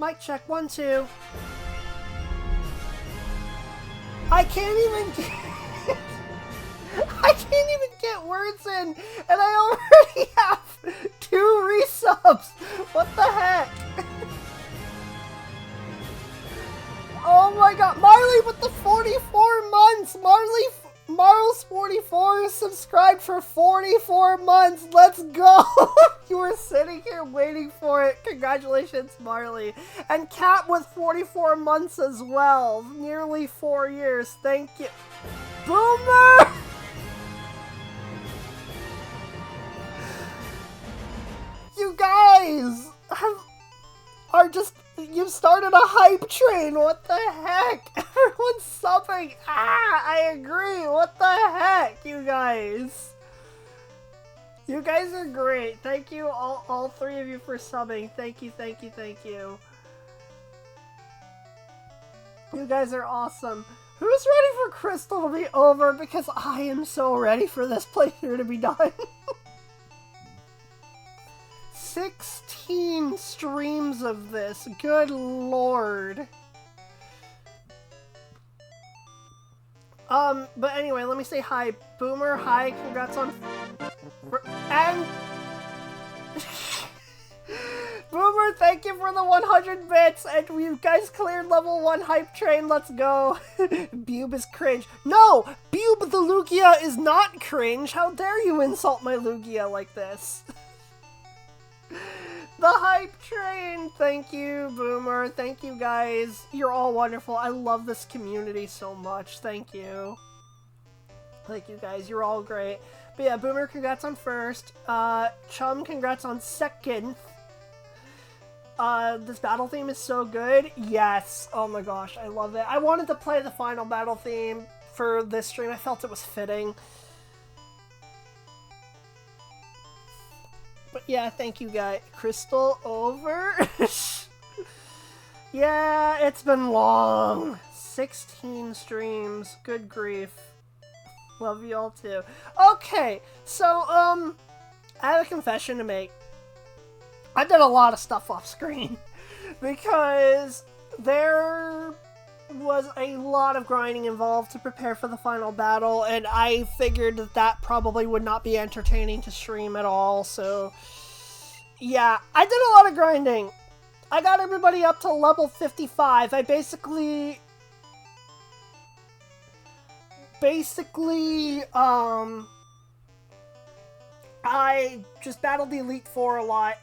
Mic check, 1, 2. I can't even get... I can't even get words in, and I already have 2 resubs. What the heck? Oh my god, Marley with the 44 months! Marls44 is subscribed for 44 months! Let's go! You were sitting here waiting for it. Congratulations, Marley. And Kat with 44 months as well. Nearly 4 years. Thank you. Boomer! You guys are just... You've started a hype train! What the heck? Everyone's subbing! Ah! I agree! What the heck, you guys? You guys are great. Thank you, all 3 of you, for subbing. Thank you, thank you, thank you. You guys are awesome. Who's ready for Crystal to be over? Because I am so ready for this playthrough to be done. 16 streams of this. Good lord. But anyway, let me say hi. Boomer, hi. Congrats on... And... Boomer, thank you for the 100 bits. And you guys cleared level 1 hype train. Let's go. Bube is cringe. No! Bube the Lugia is not cringe. How dare you insult my Lugia like this? The hype train! Thank you, Boomer. Thank you, guys. You're all wonderful. I love this community so much. Thank you. Thank you, guys. You're all great. But yeah, Boomer, congrats on 1st. Chum, congrats on 2nd. This battle theme is so good. Yes. Oh my gosh, I love it. I wanted to play the final battle theme for this stream. I felt it was fitting. But yeah, thank you, guys. Crystal over? Yeah, it's been long. 16 streams. Good grief. Love you all too. Okay, so, I have a confession to make. I did a lot of stuff off screen. Because there was a lot of grinding involved to prepare for the final battle, and I figured that that probably would not be entertaining to stream at all, so yeah, I did a lot of grinding. I got everybody up to level 55. I basically, I just battled the Elite Four a lot,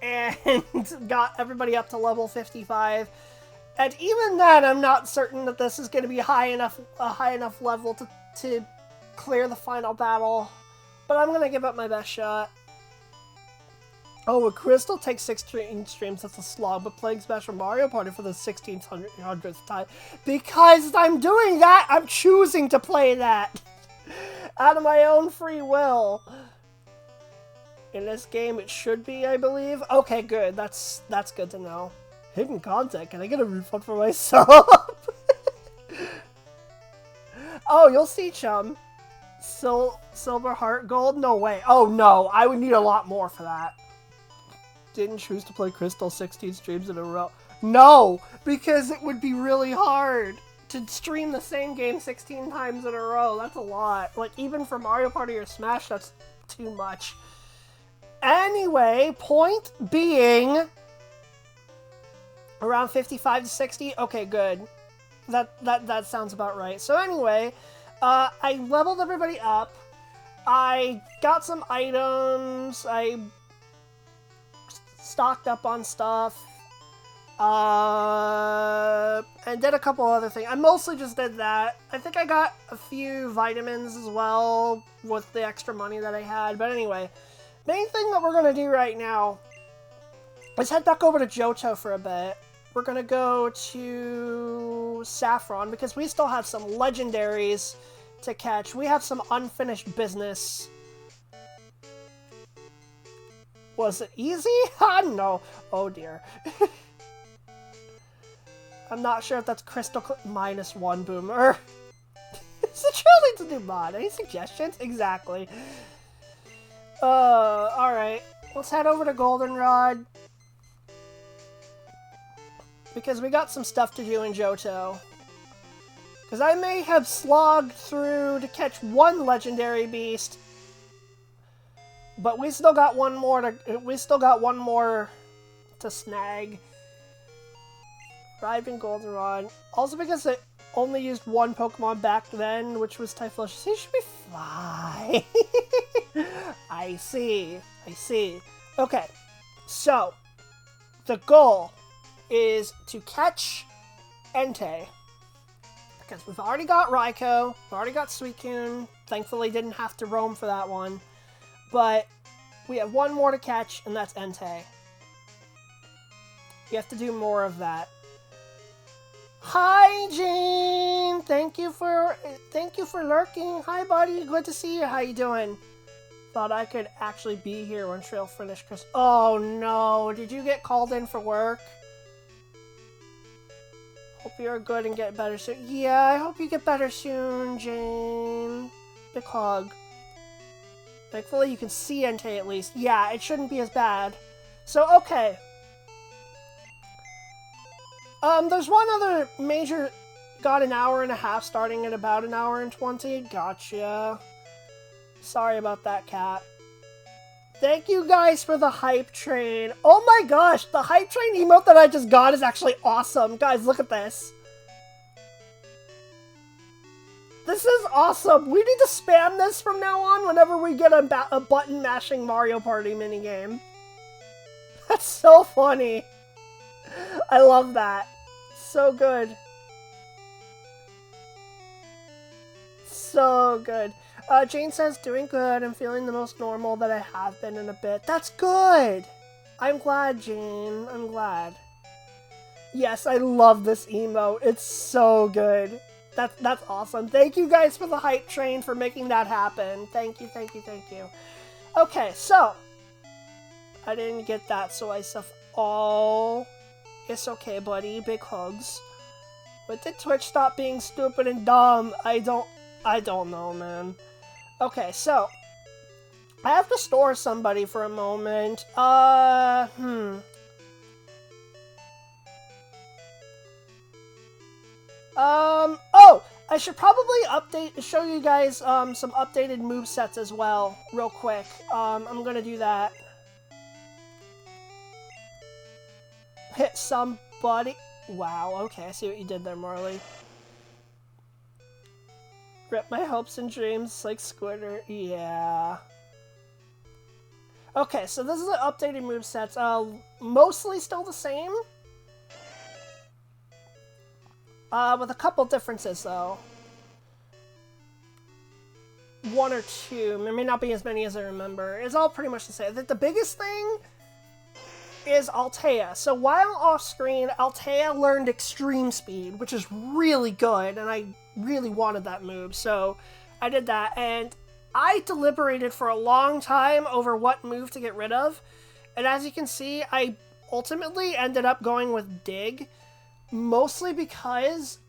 and got everybody up to level 55. And even then, I'm not certain that this is going to be a high enough level to clear the final battle. But I'm going to give it my best shot. Oh, a Crystal takes 16 streams, that's a slog, but playing Special Mario Party for the 1600th time. Because I'm doing that, I'm choosing to play that. Out of my own free will. In this game, it should be, I believe. Okay, good. That's good to know. Hidden content. Can I get a refund for my sub? Oh, you'll see, Chum. Silver heart gold? No way. Oh, no. I would need a lot more for that. Didn't choose to play Crystal 16 streams in a row. No! Because it would be really hard to stream the same game 16 times in a row. That's a lot. Like, even for Mario Party or Smash, that's too much. Anyway, point being... Around 55 to 60? Okay, good. That sounds about right. So anyway, I leveled everybody up. I got some items. I stocked up on stuff. And did a couple other things. I mostly just did that. I think I got a few vitamins as well with the extra money that I had. But anyway, main thing that we're going to do right now, let's head back over to Johto for a bit. We're going to go to Saffron because we still have some legendaries to catch. We have some unfinished business. Was it easy? No. Oh dear. I'm not sure if that's Crystal -1 Boomer. It's a challenge to do mod. Any suggestions? Exactly. Alright. Let's head over to Goldenrod. because we got some stuff to do in Johto. Because I may have slogged through to catch one legendary beast, but we still got one more to snag. Riven Goldenrod. Also because it only used one Pokemon back then, which was Typhlosion, so you should be fine. I see. Okay, so the goal is to catch Entei. Because we've already got Raikou, we've already got Suicune. Thankfully didn't have to roam for that one. But we have one more to catch, and that's Entei. You have to do more of that. Hi, Jane! Thank you for lurking. Hi, buddy. Good to see you. How you doing? Thought I could actually be here when Trail finished Chris. Oh, no. Did you get called in for work? Hope you're good and get better soon. Yeah, I hope you get better soon, Jane. Big hug. Thankfully, you can see Entei at least. Yeah, it shouldn't be as bad. So, okay. There's one other major... Got an hour and a half, starting at about an hour and 20. Gotcha. Sorry about that, Cat. Thank you guys for the hype train. Oh my gosh, the hype train emote that I just got is actually awesome. Guys, look at this. This is awesome. We need to spam this from now on whenever we get a button mashing Mario Party minigame. That's so funny. I love that. So good. So good. Jane says, doing good. I'm feeling the most normal that I have been in a bit. That's good. I'm glad, Jane. I'm glad. Yes, I love this emote. It's so good. That's awesome. Thank you guys for the hype train for making that happen. Thank you. Okay, so. I didn't get that, so I stuff. Oh. It's okay, buddy. Big hugs. But did Twitch stop being stupid and dumb? I don't know, man. Okay, so. I have to store somebody for a moment. Oh! I should probably show you guys, some updated movesets as well, real quick. I'm gonna do that. Hit somebody. Wow, okay, I see what you did there, Marley. Rip my hopes and dreams like Squitter. Yeah. Okay, so this is an updated movesets. Mostly still the same. With a couple differences, though. One or two. There may not be as many as I remember. It's all pretty much the same. The biggest thing is Altea. So while off-screen, Altea learned Extreme Speed, which is really good, and I really wanted that move, so I did that, and I deliberated for a long time over what move to get rid of, and as you can see, I ultimately ended up going with Dig, mostly because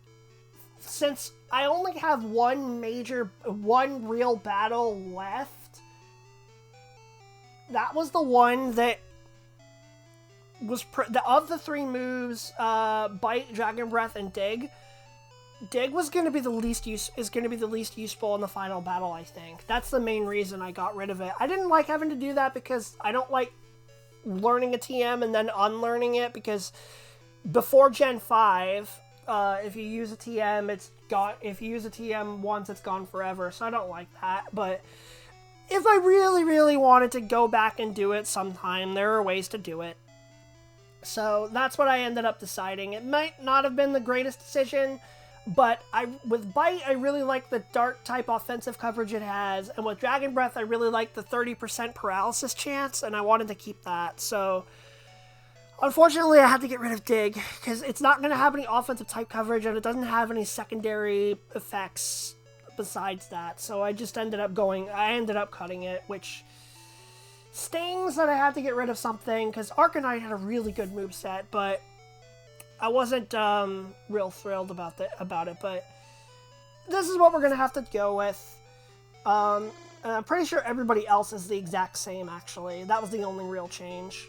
since I only have one real battle left, that was the one that was of the three moves, Bite, Dragon Breath, and Dig. Dig was going to be the least useful in the final battle, I think. That's the main reason I got rid of it. I didn't like having to do that because I don't like learning a TM and then unlearning it, because before Gen 5, if you use a TM, it's gone. If you use a TM once, it's gone forever, so I don't like that. But if I really, really wanted to go back and do it sometime, there are ways to do it. So that's what I ended up deciding. It might not have been the greatest decision, but with Bite, I really like the Dark-type offensive coverage it has, and with Dragon Breath, I really like the 30% paralysis chance, and I wanted to keep that, so unfortunately, I had to get rid of Dig, because it's not going to have any offensive type coverage, and it doesn't have any secondary effects besides that, so I just ended up cutting it, which stings that I had to get rid of something, because Arcanine had a really good moveset, but I wasn't real thrilled about it, but this is what we're going to have to go with. And I'm pretty sure everybody else is the exact same, actually. That was the only real change.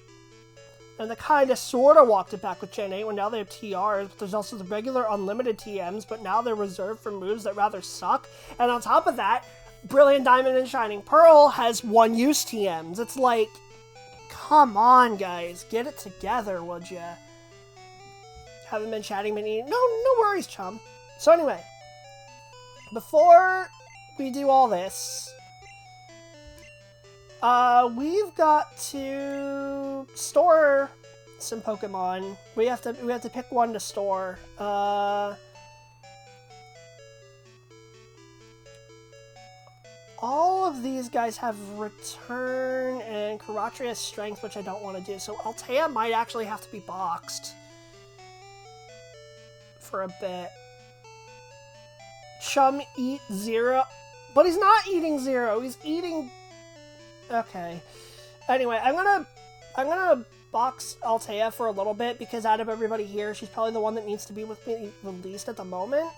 And they kind of sort of walked it back with Gen 8 when now they have TRs, but there's also the regular unlimited TMs, but now they're reserved for moves that rather suck. And on top of that, Brilliant Diamond and Shining Pearl has one-use TMs. It's like, come on, guys. Get it together, would ya? Haven't been chatting, been eating. No worries, chum. So anyway, before we do all this, we've got to store some Pokemon. We have to pick one to store. All of these guys have Return, and Karatri has Strength, which I don't want to do. So Altea might actually have to be boxed for a bit. Chum eat 0, but he's not eating 0. He's eating. Okay. Anyway, I'm gonna box Altea for a little bit because out of everybody here, she's probably the one that needs to be with me the least at the moment.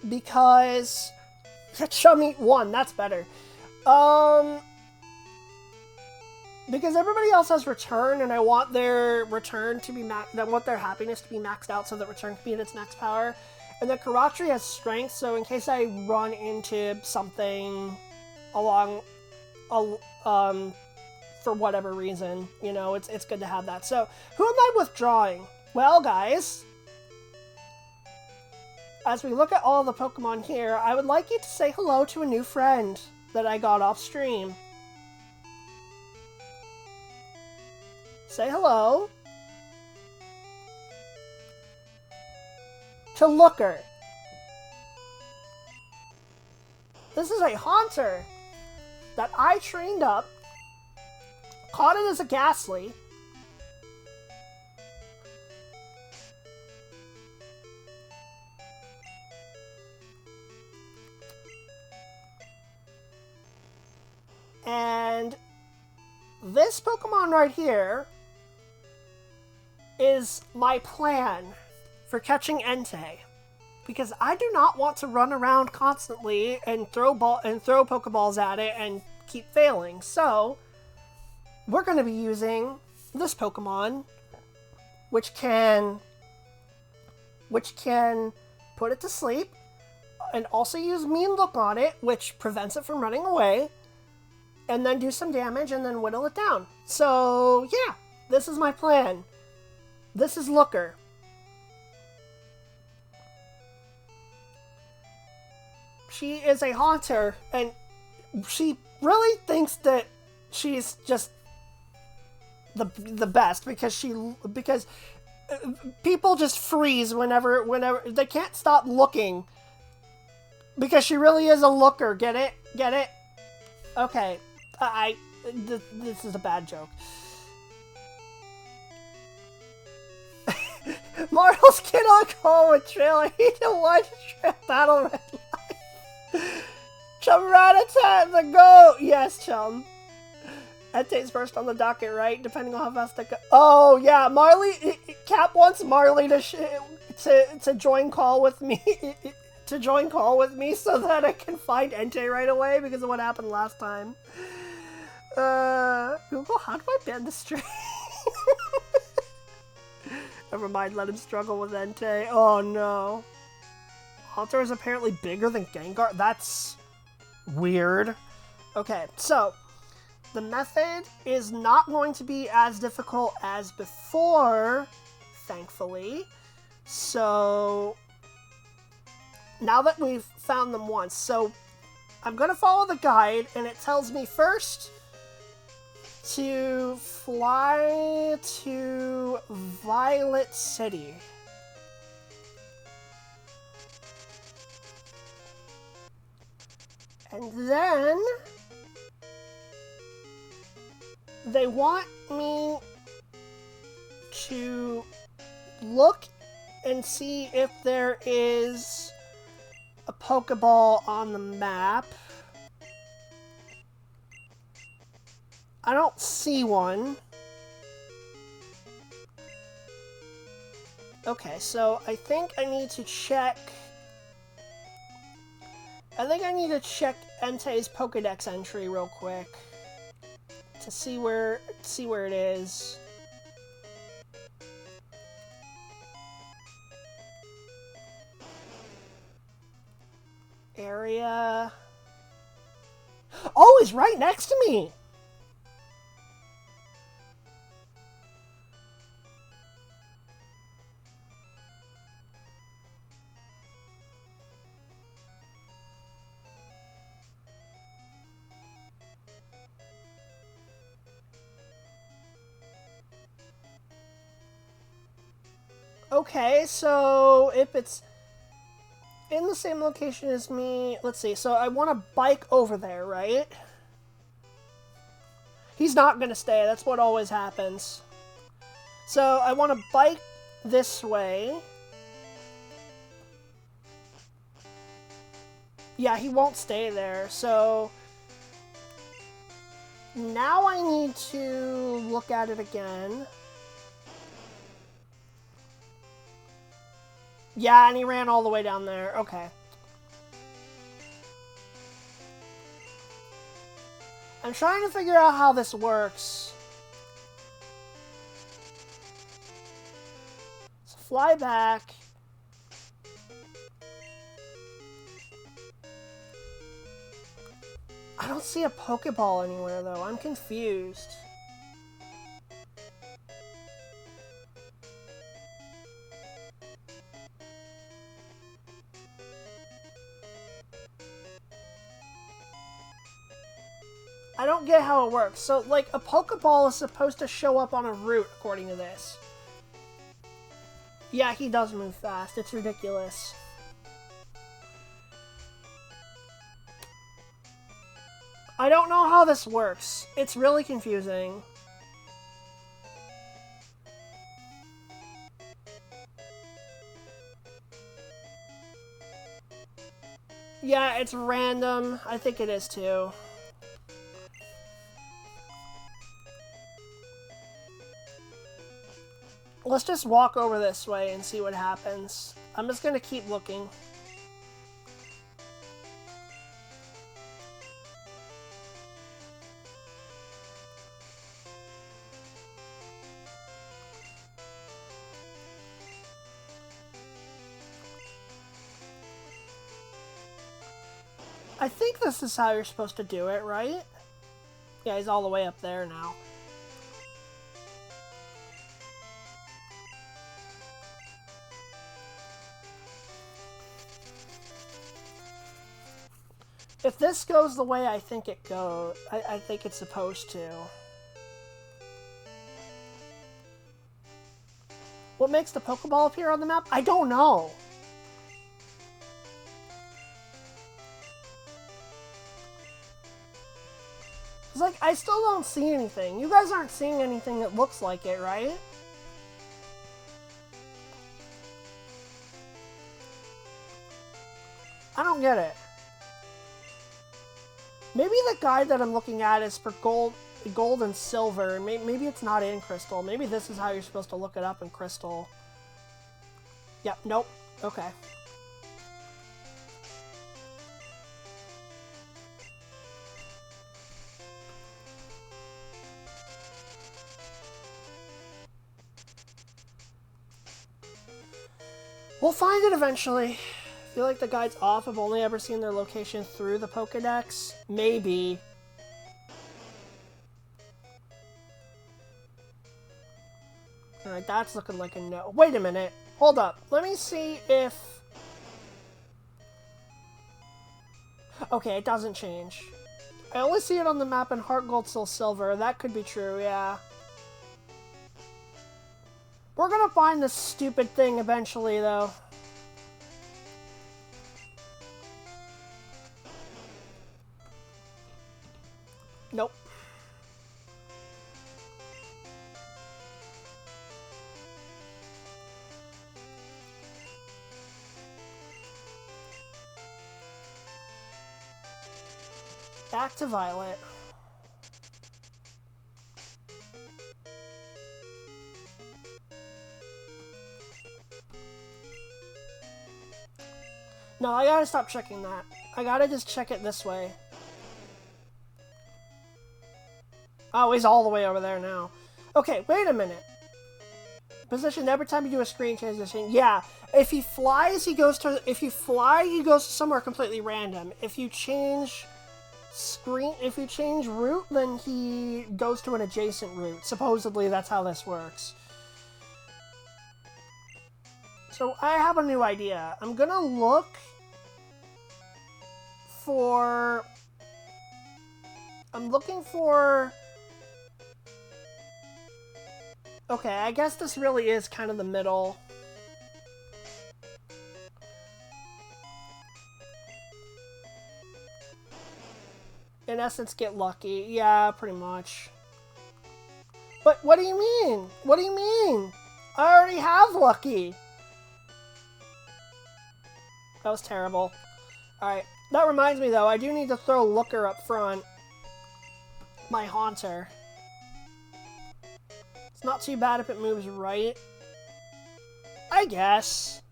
Because Chum eat 1, that's better. Because everybody else has Return, and I want their Return to be I want their happiness to be maxed out so that Return can be at its max power. And then Karatri has Strength, so in case I run into something along, for whatever reason, you know, it's good to have that. So, who am I withdrawing? Well, guys, as we look at all the Pokemon here, I would like you to say hello to a new friend that I got off stream. Say hello to Looker. This is a Haunter that I trained up, caught it as a Ghastly, and this Pokemon right here is my plan for catching Entei, because I do not want to run around constantly and throw Pokeballs at it and keep failing. So we're going to be using this Pokemon, which can put it to sleep, and also use Mean Look on it, which prevents it from running away, and then do some damage and then whittle it down. So yeah, this is my plan. This is Looker. She is a Haunter, and she really thinks that she's just the best because people just freeze whenever they can't stop looking because she really is a looker. Get it? Get it? Okay. This is a bad joke. Marvel's Kid on Call with Trailer. He didn't watch Battle Red Light. Chum Rattata, the GOAT! Yes, Chum. Entei's first on the docket, right? Depending on how fast it goes. Oh, yeah, Marley... Cap wants Marley to join call with me. To join call with me so that I can find Entei right away because of what happened last time. Google, how do I ban the string? Never mind, let him struggle with Entei. Oh no. Haunter is apparently bigger than Gengar? That's weird. Okay, so the method is not going to be as difficult as before, thankfully. So now that we've found them once, so I'm going to follow the guide, and it tells me first to fly to Violet City. And then they want me to look and see if there is a Pokeball on the map. I don't see one. Okay, so I think I need to check... Entei's Pokedex entry real quick to see where it is. Area. Oh, he's right next to me. Okay, so if it's in the same location as me, let's see. So I want to bike over there, right? He's not going to stay. That's what always happens. So I want to bike this way. Yeah, he won't stay there. So now I need to look at it again. Yeah, and he ran all the way down there. Okay. I'm trying to figure out how this works. So fly back. I don't see a Pokeball anywhere, though. I'm confused. I don't get how it works. So, like, a Pokeball is supposed to show up on a route, according to this. Yeah, he does move fast. It's ridiculous. I don't know how this works. It's really confusing. Yeah, it's random. I think it is, too. Let's just walk over this way and see what happens. I'm just gonna keep looking. I think this is how you're supposed to do it, right? Yeah, he's all the way up there now. If this goes the way I think it goes, I think it's supposed to. What makes the Pokeball appear on the map? I don't know. It's like, I still don't see anything. You guys aren't seeing anything that looks like it, right? I don't get it. Maybe the guide that I'm looking at is for gold and silver. Maybe it's not in Crystal. Maybe this is how you're supposed to look it up in Crystal. Yep, nope. Okay. We'll find it eventually. I feel like the guide's off. I've only ever seen their location through the Pokedex. Maybe. Alright, that's looking like a no. Wait a minute. Hold up. Let me see if... Okay, it doesn't change. I only see it on the map in Heart Gold, Soul Silver. That could be true, yeah. We're gonna find this stupid thing eventually, though. Nope. Back to Violet. No, I gotta stop checking that. I gotta just check it this way. Oh, he's all the way over there now. Okay, wait a minute. Position every time you do a screen transition. Yeah, if he flies, he goes to... If you fly, he goes to somewhere completely random. If you change route, then he goes to an adjacent route. Supposedly, that's how this works. So, I have a new idea. I'm gonna look for... I'm looking for... Okay, I guess this really is kind of the middle. In essence, get lucky. Yeah, pretty much. But what do you mean? What do you mean? I already have lucky. That was terrible. Alright, that reminds me though, I do need to throw Looker up front. My Haunter. It's not too bad if it moves right. I guess.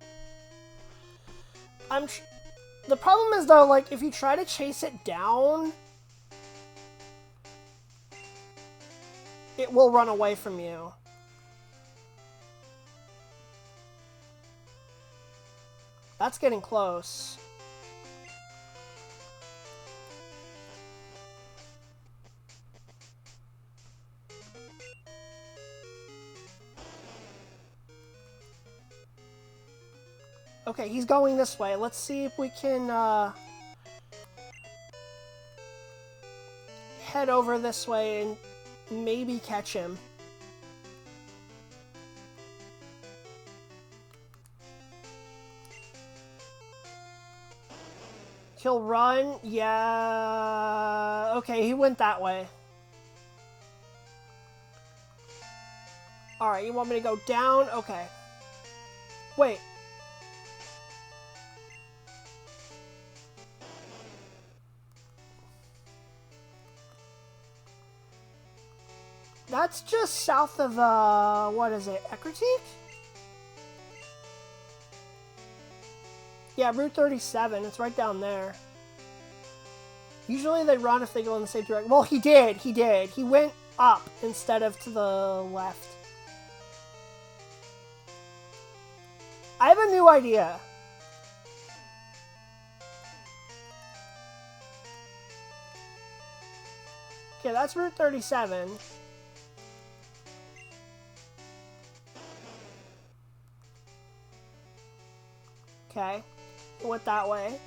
The problem is though, like, if you try to chase it down, it will run away from you. That's getting close. Okay, he's going this way. Let's see if we can head over this way and maybe catch him. He'll run. Yeah. Okay, he went that way. Alright, you want me to go down? Okay. Wait. That's just south of, what is it? Eckertique? Yeah, Route 37. It's right down there. Usually they run if they go in the same direction. Well, he did. He did. He went up instead of to the left. I have a new idea. Okay, that's Route 37. Okay, it went that way.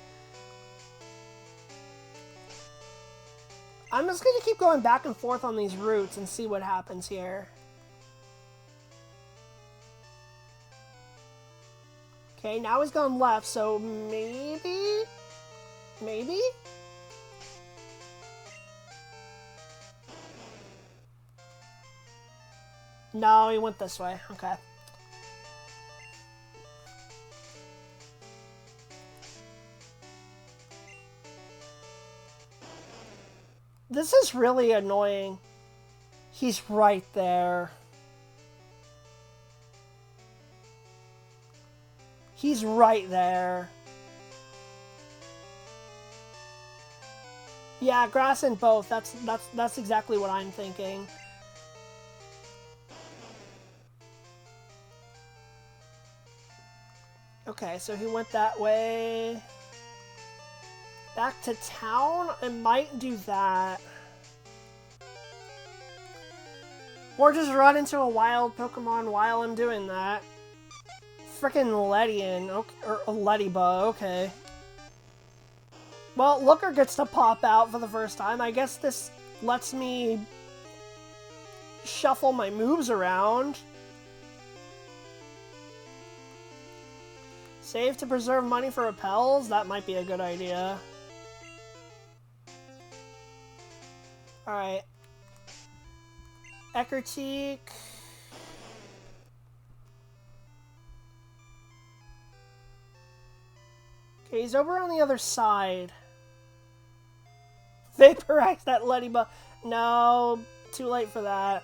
I'm just gonna keep going back and forth on these routes and see what happens here. Okay, now he's gone left, so maybe? Maybe? No, he went this way. Okay. This is really annoying. He's right there. He's right there. Yeah, grass and both. That's exactly what I'm thinking. Okay, so he went that way. Back to town? I might do that. Or just run into a wild Pokemon while I'm doing that. Frickin' Ledian. Okay, or Lediba, okay. Well, Looker gets to pop out for the first time. I guess this lets me shuffle my moves around. Save to preserve money for repels? That might be a good idea. Alright. Eckertique. Okay, he's over on the other side. Vaporize that Lediba. No, too late for that.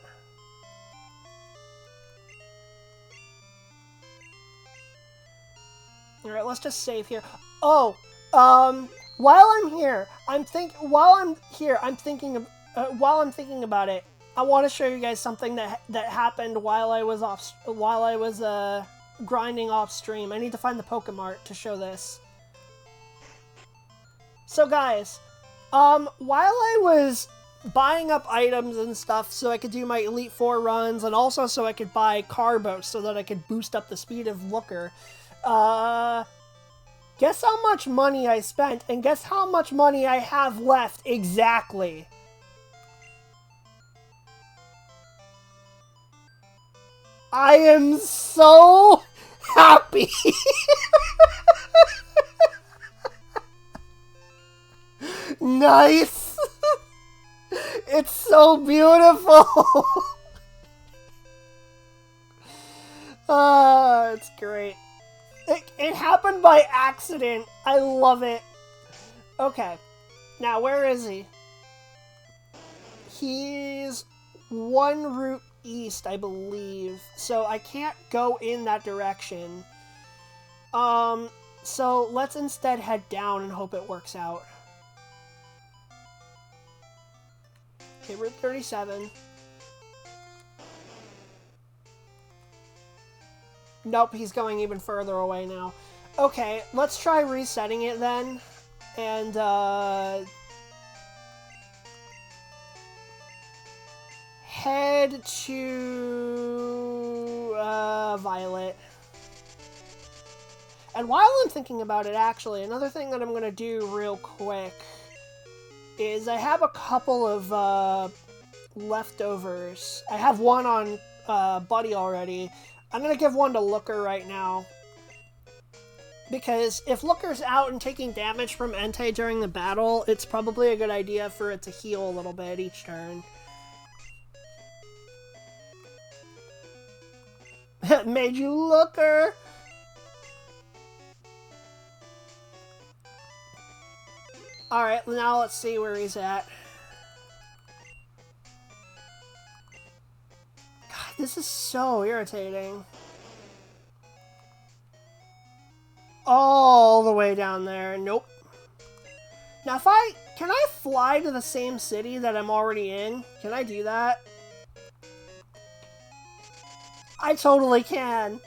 Alright, let's just save here. Oh, while I'm thinking about it, I want to show you guys something that happened while I was grinding off stream. I need to find the Pokemart to show this. So guys, while I was buying up items and stuff so I could do my Elite Four runs, and also so I could buy Carbo so that I could boost up the speed of Looker, guess how much money I spent, and guess how much money I have left exactly. I am so happy. Nice. It's so beautiful. It's great. It happened by accident. I love it. Okay. Now, where is he? He's one route east, I believe. So I can't go in that direction. So let's instead head down and hope it works out. Okay, Route 37. Nope, he's going even further away now. Okay, let's try resetting it then. And, head to, Violet. And while I'm thinking about it, actually, another thing that I'm going to do real quick is I have a couple of, leftovers. I have one on, Buddy already. I'm going to give one to Looker right now. Because if Looker's out and taking damage from Entei during the battle, it's probably a good idea for it to heal a little bit each turn. Made you Looker! Alright, now let's see where he's at. God, this is so irritating. All the way down there. Nope. Now, can I fly to the same city that I'm already in? Can I do that? I totally can.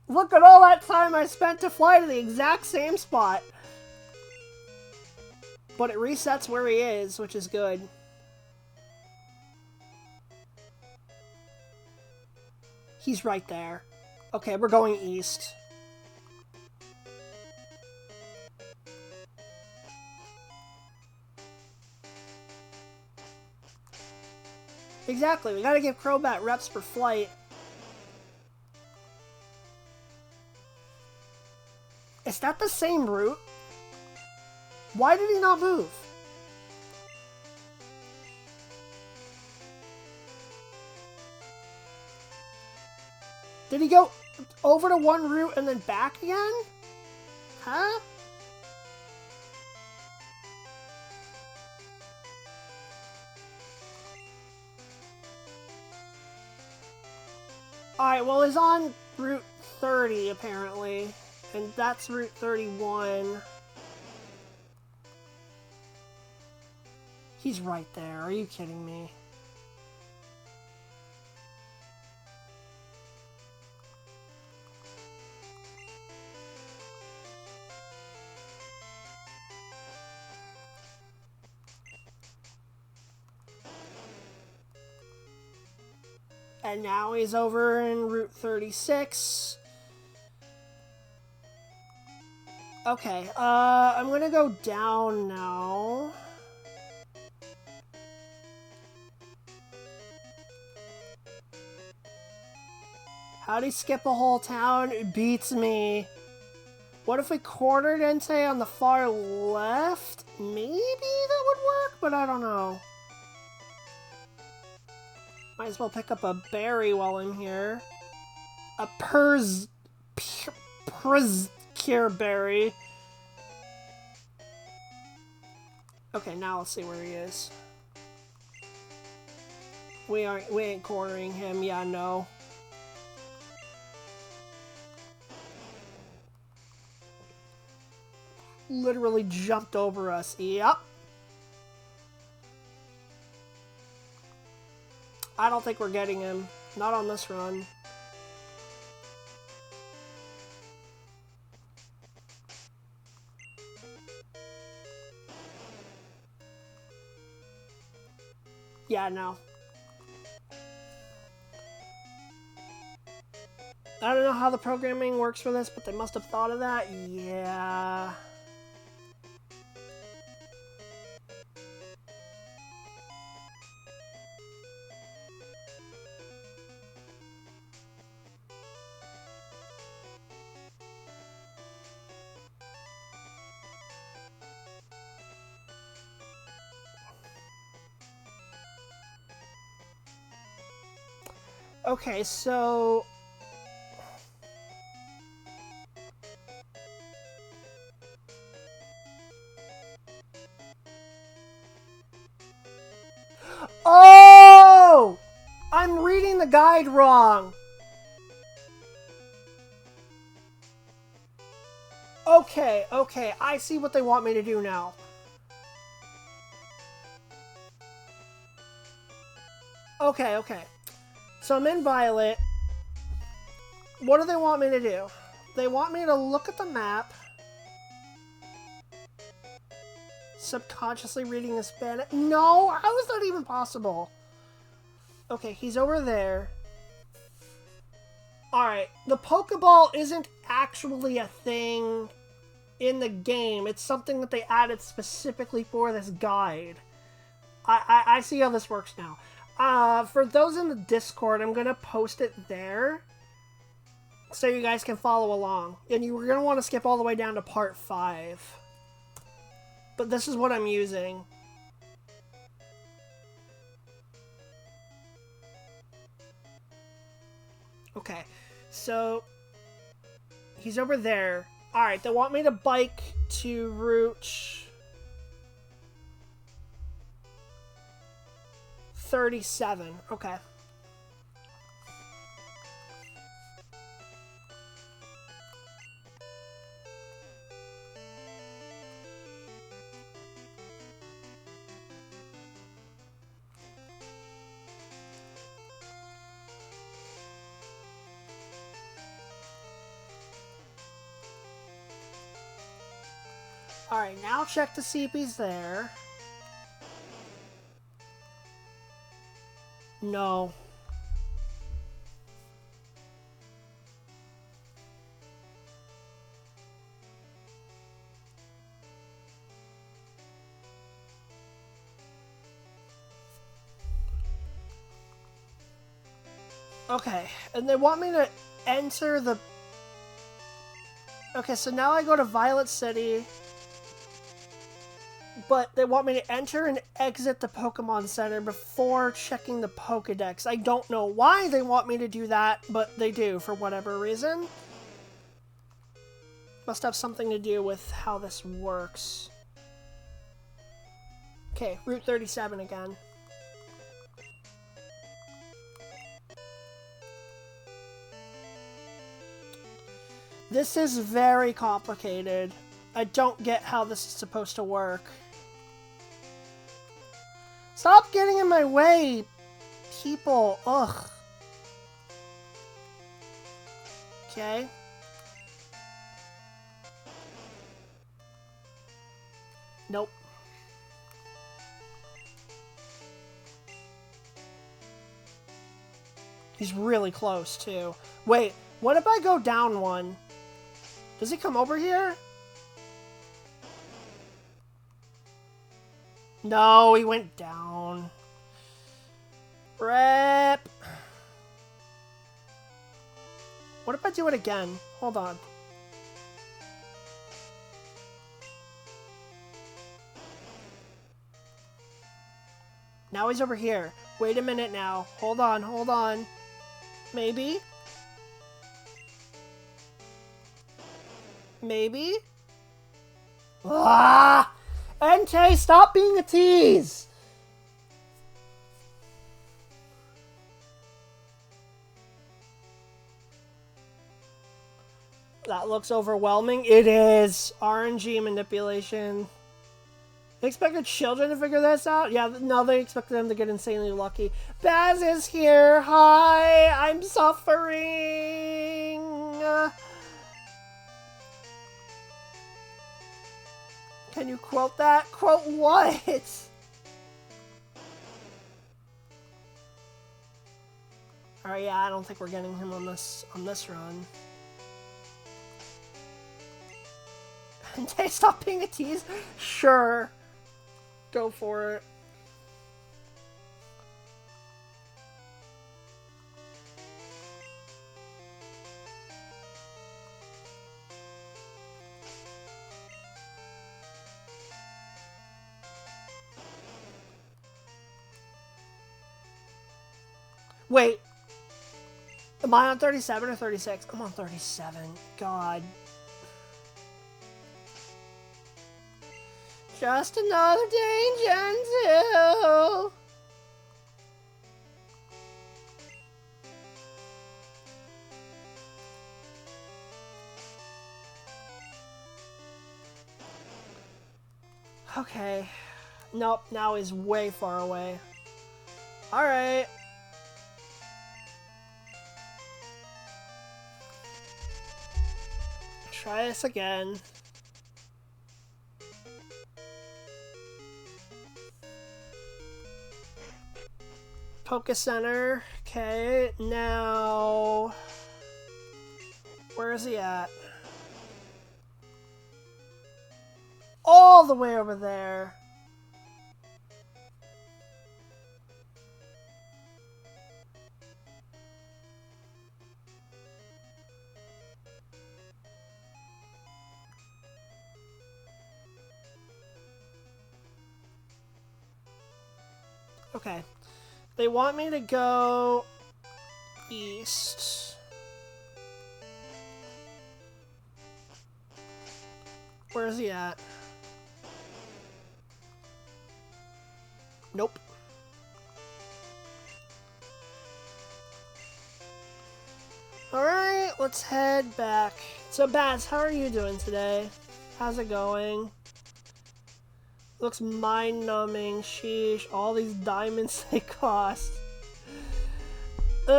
Look at all that time I spent to fly to the exact same spot. But it resets where he is, which is good. He's right there. Okay, we're going east. Exactly, we gotta give Crobat reps for flight. Is that the same route? Why did he not move? Did he go over to one route and then back again? Huh? Alright, well, he's on Route 30, apparently. And that's Route 31. He's right there. Are you kidding me? And now he's over in Route 36. Okay, I'm gonna go down now. How'd he skip a whole town? It beats me. What if we quartered Entei on the far left? Maybe that would work, but I don't know. Might as well pick up a berry while I'm here. A Cure berry. Okay, now let's see where he is. We ain't cornering him. Yeah, no. Literally jumped over us. Yep. I don't think we're getting him. Not on this run. Yeah, no. I don't know how the programming works for this, but they must have thought of that. Yeah. Okay, so... Oh! I'm reading the guide wrong. Okay, okay, I see what they want me to do now. Okay, okay. So I'm in Violet. What do they want me to do? They want me to look at the map. Subconsciously reading the Spanish. No, how is that even possible? Okay, he's over there. Alright, the Pokeball isn't actually a thing in the game. It's something that they added specifically for this guide. I see how this works now. For those in the Discord, I'm going to post it there so you guys can follow along. And you're going to want to skip all the way down to part 5. But this is what I'm using. Okay, so he's over there. Alright, they want me to bike to Route 37. Okay. Alright, now check to see if he's there. No. Okay, and they want me to enter the... Okay, so now I go to Violet City, but they want me to enter and exit the Pokemon Center before checking the Pokedex. I don't know why they want me to do that, but they do for whatever reason. Must have something to do with how this works. Okay, Route 37 again. This is very complicated. I don't get how this is supposed to work. Stop getting in my way, people. Ugh. Okay. Nope. He's really close, too. Wait, what if I go down one? Does he come over here? No, he went down. Rep. What if I do it again? Hold on. Now he's over here. Wait a minute now. Hold on, hold on. Maybe? Maybe? Ah! Entei, stop being a tease! That looks overwhelming. It is. RNG manipulation. They expected children to figure this out? Yeah, no, they expected them to get insanely lucky. Baz is here! Hi! I'm suffering! Can you quote that? Quote what? Alright, yeah, I don't think we're getting him on this run. And they stop being a tease? Sure. Go for it. Wait. Am I on 37 or 36? I'm on 37. God. Just another day in Gen 2. Okay. Nope, now he's way far away. Alright. Try this again. Focus center. Okay, now... Where is he at? All the way over there. Okay. They want me to go east. Where is he at? Nope. Alright, let's head back. So, Baz, how are you doing today? How's it going? Looks mind-numbing. Sheesh. All these diamonds they cost. I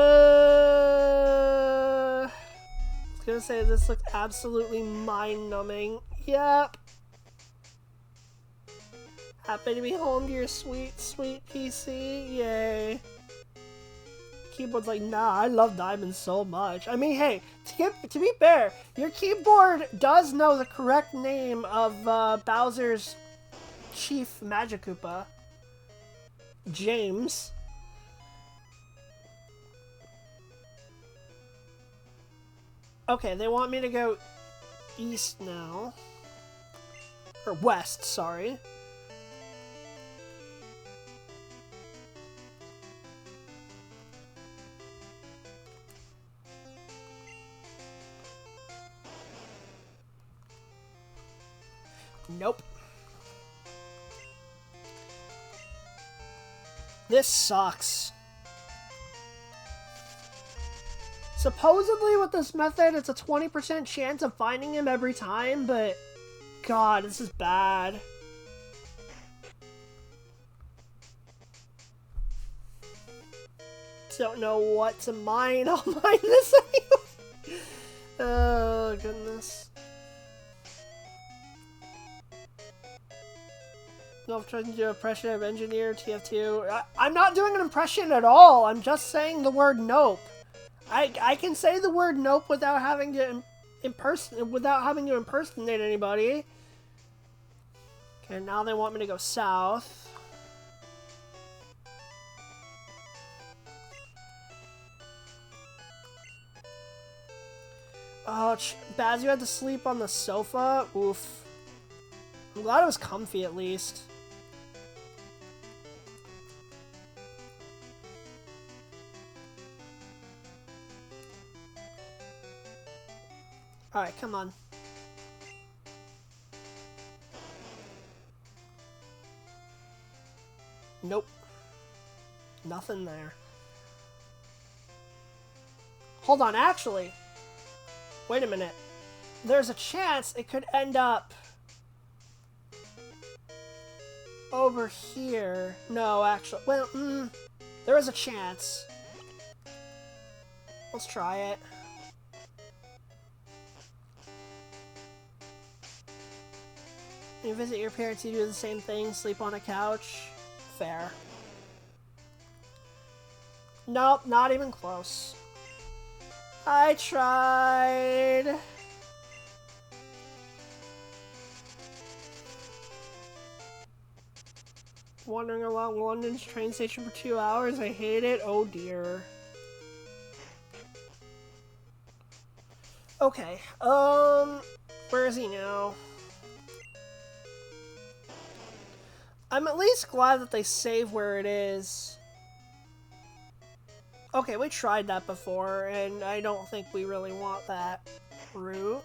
was gonna say this looks absolutely mind-numbing. Yep. Happy to be home to your sweet, sweet PC. Yay. Keyboard's like, nah, I love diamonds so much. I mean, hey, to be fair, your keyboard does know the correct name of Bowser's Chief Magikoopa, James. Okay, they want me to go east now. Or west, sorry. Nope. This sucks. Supposedly with this method, it's a 20% chance of finding him every time, but God, this is bad. Don't know what to mine. I'll mine this anyway. Oh, goodness. No, I'm trying to do an impression of engineer TF2. I'm not doing an impression at all. I'm just saying the word nope. I can say the word nope without having to impersonate anybody. Okay, now they want me to go south. Oh, Baz, you had to sleep on the sofa? Oof. I'm glad it was comfy at least. Alright, come on. Nope. Nothing there. Hold on, actually. Wait a minute. There's a chance it could end up over here. No, actually. Well, there is a chance. Let's try it. You visit your parents, you do the same thing, sleep on a couch. Fair. Nope, not even close. I tried. Wandering along London's train station for 2 hours. I hate it. Oh dear. Okay. Where is he now? I'm at least glad that they save where it is. Okay, we tried that before, and I don't think we really want that route.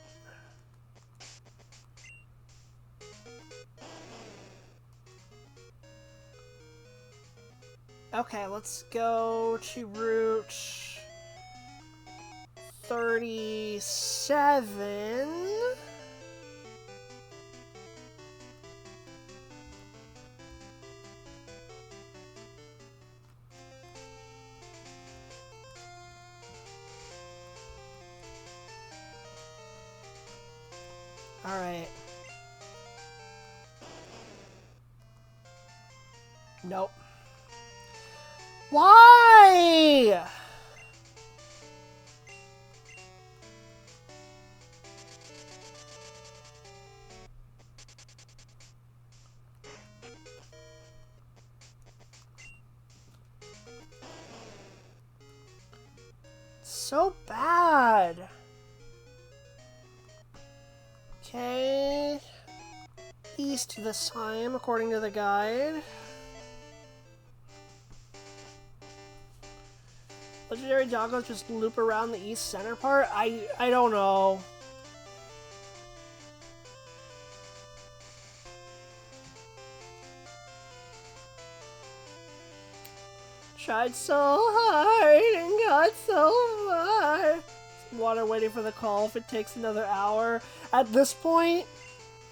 Okay, let's go to route 37. Alright. Nope. Why? So bad. Okay. East this time, according to the guide. Legendary doggos just loop around the east center part? I don't know. Tried so hard and got so far. Water waiting for the call if it takes another hour. At this point,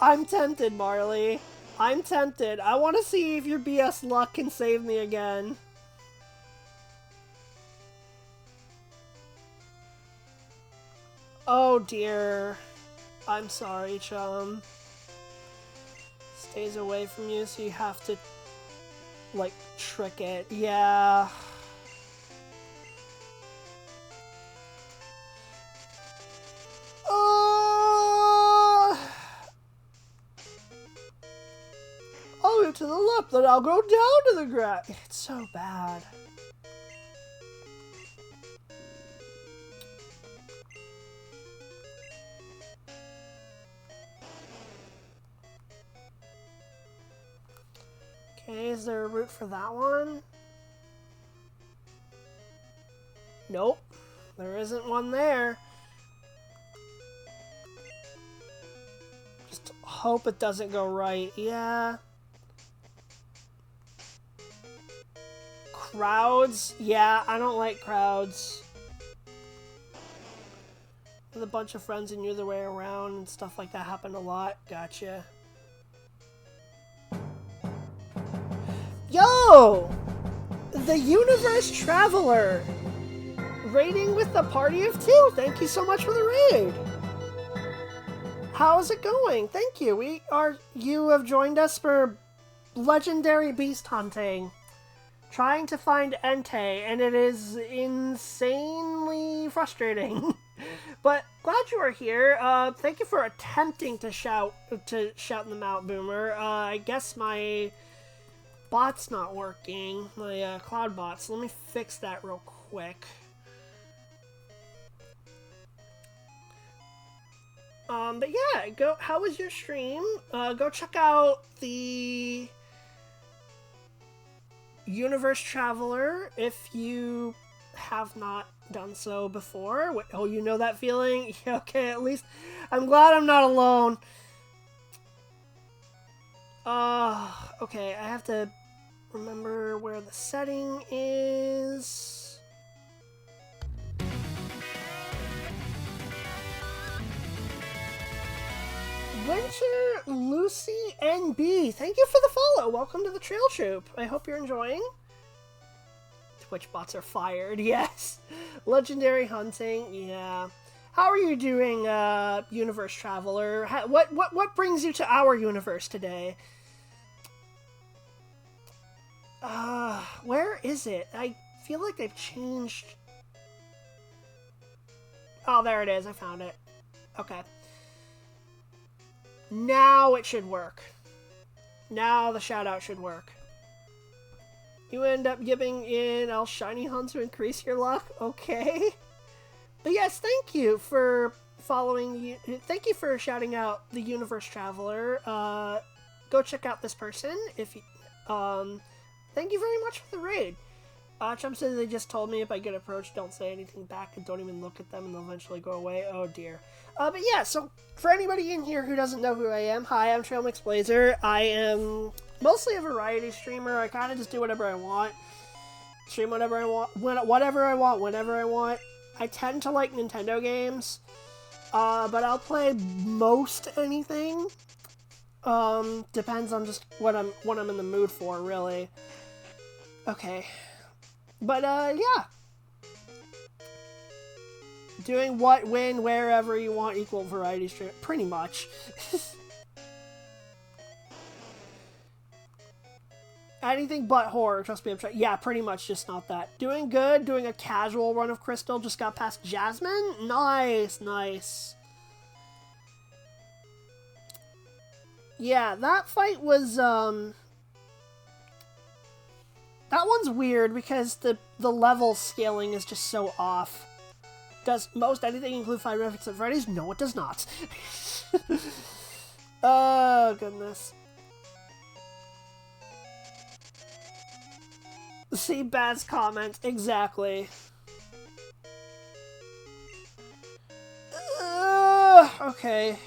I'm tempted, Marley. I'm tempted. I want to see if your BS luck can save me again. Oh dear. I'm sorry, chum. Stays away from you, so you have to, like, trick it. Yeah. I'll go to the left, then I'll go down to the ground. It's so bad. Okay, is there a route for that one? Nope. There isn't one there. Just hope it doesn't go right. Yeah. Crowds? Yeah, I don't like crowds. With a bunch of friends and you're the way around and stuff like that happened a lot. Gotcha. Yo! The Universe Traveler! Raiding with the party of 2! Thank you so much for the raid! How's it going? Thank you. You have joined us for legendary beast hunting. Trying to find Entei, and it is insanely frustrating. But glad you are here. Thank you for attempting to shout them out, Boomer. I guess my bot's not working. My cloud bot. So let me fix that real quick. But yeah, how was your stream? Go check out the Universe Traveler if you have not done so before. Oh, you know that feeling? Okay, at least I'm glad I'm not alone. Okay, I have to remember where the setting is. Winter Lucy NB, thank you for the follow. Welcome to the Trail Troop. I hope you're enjoying. Twitch bots are fired, yes. Legendary hunting, yeah. How are you doing, Universe Traveler? What brings you to our universe today? Where is it? I feel like they've changed. Oh, there it is. I found it. Okay. Now it should work. Now the shout-out should work. You end up giving in El Shiny Hunt to increase your luck? Okay. But yes, thank you for following. Thank you for shouting out the Universe Traveler. Go check out this person if you. Thank you very much for the raid. Chum says they just told me if I get approached, don't say anything back and don't even look at them and they'll eventually go away. Oh dear. But yeah, so for anybody in here who doesn't know who I am, hi, I'm Trail Mix Blazer. I am mostly a variety streamer. I kind of just do whatever I want. Stream whatever I want, whatever I want, whenever I want. I tend to like Nintendo games, but I'll play most anything. Depends on just what I'm in the mood for, really. Okay. But, yeah. Doing what, when, wherever you want, equal variety stream. Pretty much. Anything but horror, trust me, I'm trying. Yeah, pretty much just not that. Doing good, doing a casual run of Crystal, just got past Jasmine. Nice, nice. Yeah, that fight was, that one's weird because the level scaling is just so off. Does most anything include 5 graphics at Freddy's? No, it does not. Oh, goodness. See Bad's comment. Exactly. Okay.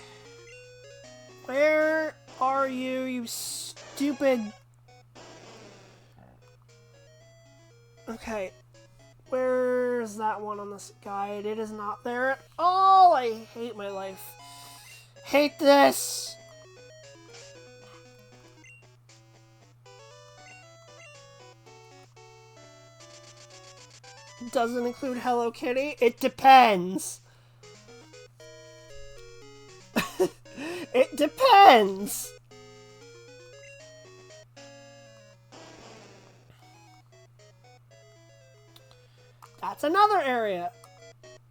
Where are you, you stupid... Okay, where's that one on this guide? It is not there at all! I hate my life. Hate this! Doesn't include Hello Kitty? It depends! It depends! That's another area.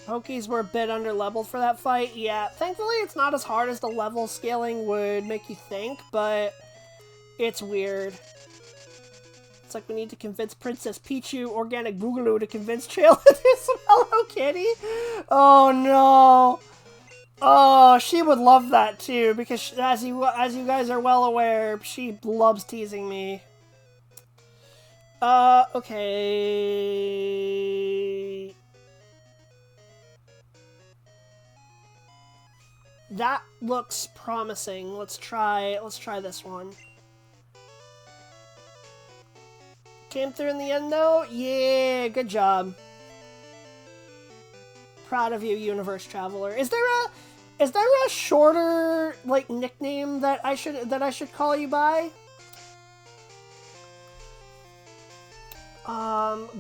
Pokies were a bit under-leveled for that fight. Yeah, thankfully it's not as hard as the level scaling would make you think, but it's weird. It's like we need to convince Princess Pichu, Organic Boogaloo, to convince Trail to do some Hello Kitty. Oh no. Oh, she would love that too, because as you guys are well aware, she loves teasing me. Okay. That looks promising. Let's try this one. Came through in the end though? Yeah, good job. Proud of you, Universe Traveler. Is there a shorter like nickname that I should call you by?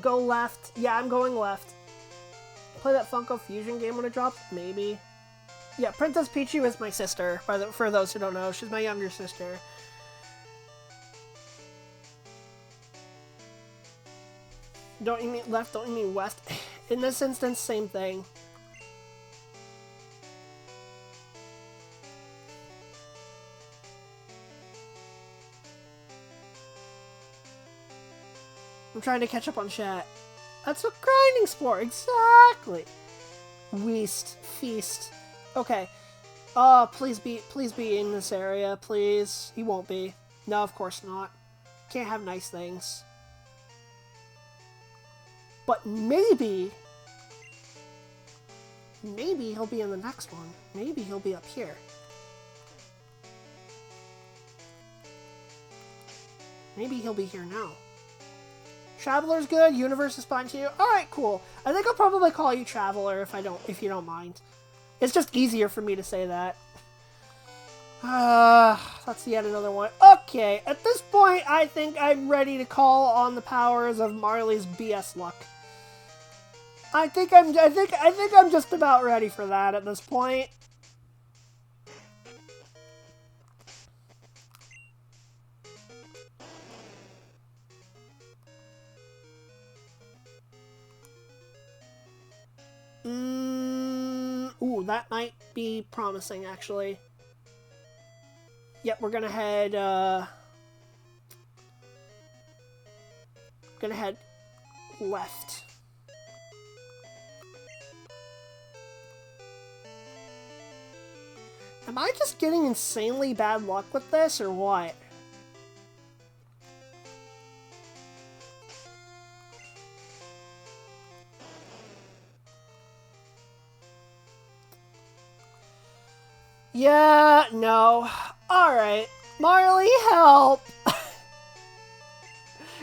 Go left. Yeah, I'm going left. Play that Funko Fusion game when it drops? Maybe. Yeah, Princess Pichu is my sister, for those who don't know. She's my younger sister. Don't you mean left, don't you mean west? In this instance, same thing. I'm trying to catch up on chat. That's what grinding's for, exactly. Feast. Okay. Oh, please be in this area, please. He won't be. No, of course not. Can't have nice things. But maybe he'll be in the next one. Maybe he'll be up here. Maybe he'll be here now. Traveler's good. Universe is fine too. All right, cool. I think I'll probably call you Traveler if you don't mind. It's just easier for me to say that. That's yet another one. Okay, at this point, I think I'm ready to call on the powers of Marley's BS luck. I think I'm just about ready for that at this point. Ooh, that might be promising, actually. Yep, we're gonna head, left. Am I just getting insanely bad luck with this, or what? Yeah, no. Alright. Marley, help!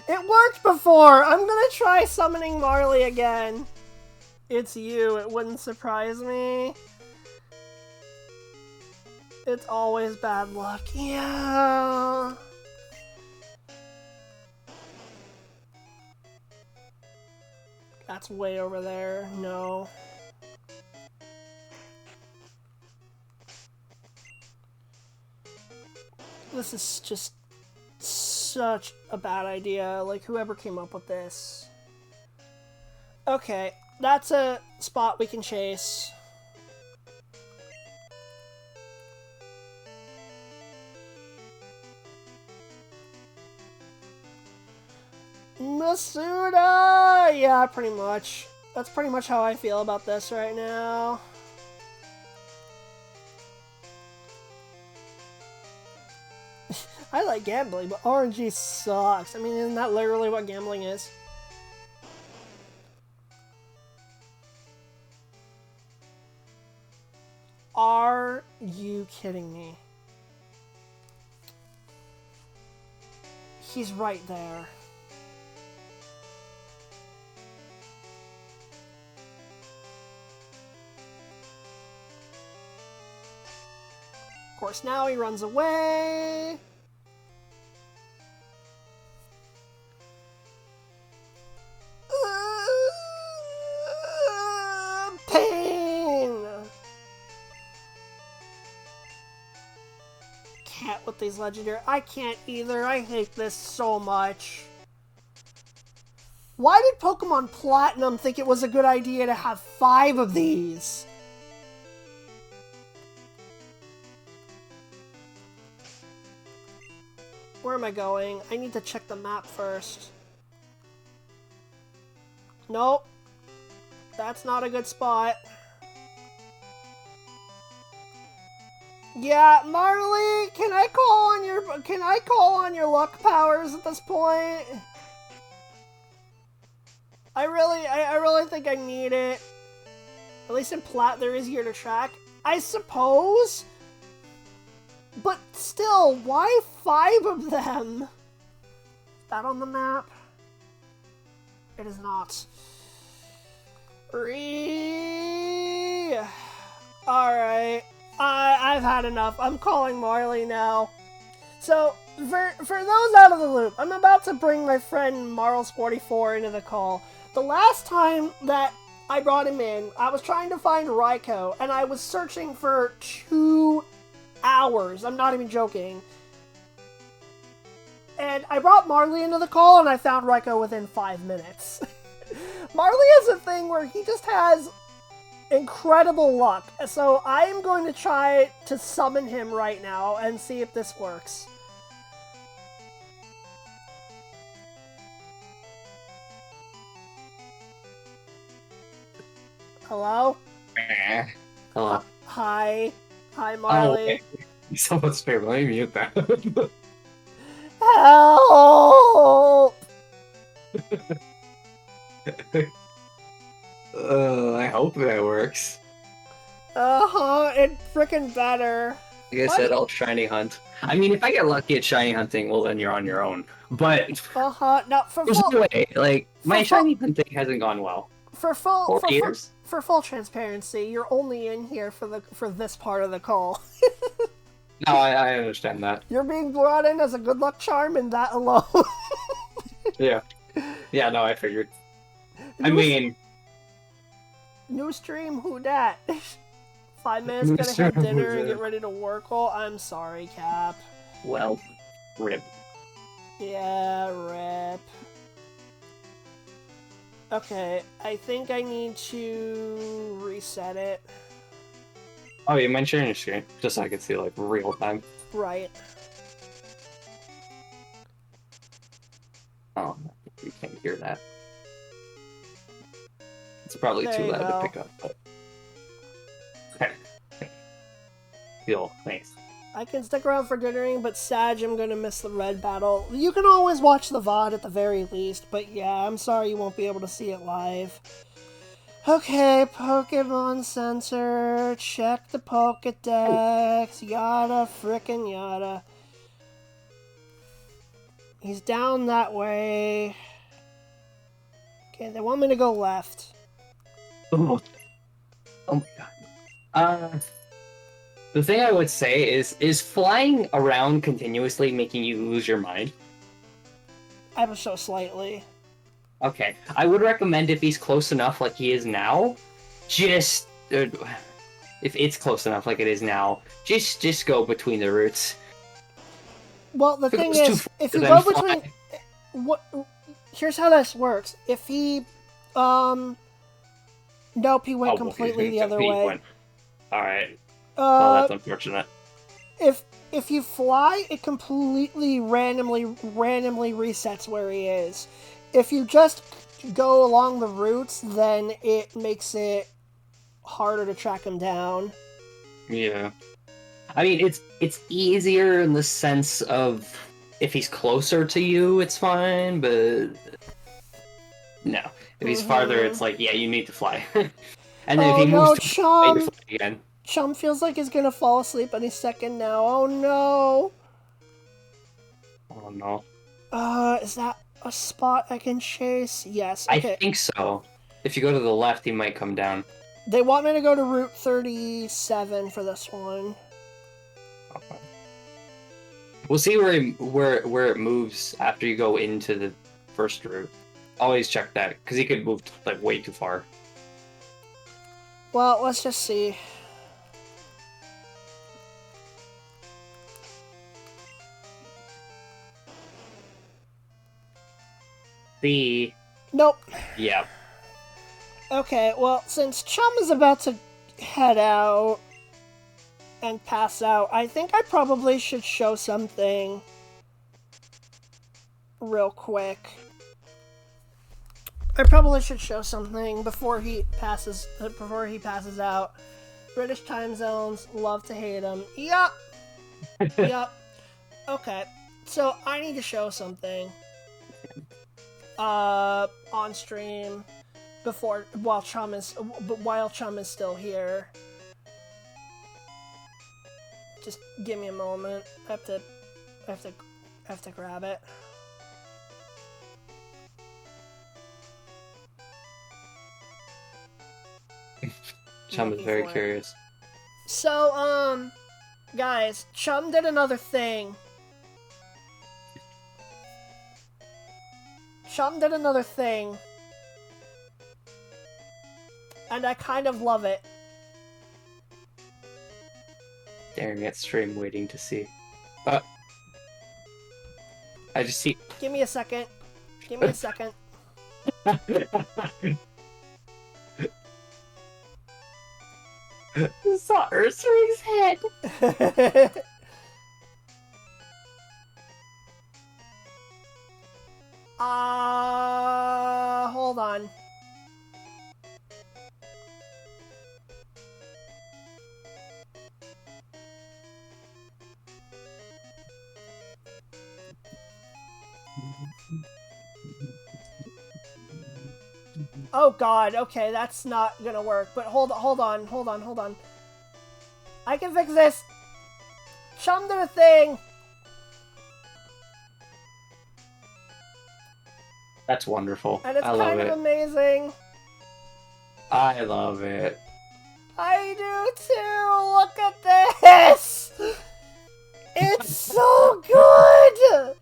It worked before! I'm gonna try summoning Marley again. It's you, it wouldn't surprise me. It's always bad luck. Yeah. That's way over there. No. This is just such a bad idea. Like, whoever came up with this. Okay, that's a spot we can chase. Masuda! Yeah, pretty much. That's pretty much how I feel about this right now. I like gambling, but RNG sucks. I mean, isn't that literally what gambling is? Are you kidding me? He's right there. Of course, now he runs away. Pain! Can't with these legendary. I can't either. I hate this so much. Why did Pokemon Platinum think it was a good idea to have 5 of these? Where am I going? I need to check the map first. Nope. That's not a good spot. Yeah, Marley, can I call on your luck powers at this point? I really think I need it. At least in Plat, they're easier to track, I suppose. But still, why 5 of them? Is that on the map? It is not. Alright. I've had enough. I'm calling Marley now. So, for those out of the loop, I'm about to bring my friend Marls44 into the call. The last time that I brought him in, I was trying to find Raikou, and I was searching for 2 hours. I'm not even joking. And I brought Marley into the call, and I found Raikou within 5 minutes. Marley has a thing where he just has incredible luck, so I am going to try to summon him right now and see if this works. Hello? Hello. Hi. Hi, Marley. Oh, okay. Someone's favorite. Let me mute that. Help! I hope that works. It frickin' better. Like I said, I'll shiny hunt. I mean, if I get lucky at shiny hunting, well, then you're on your own. But Now for there's full, no way. Like my full- shiny hunting hasn't gone well. for full, 4 for, full, years. for full transparency, you're only in here for this part of the call. No, I understand that. You're being brought in as a good luck charm, and that alone. Yeah. Yeah, no, I figured. I new, mean, new stream, who dat? 5 minutes, gonna Mr. have dinner and get Wizard. ready to work. Oh, I'm sorry, Cap. Well, rip. Yeah, rip. Okay, I think I need to reset it. Oh, you mind sharing your screen? Just so I can see, like, real time. Right. Oh, you can't hear that. It's probably There too you loud to go. pick up, but... Okay. Feel nice. I can stick around for dinnering, but Sag, I'm gonna miss the red battle. You can always watch the VOD at the very least, but yeah, I'm sorry you won't be able to see it live. Okay, Pokemon Center, check the Pokedex, yada frickin' yada. He's down that way. Okay, they want me to go left. Oh, oh my god. The thing I would say is flying around continuously making you lose your mind? Ever so slightly. Okay, I would recommend if he's close enough like he is now, just... if it's close enough like it is now, just go between the routes. Well, the If it thing goes too is, far, if you then go fly. between... What? Here's how this works. If he... Nope, he went completely the other way. Alright. Well, that's unfortunate. If you fly, it completely randomly resets where he is. If you just go along the routes, then it makes it harder to track him down. Yeah. I mean, it's easier in the sense of if he's closer to you, it's fine, but no. If he's farther, it's like, yeah, you need to fly. And then if he moves to Chum! fly again. Chum feels like he's gonna fall asleep any second now. Oh no! Oh no. Is that a spot I can chase? Yes. Okay. I think so. If you go to the left, he might come down. They want me to go to Route 37 for this one. Okay. We'll see where it moves after you go into the first route. Always check that, because he could move like way too far. Well, let's just see. Nope. Yeah. Okay, well, since Chum is about to head out and pass out, I think I probably should show something real quick. I probably should show something before he passes out. British time zones, love to hate them. Yup. Yup. Okay, so I need to show something. On stream while Chum is still here. Just give me a moment. I have to grab it. Chum is very curious. So, guys, Chum did another thing. And I kind of love it. Staring at stream, waiting to see. I just see. Give me a second. Saw Ursaring's head. Hold on. Oh god, okay, that's not gonna work. But hold on. I can fix this! Chum did a thing! That's wonderful. And it's I love kind it. of amazing. I love it. I do too! Look at this! It's so good!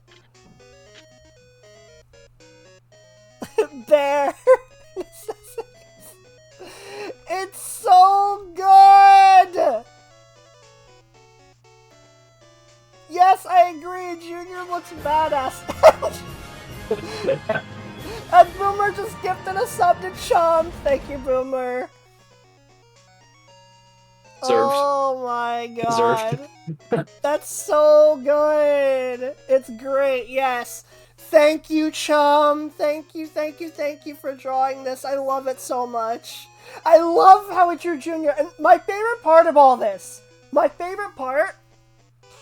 Bear. It's so good! Yes, I agree, Junior looks badass. And Boomer just gifted a sub to Chum. Thank you, Boomer. Deserved. Oh my Deserved. god. That's so good. It's great, yes. Thank you, Chum. Thank you for drawing this. I love it so much. I love how it's your Junior. And my favorite part of all this,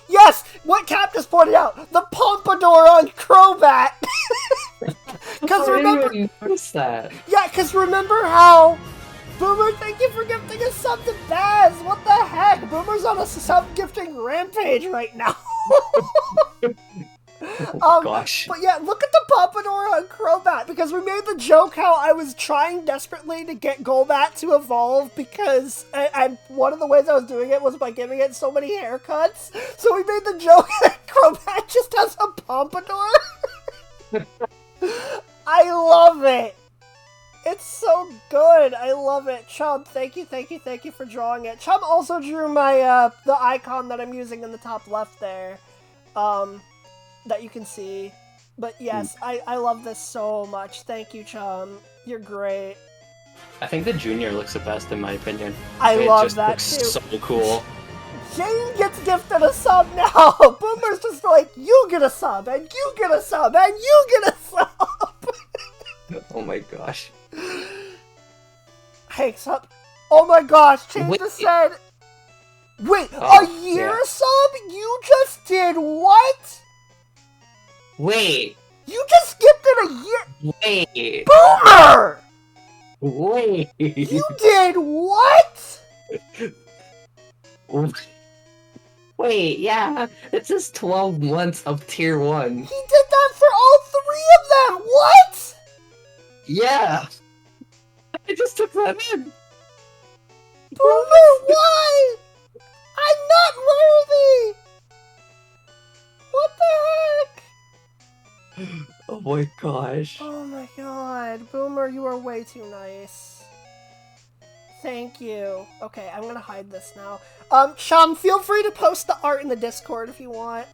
yes, what Cap just pointed out, the pompadour on Crobat. Because remember, I didn't even notice that. yeah, because remember how Boomer, thank you for gifting a sub to Baz. What the heck? Boomer's on a sub gifting rampage right now. Oh, gosh. But yeah, look at the pompadour on Crobat, because we made the joke how I was trying desperately to get Golbat to evolve, because and one of the ways I was doing it was by giving it so many haircuts. So we made the joke that Crobat just has a pompadour. I love it. It's so good. I love it. Chum, thank you for drawing it. Chum also drew my the icon that I'm using in the top left there. That you can see. But yes, I love this so much. Thank you, Chum. You're great. I think the Junior looks the best in my opinion. I love that looks too. so cool. Jane gets gifted a sub now! Boomer's just like, you get a sub, and you get a sub, and you get a sub! Oh my gosh. Hey, sub. Oh my gosh, Jane just said... Wait, a year sub? You just did what? Wait. You just gifted a year... Wait. Boomer! Wait. You did what? Wait, yeah. It says 12 months of tier 1. He did that for all 3 of them! What? Yeah. I just took that in. Boomer, why? I'm not worthy! What the heck? Oh my gosh. Oh my god. Boomer, you are way too nice. Thank you. Okay, I'm gonna hide this now. Chum, feel free to post the art in the Discord if you want.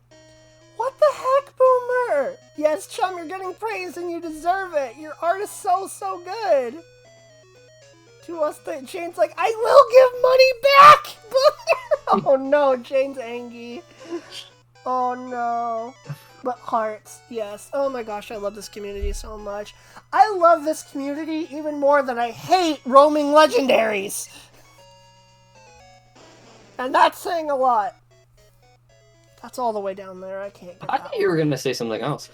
What the heck, Boomer? Yes, Chum, you're getting praise and you deserve it. Your art is so good. To us, Jane's like, I will give money back! Oh no, Jane's angry. Oh no. But hearts, yes. Oh my gosh, I love this community so much. I love this community even more than I hate roaming legendaries. And that's saying a lot. That's all the way down there. I can't get I thought you were gonna say something else.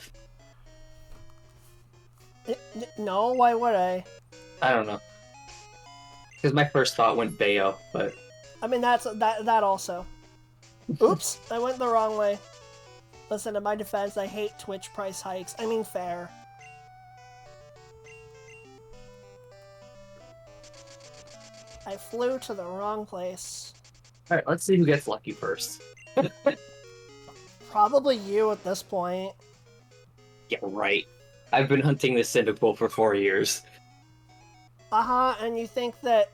No, why would I? I don't know. Because my first thought went Bayo, but... I mean, that also. Oops, I went the wrong way. Listen, in my defense, I hate Twitch price hikes. I mean, fair. I flew to the wrong place. Alright, let's see who gets lucky first. Probably you at this point. Yeah, right. I've been hunting this Cyndaquil for 4 years. Uh-huh, and you think that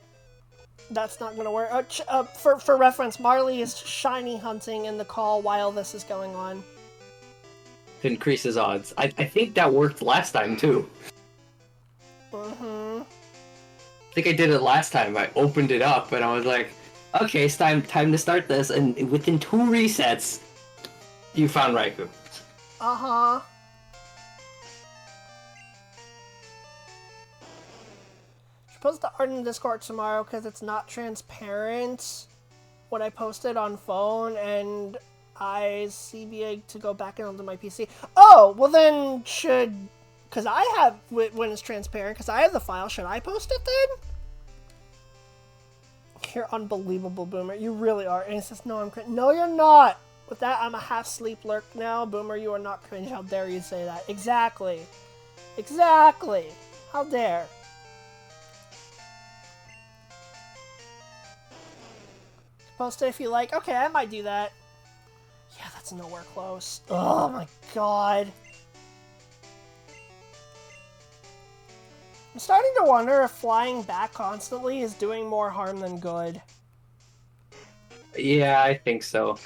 that's not gonna work? For reference, Marley is shiny hunting in the call while this is going on. To increase his odds. I think that worked last time, too. Mm-hmm. I think I did it last time. I opened it up, and I was like, okay, it's time to start this, and within 2 resets, you found Raikou. Uh-huh. Should post the art in Discord tomorrow because it's not transparent when I post it on phone, and I CBA to go back onto my PC. Oh, well then should... Because I have... When it's transparent, because I have the file, should I post it then? You're unbelievable, Boomer. You really are. And he says, no, I'm cringe. No, you're not! With that, I'm a half-sleep lurk now. Boomer, you are not cringe. How dare you say that? Exactly. Exactly. How dare. Post it if you like. Okay, I might do that. Yeah, that's nowhere close. Oh my god. I'm starting to wonder if flying back constantly is doing more harm than good. Yeah, I think so.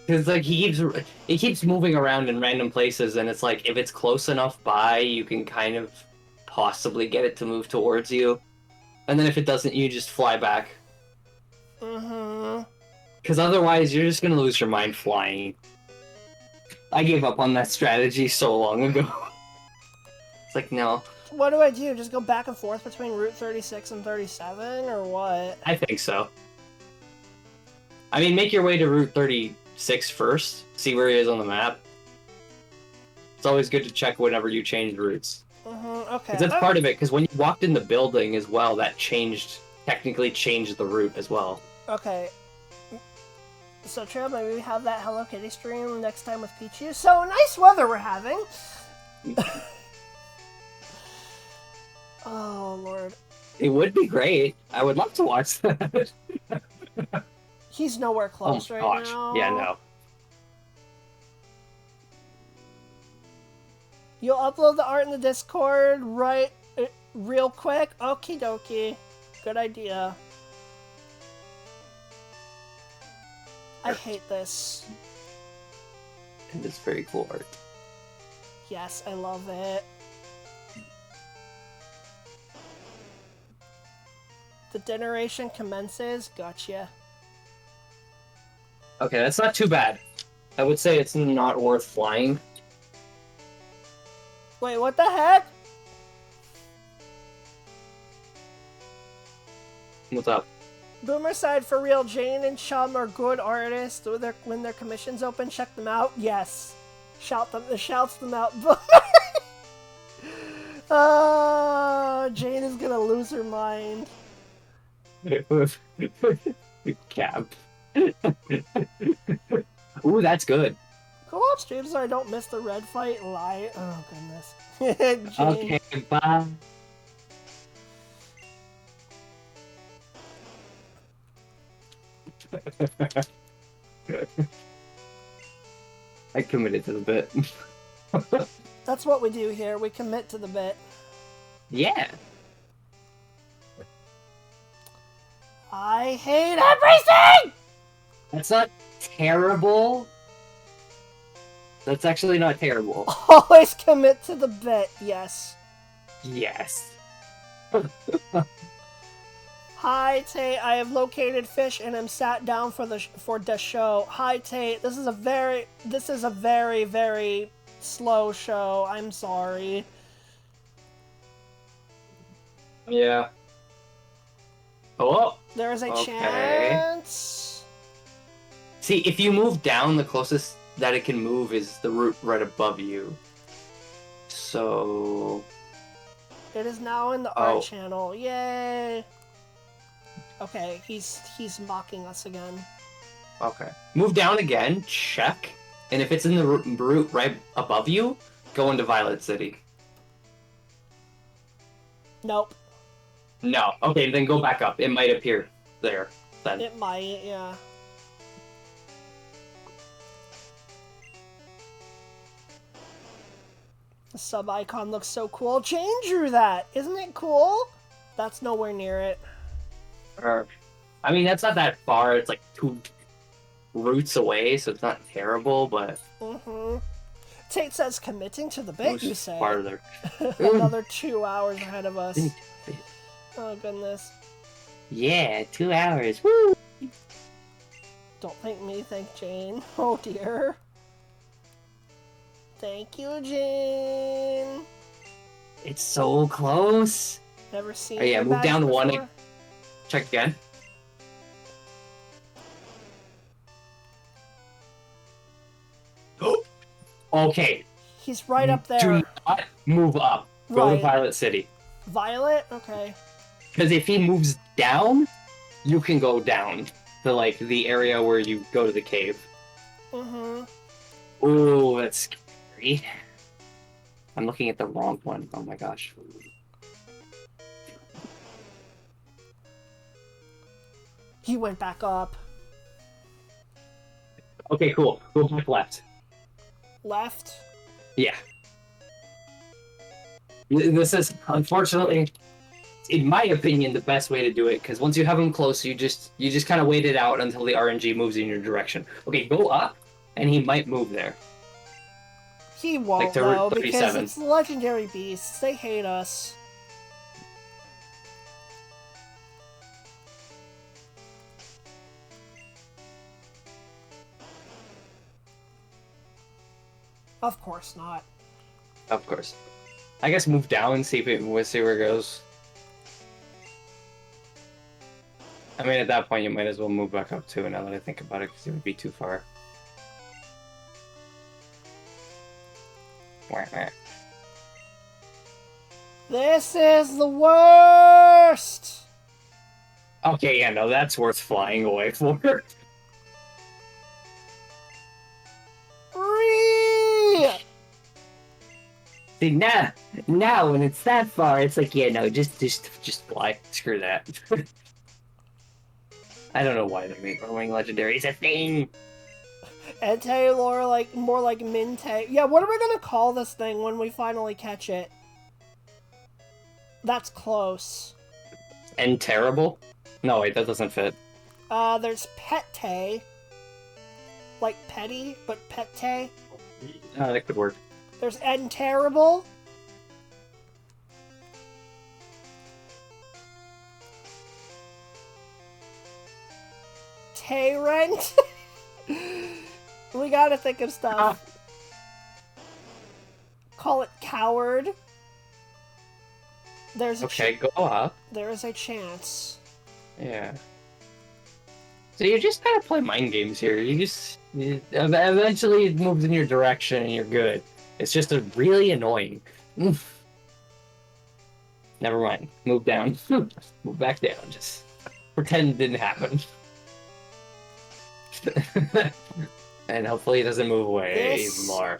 Because like he keeps moving around in random places, and it's like if it's close enough by, you can kind of possibly get it to move towards you, and then if it doesn't, you just fly back. Mm-hmm. Because otherwise, you're just gonna lose your mind flying. I gave up on that strategy so long ago. It's like no, What do I do? Just go back and forth between Route 36 and 37, or what? I think so. I mean, make your way to Route 36 first. See where he is on the map. It's always good to check whenever you change routes. Mm-hmm. Okay. Because that's part of it, because when you walked in the building as well, that technically changed the route as well. Okay. So, Trail, maybe we have that Hello Kitty stream next time with Pichu. So, nice weather we're having. Oh, Lord. It would be great. I would love to watch that. He's nowhere close right gosh. now. Yeah, no. You'll upload the art in the Discord real quick? Okie dokie. Good idea. I hate this. And it's very cool art. Yes, I love it. The generation commences. Gotcha. Okay, that's not too bad. I would say it's not worth flying. Wait, what the heck? What's up? Boomer side for real. Jane and Chum are good artists. When their commissions open, check them out. Yes. Shouts them out. Jane is gonna lose her mind. Cap. Ooh, that's good. Co-op streams so I don't miss the red fight. Lie. Oh, goodness. Jane. Okay, bye. I committed to the bit. That's what we do here. We commit to the bit. Yeah. I hate everything! That's not terrible. That's actually not terrible. Always commit to the bit, yes. Yes. Hi Tate, I have located fish and am sat down for the show. Hi Tate, this is a very very slow show. I'm sorry. Yeah. Oh. There is a Okay. chance. See, if you move down, the closest that it can move is the route right above you. So. It is now in the art channel. Yay! Okay, he's mocking us again. Okay. Move down again, check, and if it's in the route right above you, go into Violet City. Nope. No. Okay, then go back up. It might appear there then. It might, yeah. The sub icon looks so cool. Jane drew that! Isn't it cool? That's nowhere near it. I mean, that's not that far. It's like 2 routes away, so it's not terrible, but... Mm-hmm. Tate says committing to the bit, you say. Farther. Another 2 hours ahead of us. Oh, goodness. Yeah, 2 hours. Woo! Don't thank me, thank Jane. Oh, dear. Thank you, Jane. It's so close. Never seen Oh, yeah, your move badge down before? one. Check again. Okay. He's right up there. Do not move up. Go Right. to Violet City. Violet? Okay. Because if he moves down, you can go down to, like, the area where you go to the cave. Mm-hmm. Ooh, that's scary. I'm looking at the wrong one. Oh my gosh. He went back up. Okay, cool. Go back left. Left. Yeah. This is, unfortunately, in my opinion, the best way to do it, because once you have them close, you just kind of wait it out until the RNG moves in your direction. Okay, go up, and he might move there. He Like won't, to Route though, because 37. it's legendary beasts. They hate us. Of course not. Of course. I guess move down and we'll see where it goes. I mean, at that point, you might as well move back up too, now that I think about it, because it would be too far. This is the worst! Okay, yeah, no, that's worth flying away for. See, now when it's that far, it's like, yeah, no, just fly. Screw that. I don't know why they make Roaming Legendary. It's a thing! Entei or like more like Mintei. Yeah, what are we gonna call this thing when we finally catch it? That's close. And terrible? No, wait, that doesn't fit. There's Pette. Like petty, but Pette. That could work. There's Terrible. Tyrant. We gotta think of stuff. Call it Coward. There's okay, go up. There is a chance. Yeah. So you just gotta play mind games here. Eventually it moves in your direction and you're good. It's just really annoying. Never mind. Move down. Move back down. Just pretend it didn't happen. And hopefully it doesn't move away even more.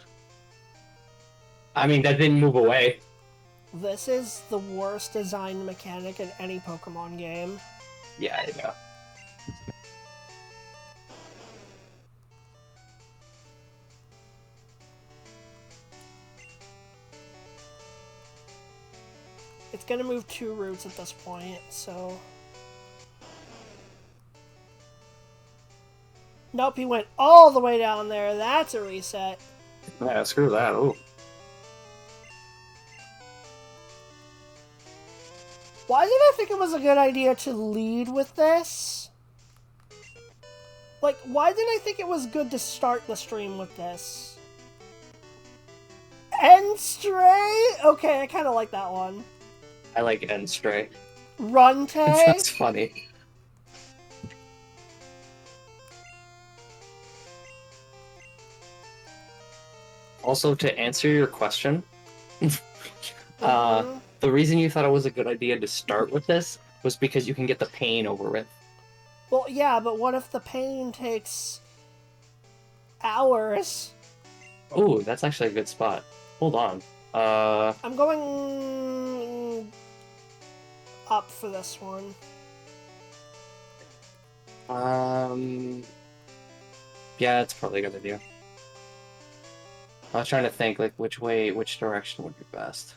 I mean, that didn't move away. This is the worst designed mechanic in any Pokemon game. Yeah, I know. It's gonna move 2 routes at this point, so... Nope, he went all the way down there. That's a reset. Yeah, screw that. Ooh. Why did I think it was a good idea to lead with this? Like, why did I think it was good to start the stream with this? Stray? Okay, I kind of like that one. I like Stray. Runte? That's funny. Also, to answer your question, the reason you thought it was a good idea to start with this was because you can get the pain over with. Well, yeah, but what if the pain takes hours? Oh, that's actually a good spot. Hold on. I'm going up for this one. Yeah, that's probably a good idea. I was trying to think, like, which direction would be best.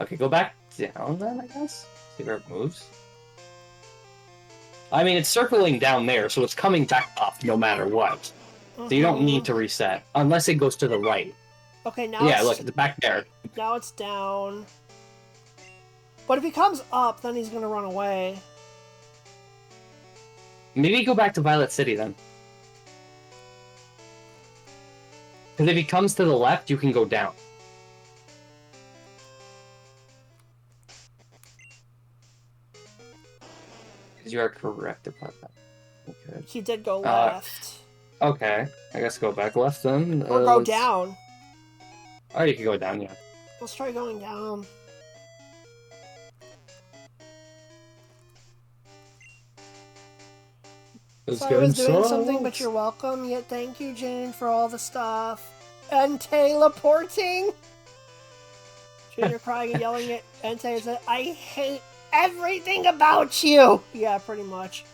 Okay, go back down then, I guess? See where it moves? I mean, it's circling down there, so it's coming back up no matter what. So you don't need to reset, unless it goes to the right. Okay, now yeah, look, it's back there. Now it's down. But if he comes up, then he's gonna run away. Maybe go back to Violet City, then. Because if he comes to the left, you can go down. Because you are correct about that. Okay. He did go left. Okay, I guess go back left then. Or go down. Oh, you can go down, yeah. Let's try going down. So I was doing something, but you're welcome. Yet thank you, Jane, for all the stuff. And teleporting. Jane, you're crying and yelling at Entei and said, I hate everything about you! Yeah, pretty much.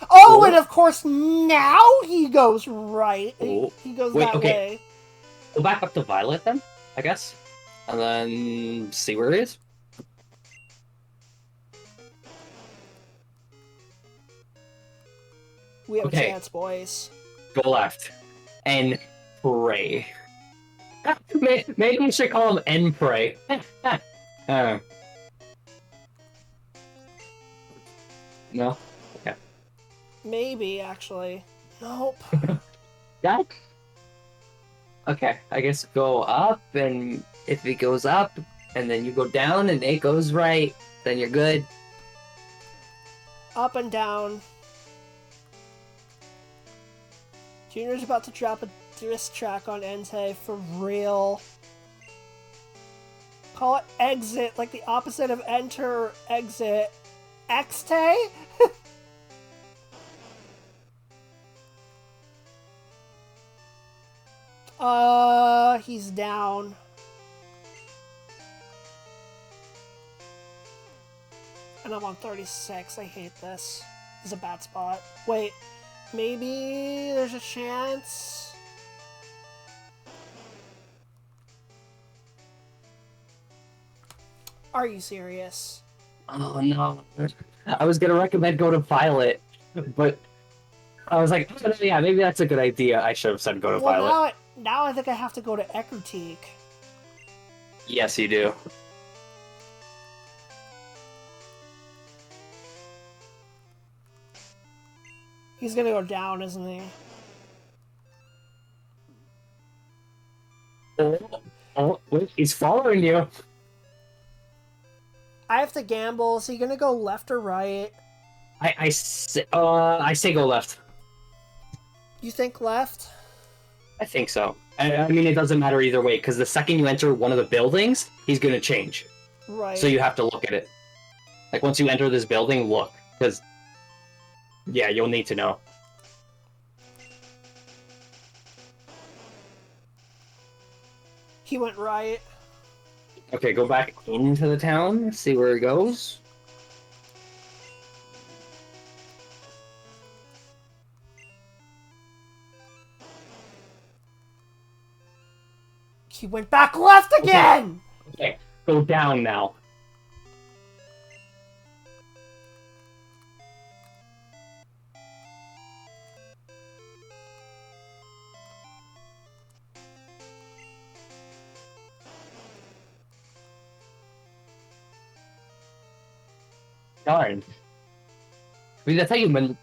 Oh, and of course now he goes right. Oh. He goes Wait, that okay. way. Go back up to Violet then, I guess. And then see where it is. We have a Okay. chance, boys. Go left. And pray. Maybe we should call him N Pray. No? Okay. Maybe, actually. Nope. That? Okay, I guess go up, and if it goes up, and then you go down, and it goes right, then you're good. Up and down. Junior's about to drop a diss track on Entei for real. Call it exit, like the opposite of enter, exit. Exte? He's down. And I'm on 36. I hate this. This is a bad spot. Wait, maybe there's a chance? Are you serious? Oh no. I was gonna recommend go to Violet, but I was like, oh, yeah, maybe that's a good idea. I should have said go to Well, Violet. now I think I have to go to Eckerteak. Yes, you do. He's gonna go down, isn't he? Oh, wait, he's following you. I have to gamble. Is he gonna go left or right? I say go left. You think left? I think so. I mean, it doesn't matter either way, because the second you enter one of the buildings, he's gonna change. Right. So you have to look at it. Like, once you enter this building, look. Because, yeah, you'll need to know. He went right. Okay, go back into the town, see where it goes. He went back left again! Okay, go down now. Darn. I mean, that's how you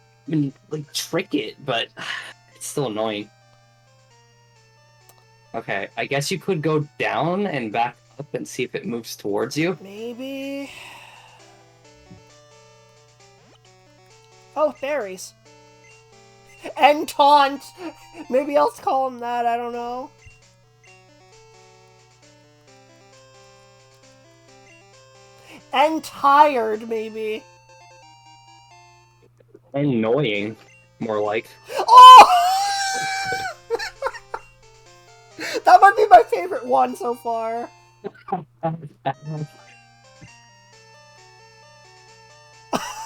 like, trick it, but it's still annoying. Okay, I guess you could go down and back up and see if it moves towards you. Maybe. Oh, berries. And taunt! Maybe I'll call him that, I don't know. And tired, maybe. Annoying, more like. Oh! That might be my favorite one so far.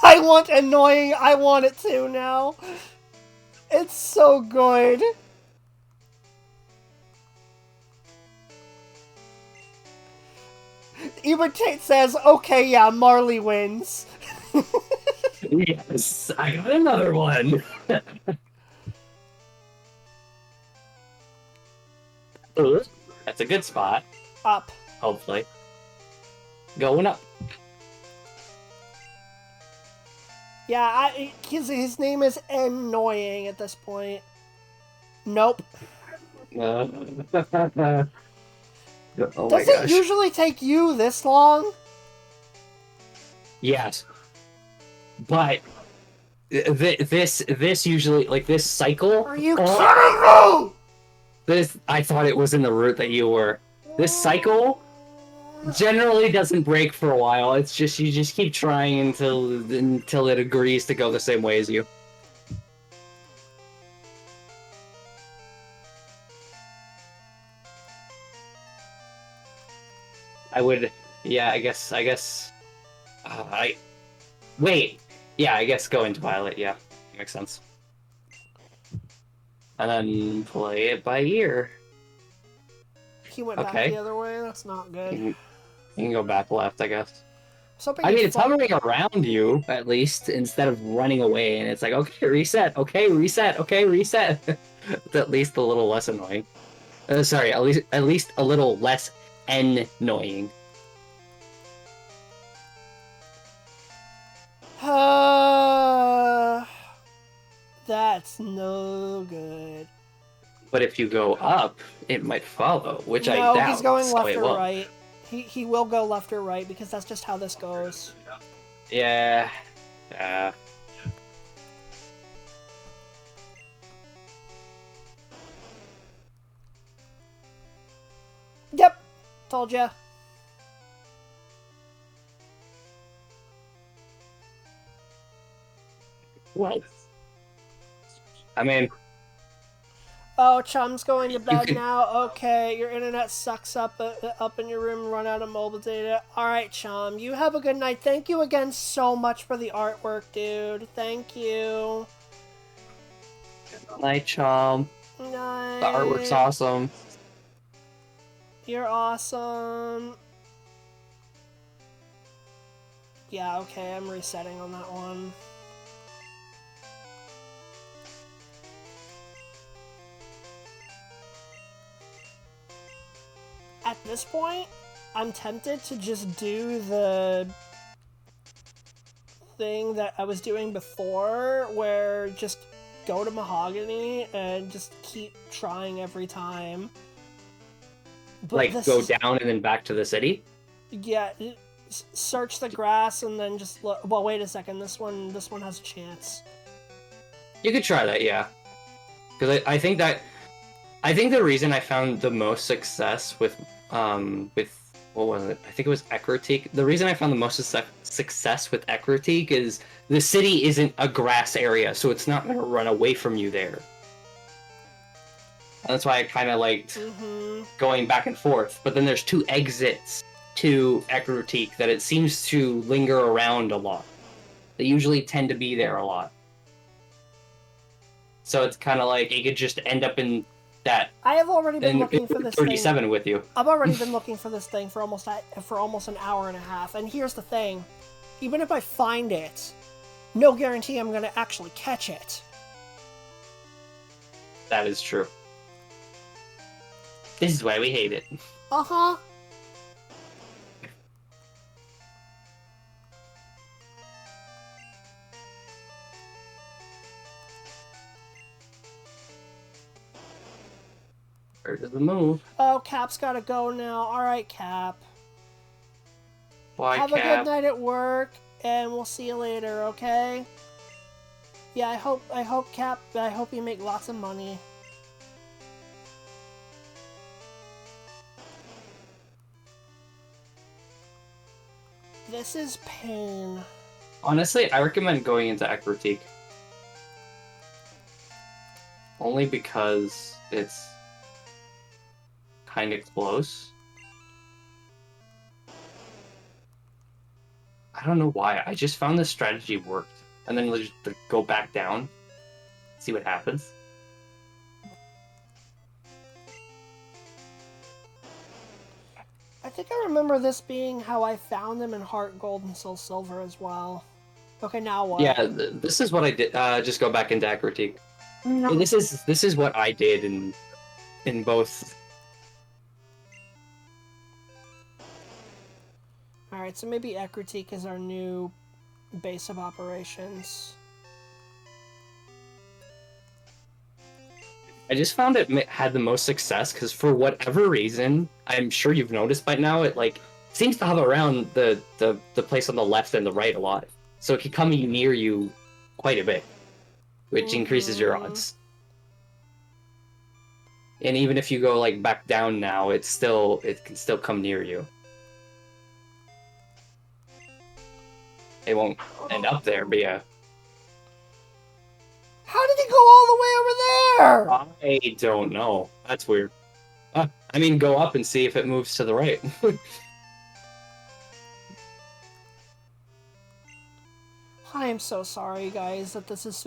I want annoying, I want it too now. It's so good. Imitate says, okay, yeah, Marley wins. Yes, I got another one. Ooh, that's a good spot. Up. Hopefully. Going up. Yeah, his name is annoying at this point. Nope. Oh my Does it gosh. usually take you this long? Yes. But this usually, like, this cycle. Are you kidding me? This, I thought it was in the route that you were. This cycle generally doesn't break for a while. It's just, you just keep trying until it agrees to go the same way as you. I would, yeah, I guess, wait, Yeah, I guess go into Violet, yeah. Makes sense. And then play it by ear. He went back the Okay. other way. That's not good. You can go back left, I guess. So I mean, it's hovering around you, at least, instead of running away, and it's like, okay, reset, okay, reset, okay, reset. It's at least a little less annoying. Sorry, at least a little less annoying. That's no good. But if you go up, it might follow, which I No, doubt. he's going So left it or will. right. He will go left or right because that's just how this goes. Yeah. Yep, told ya. What? I mean, Oh, Chum's going to you bed could. now. Okay, your internet sucks up in your room. Run out of mobile data. All right, Chum. You have a good night. Thank you again so much for the artwork, dude. Thank you. Night, Chom. Night. The artwork's awesome. You're awesome. Yeah, okay, I'm resetting on that one. At this point, I'm tempted to just do the thing that I was doing before, where just go to Mahogany and just keep trying every time. But Like, go down and then back to the city? Yeah, search the grass and then just look. Well, wait a second. This one has a chance. You could try that, yeah. Because I think the reason I found the most success with what was it? I think it was Ekrotik. The reason I found the most success with Ekrotik is the city isn't a grass area, so it's not going to run away from you there. And that's why I kind of liked going back and forth. But then there's 2 exits to Ekrotik that it seems to linger around a lot. They usually tend to be there a lot. So it's kind of like it could just end up in that. I have already been looking for this 37 thing. With you. I've already been looking for this thing for almost an hour and a half. And here's the thing: even if I find it, no guarantee I'm going to actually catch it. That is true. This is why we hate it. Uh-huh. Where does the move? Oh, Cap's gotta go now. Alright, Cap. Why, Have Cap? a good night at work, and we'll see you later, okay? Yeah, I hope, Cap, I hope you make lots of money. This is pain. Honestly, I recommend going into Ekrotik. Only because it's kind of close. I don't know why. I just found this strategy worked. And then just go back down. See what happens. I think I remember this being how I found them in Heart Gold and Soul Silver as well. Okay, now what? Yeah, this is what I did. Just go back into Ekrotik. No. This is what I did in both. Alright, so maybe Ekrotik is our new base of operations. I just found it had the most success because for whatever reason, I'm sure you've noticed by now, it like seems to hover around the place on the left and the right a lot. So it can come near you quite a bit, which increases your odds. And even if you go like back down now, it can still come near you. It won't end up there, but yeah. How did he go all the way over there? I don't know. That's weird. I mean, go up and see if it moves to the right. I am so sorry, guys, that this has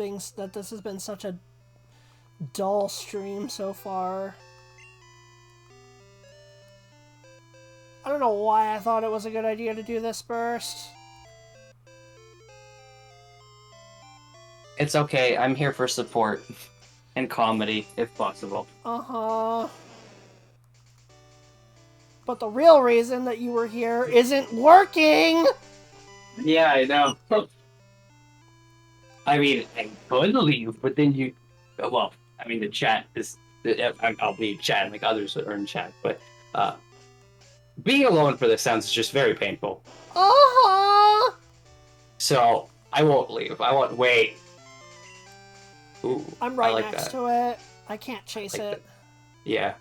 been such a dull stream so far. I don't know why I thought it was a good idea to do this burst. It's okay. I'm here for support and comedy, if possible. Uh-huh. But the real reason that you were here isn't working! Yeah, I know. I mean, I could leave, but then you... Well, I mean, the chat is... I'll be chatting like others are in chat, but being alone for this sounds just very painful. Uh-huh! So, I won't leave. I won't wait. Ooh, I'm right like next that. to it. I can't chase Like it. that. Yeah.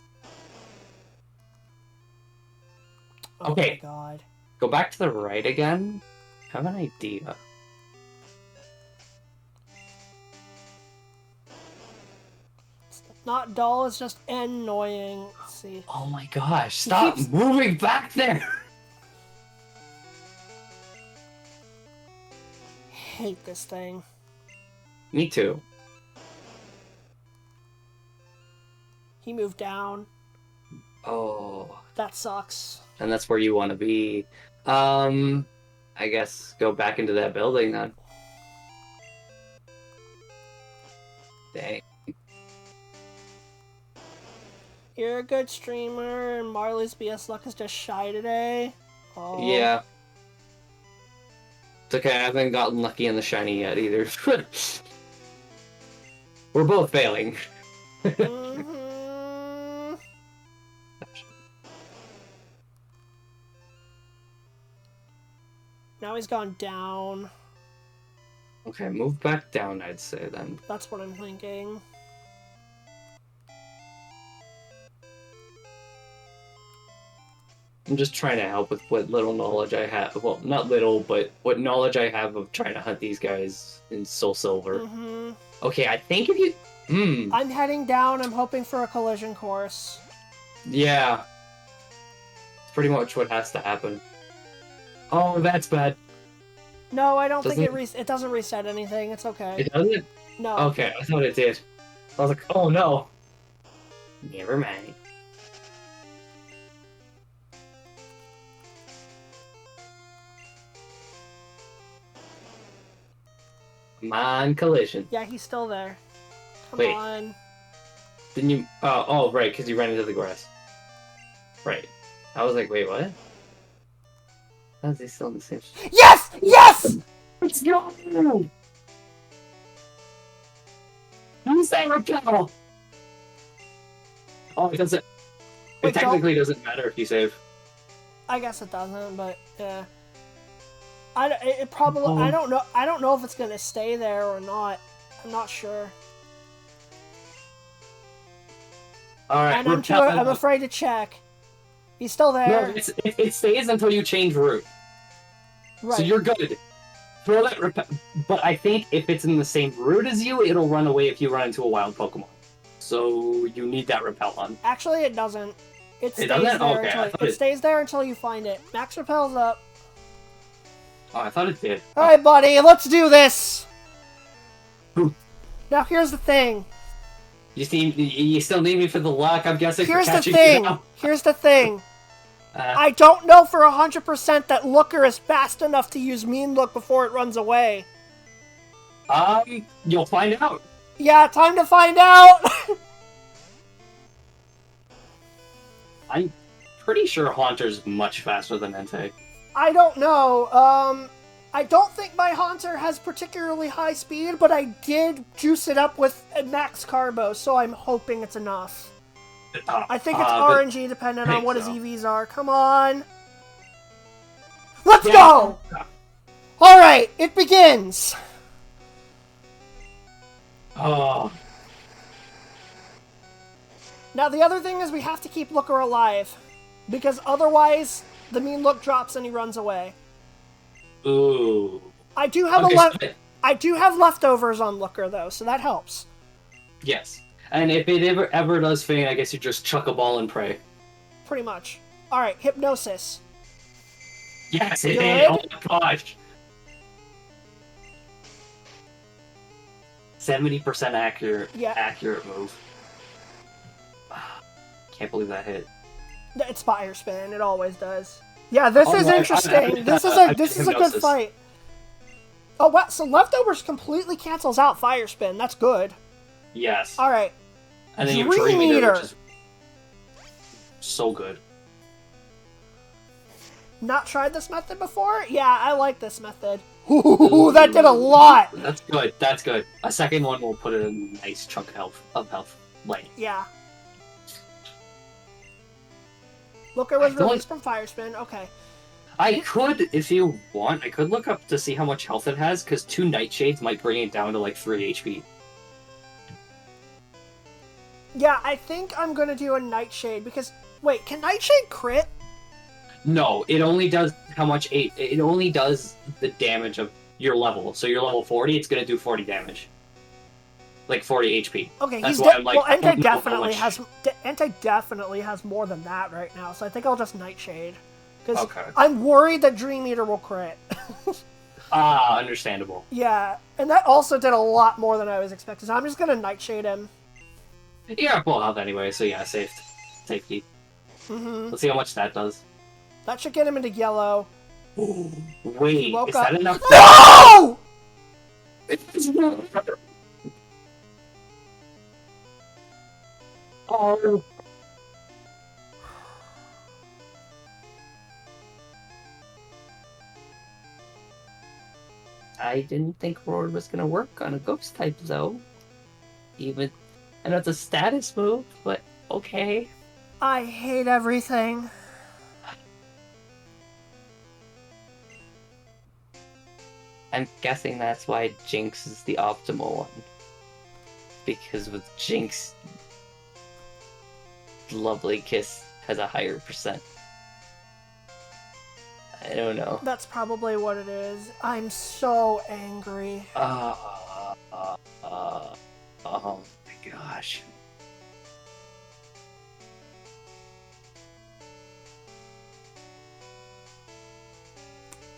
Oh Okay. my god. Go back to the right again. I have an idea. It's not dull, it's just annoying. Let's see. Oh my gosh, stop moving back there! Hate this thing. Me too. He moved down. Oh. That sucks. And that's where you want to be. I guess go back into that building then. Dang. You're a good streamer, and Marley's BS luck is just shy today. Oh. Yeah. It's okay, I haven't gotten lucky in the shiny yet either. We're both failing. Mm-hmm. Now he's gone down. Okay, move back down, I'd say then. That's what I'm thinking. I'm just trying to help with what little knowledge I have. Well, not little, but what knowledge I have of trying to hunt these guys in Soul Silver. Mm-hmm. Okay, I think if you... I'm heading down. I'm hoping for a collision course. Yeah. It's pretty much what has to happen. Oh, that's bad. No, I don't think it doesn't reset anything. It's okay. It doesn't? No. Okay, I thought it did. I was like, oh no. Never mind. Come on, collision. Yeah, he's still there. Come Wait. on. Didn't you... Oh, right, because you ran into the grass. Right. I was like, wait, what? How is he still in the same... Yes! Yes! Let's go! Who's that repel? Oh, it doesn't... Wait, It technically doesn't matter if you save. I guess it doesn't, but yeah. It probably... Oh. I don't know if it's gonna stay there or not. I'm not sure. Alright, And I'm afraid to check. He's still there. No, it stays until you change route. Right. So you're good. Throw that repel. But I think if it's in the same route as you, it'll run away if you run into a wild Pokemon. So you need that repel on. Actually, it doesn't. It stays doesn't? there Okay, I until thought it stays there until you find it. Max repel's up. Oh, I thought it did. All right, buddy, let's do this. Ooh. Now here's the thing. You still need me for the luck, I'm guessing. Here's for the catching thing. You. Here's the thing. I don't know for 100% that Looker is fast enough to use Mean Look before it runs away. You'll find out. Yeah, time to find out. I'm pretty sure Haunter's much faster than Entei. I don't know. I don't think my Haunter has particularly high speed, but I did juice it up with Max Carbo, so I'm hoping it's enough. I think it's RNG dependent on what his EVs are. Come on. Let's go! Alright, it begins! Oh. Now the other thing is we have to keep Looker alive, because otherwise the Mean Look drops and he runs away. Ooh. I do have leftovers on Looker though, so that helps. Yes. And if it ever does faint, I guess you just chuck a ball and pray. Pretty much. Alright, Hypnosis. Yes, it Good. did. Oh my gosh. 70% accurate. Yeah. Accurate move. Can't believe that hit. It's fire spin. It always does. Yeah, this is no, interesting. This is I'm a good hypnosis. fight. Oh, wow. So leftovers completely cancels out fire spin. That's good. Yes. All right. And then you Dream Dream Eater, Eater. which is so good. Not tried this method before? Yeah, I like this method. Ooh, that did a lot. That's good. That's good. A second one will put a nice chunk of health. Like, Yeah. Looker was released from fire spin. Okay. I could, if you want, I could look up to see how much health it has, because 2 Nightshades might bring it down to like 3 HP. Yeah, I think I'm gonna do a Nightshade because wait, can Nightshade crit? No, it only does how much it only does the damage of your level. So you're level 40, it's gonna do 40 damage. Like 40 HP. Okay, That's he's why I'm like, well. I don't know how much... Entei definitely has more than that right now. So I think I'll just Nightshade because Okay. I'm worried that Dream Eater will crit. Understandable. Yeah, and that also did a lot more than I was expecting. So I'm just gonna Nightshade him. Yeah, full health anyway, so yeah, safety. Let's see how much that does. That should get him into yellow. Ooh, wait, He woke is up. that enough? No! Oh. I didn't think Roar was gonna work on a ghost type though. Even, I know it's a status move, but okay. I hate everything. I'm guessing that's why Jinx is the optimal one. Because with Jinx, Lovely Kiss has a higher percent. I don't know. That's probably what it is. I'm so angry. Oh my gosh.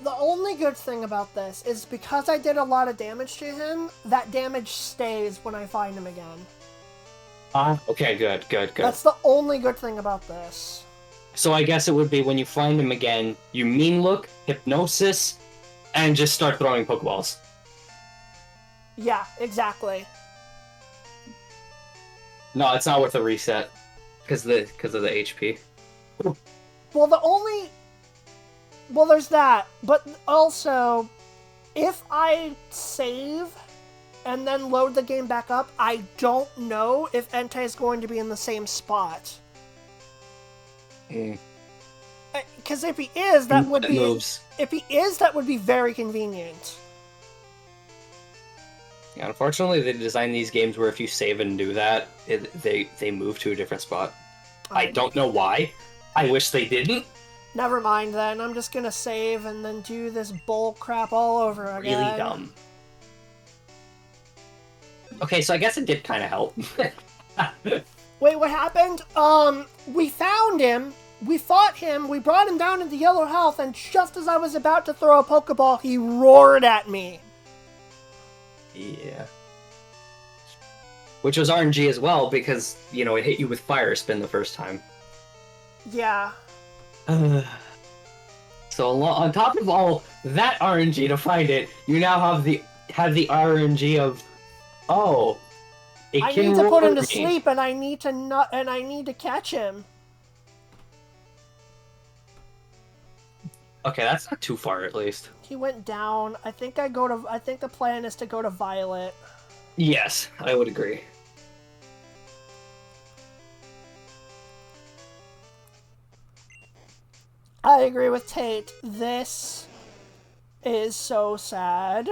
The only good thing about this is because I did a lot of damage to him, that damage stays when I find him again. Okay, good. That's the only good thing about this. So I guess it would be when you find him again, you mean look, hypnosis, and just start throwing Pokeballs. Yeah, exactly. No, it's not worth a reset. Because of the HP. Well, there's that, but also, if I save and then load the game back up, I don't know if Entei is going to be in the same spot. Because if he is, that would be if he is, that would be very convenient. Yeah, unfortunately, they designed these games where if you save and do that, they move to a different spot. I don't know why. I wish they didn't. Never mind then. I'm just gonna save and then do this bull crap all over again. Really dumb. Okay, so I guess it did kind of help. Wait, what happened? We found him. We fought him. We brought him down into yellow health, and just as I was about to throw a Pokeball, he roared at me. Yeah. Which was RNG as well, because, you know, it hit you with Fire Spin the first time. Yeah. So on top of all that RNG to find it, you now have the RNG of, oh, it I can need to put him roar to sleep, and I need to catch him. Okay, that's not too far, at least. He went down. I think the plan is to go to Violet. Yes, I would agree. I agree with Tate. This is so sad.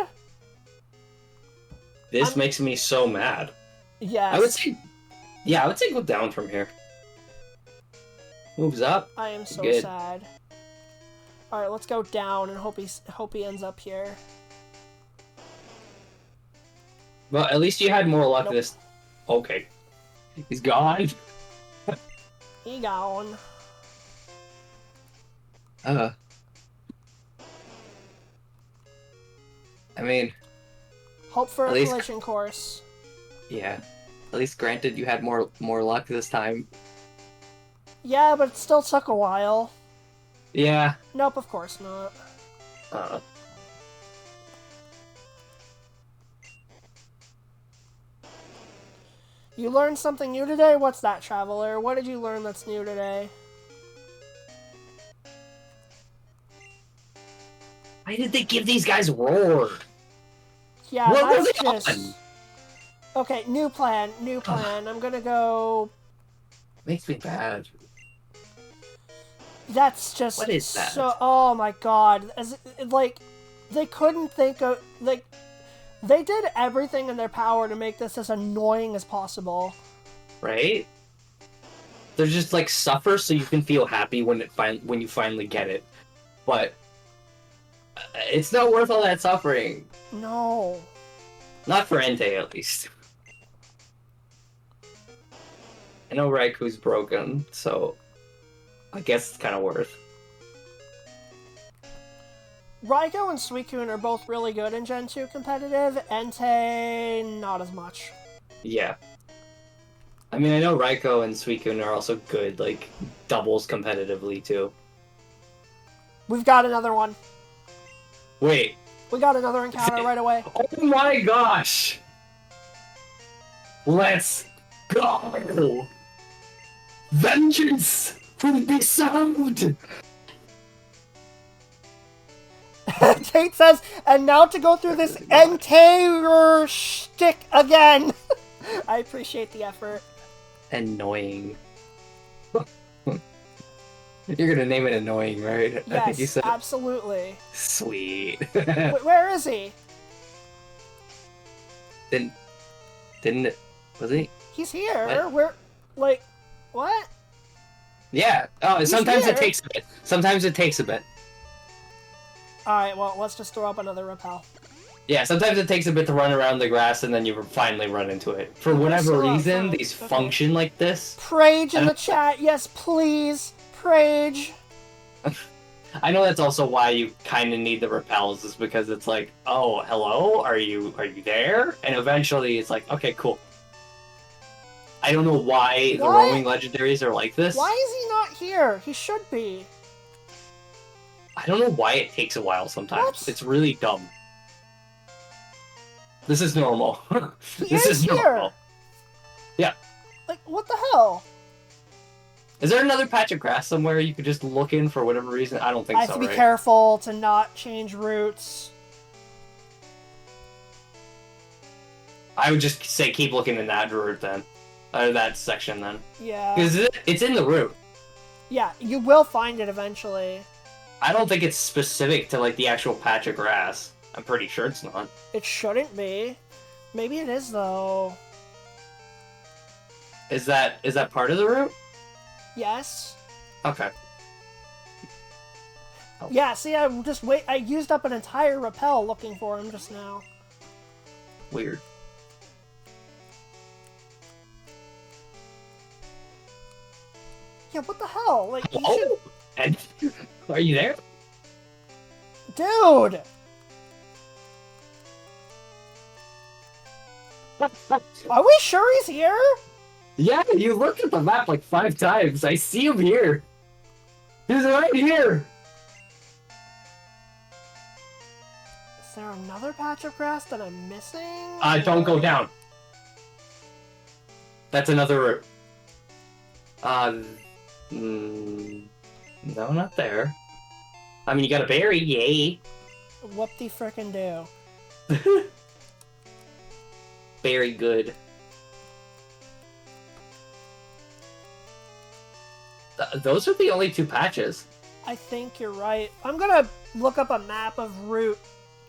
This makes me so mad. Yes. I would say go down from here. Moves up. I am so Good. sad. All right, let's go down and hope he ends up here. Well, at least you had more luck Nope. this. Okay, he's gone. He gone. I mean, Hope for At a least- collision course. Yeah. At least granted you had more luck this time. Yeah, but it still took a while. Yeah. Nope, of course not. You learned something new today? What's that, Traveler? What did you learn that's new today? Why did they give these guys roar? Yeah, What were that's they just... on? Okay, new plan, new plan. I'm gonna go... Makes me bad. That's just... What is that? So... Oh my god. Like, they couldn't think of... Like, they did everything in their power to make this as annoying as possible. Right? They're just like suffer so you can feel happy when you finally get it. But it's not worth all that suffering. No. Not for Entei, at least. I know Raiku's broken, so I guess it's kind of worth. Raiko and Suicune are both really good in Gen 2 competitive. Entei, not as much. Yeah. I mean, I know Raiko and Suicune are also good, like, doubles competitively, too. We've got another one. Wait. We got another encounter right away. Oh my gosh! Let's go! Vengeance will be served! Tate says, and now to go through this entire shtick again. I appreciate the effort. Annoying. You're gonna name it annoying, right? I think you Yes, said. absolutely. Sweet. Where is he? Didn't it? Was he? He's here. What? We're like, what? Yeah. Oh, sometimes here. it takes a bit. Sometimes it takes a bit. All right, well, let's just throw up another repel. Yeah, sometimes it takes a bit to run around the grass and then you finally run into it. For whatever reason, these function like this. Prage in the chat, yes, please. Prage. I know that's also why you kind of need the repels, is because it's like, oh, hello, are you there? And eventually it's like, okay, cool. I don't know why the roaming legendaries are like this. Why is he not here? He should be. I don't know why it takes a while sometimes. What? It's really dumb. This is normal. This is normal. Yeah. Like, what the hell? Is there another patch of grass somewhere you could just look in for whatever reason? I don't think so, I have to be right? careful to not change routes. I would just say keep looking in that route then. Or that section then. Yeah. Because it's in the route. Yeah, you will find it eventually. I don't think it's specific to, like, the actual patch of grass. I'm pretty sure it's not. It shouldn't be. Maybe it is, though. Is that part of the route? Yes. Okay. Oh. Yeah, see, I used up an entire repel looking for him just now. Weird. Yeah, what the hell? Like, Hello? And are you there? Dude! Are we sure he's here? Yeah, you looked at the map like 5 times. I see him here. He's right here. Is there another patch of grass that I'm missing? Don't go down. That's another route. No, not there. I mean, you got a berry, yay. Whoop-de-frickin' do. Very good. Those are the only 2 patches. I think you're right. I'm gonna look up a map of Route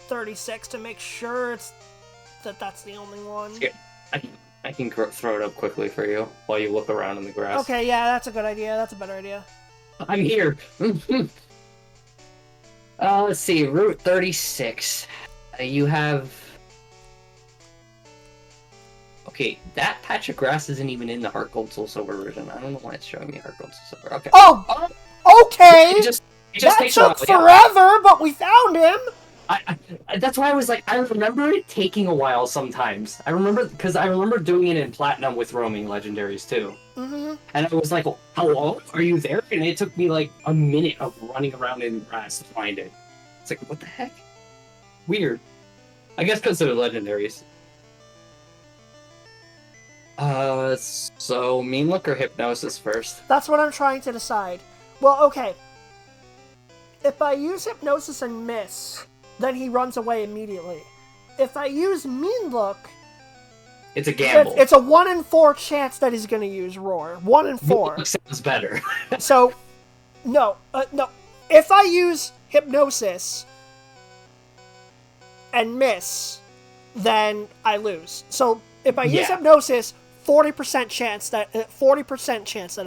36 to make sure that's the only one. Yeah, I can throw it up quickly for you while you look around in the grass. Okay, yeah, that's a good idea. That's a better idea. I'm here. Let's see, Route 36. You have... Okay, that patch of grass isn't even in the Heart Gold Soul Silver version. I don't know why it's showing me Heart Gold Soul Silver. Okay. Oh! Okay! It just That takes took a while, forever, but we found him! That's why I was like, I remember it taking a while sometimes. I remember doing it in Platinum with roaming legendaries too. Mm-hmm. And I was like, oh, hello, are you there? And it took me like a minute of running around in grass to find it. It's like, what the heck? Weird. I guess because they're legendaries. So Mean Look or Hypnosis first? That's what I'm trying to decide. Well, okay. If I use Hypnosis and miss, then he runs away immediately. If I use Mean Look, it's a gamble. It's a 1 in 4 chance that he's going to use Roar. 1 in 4. Mean Look sounds better. So, no. If I use Hypnosis and miss, then I lose. So if I use Hypnosis, 40% chance that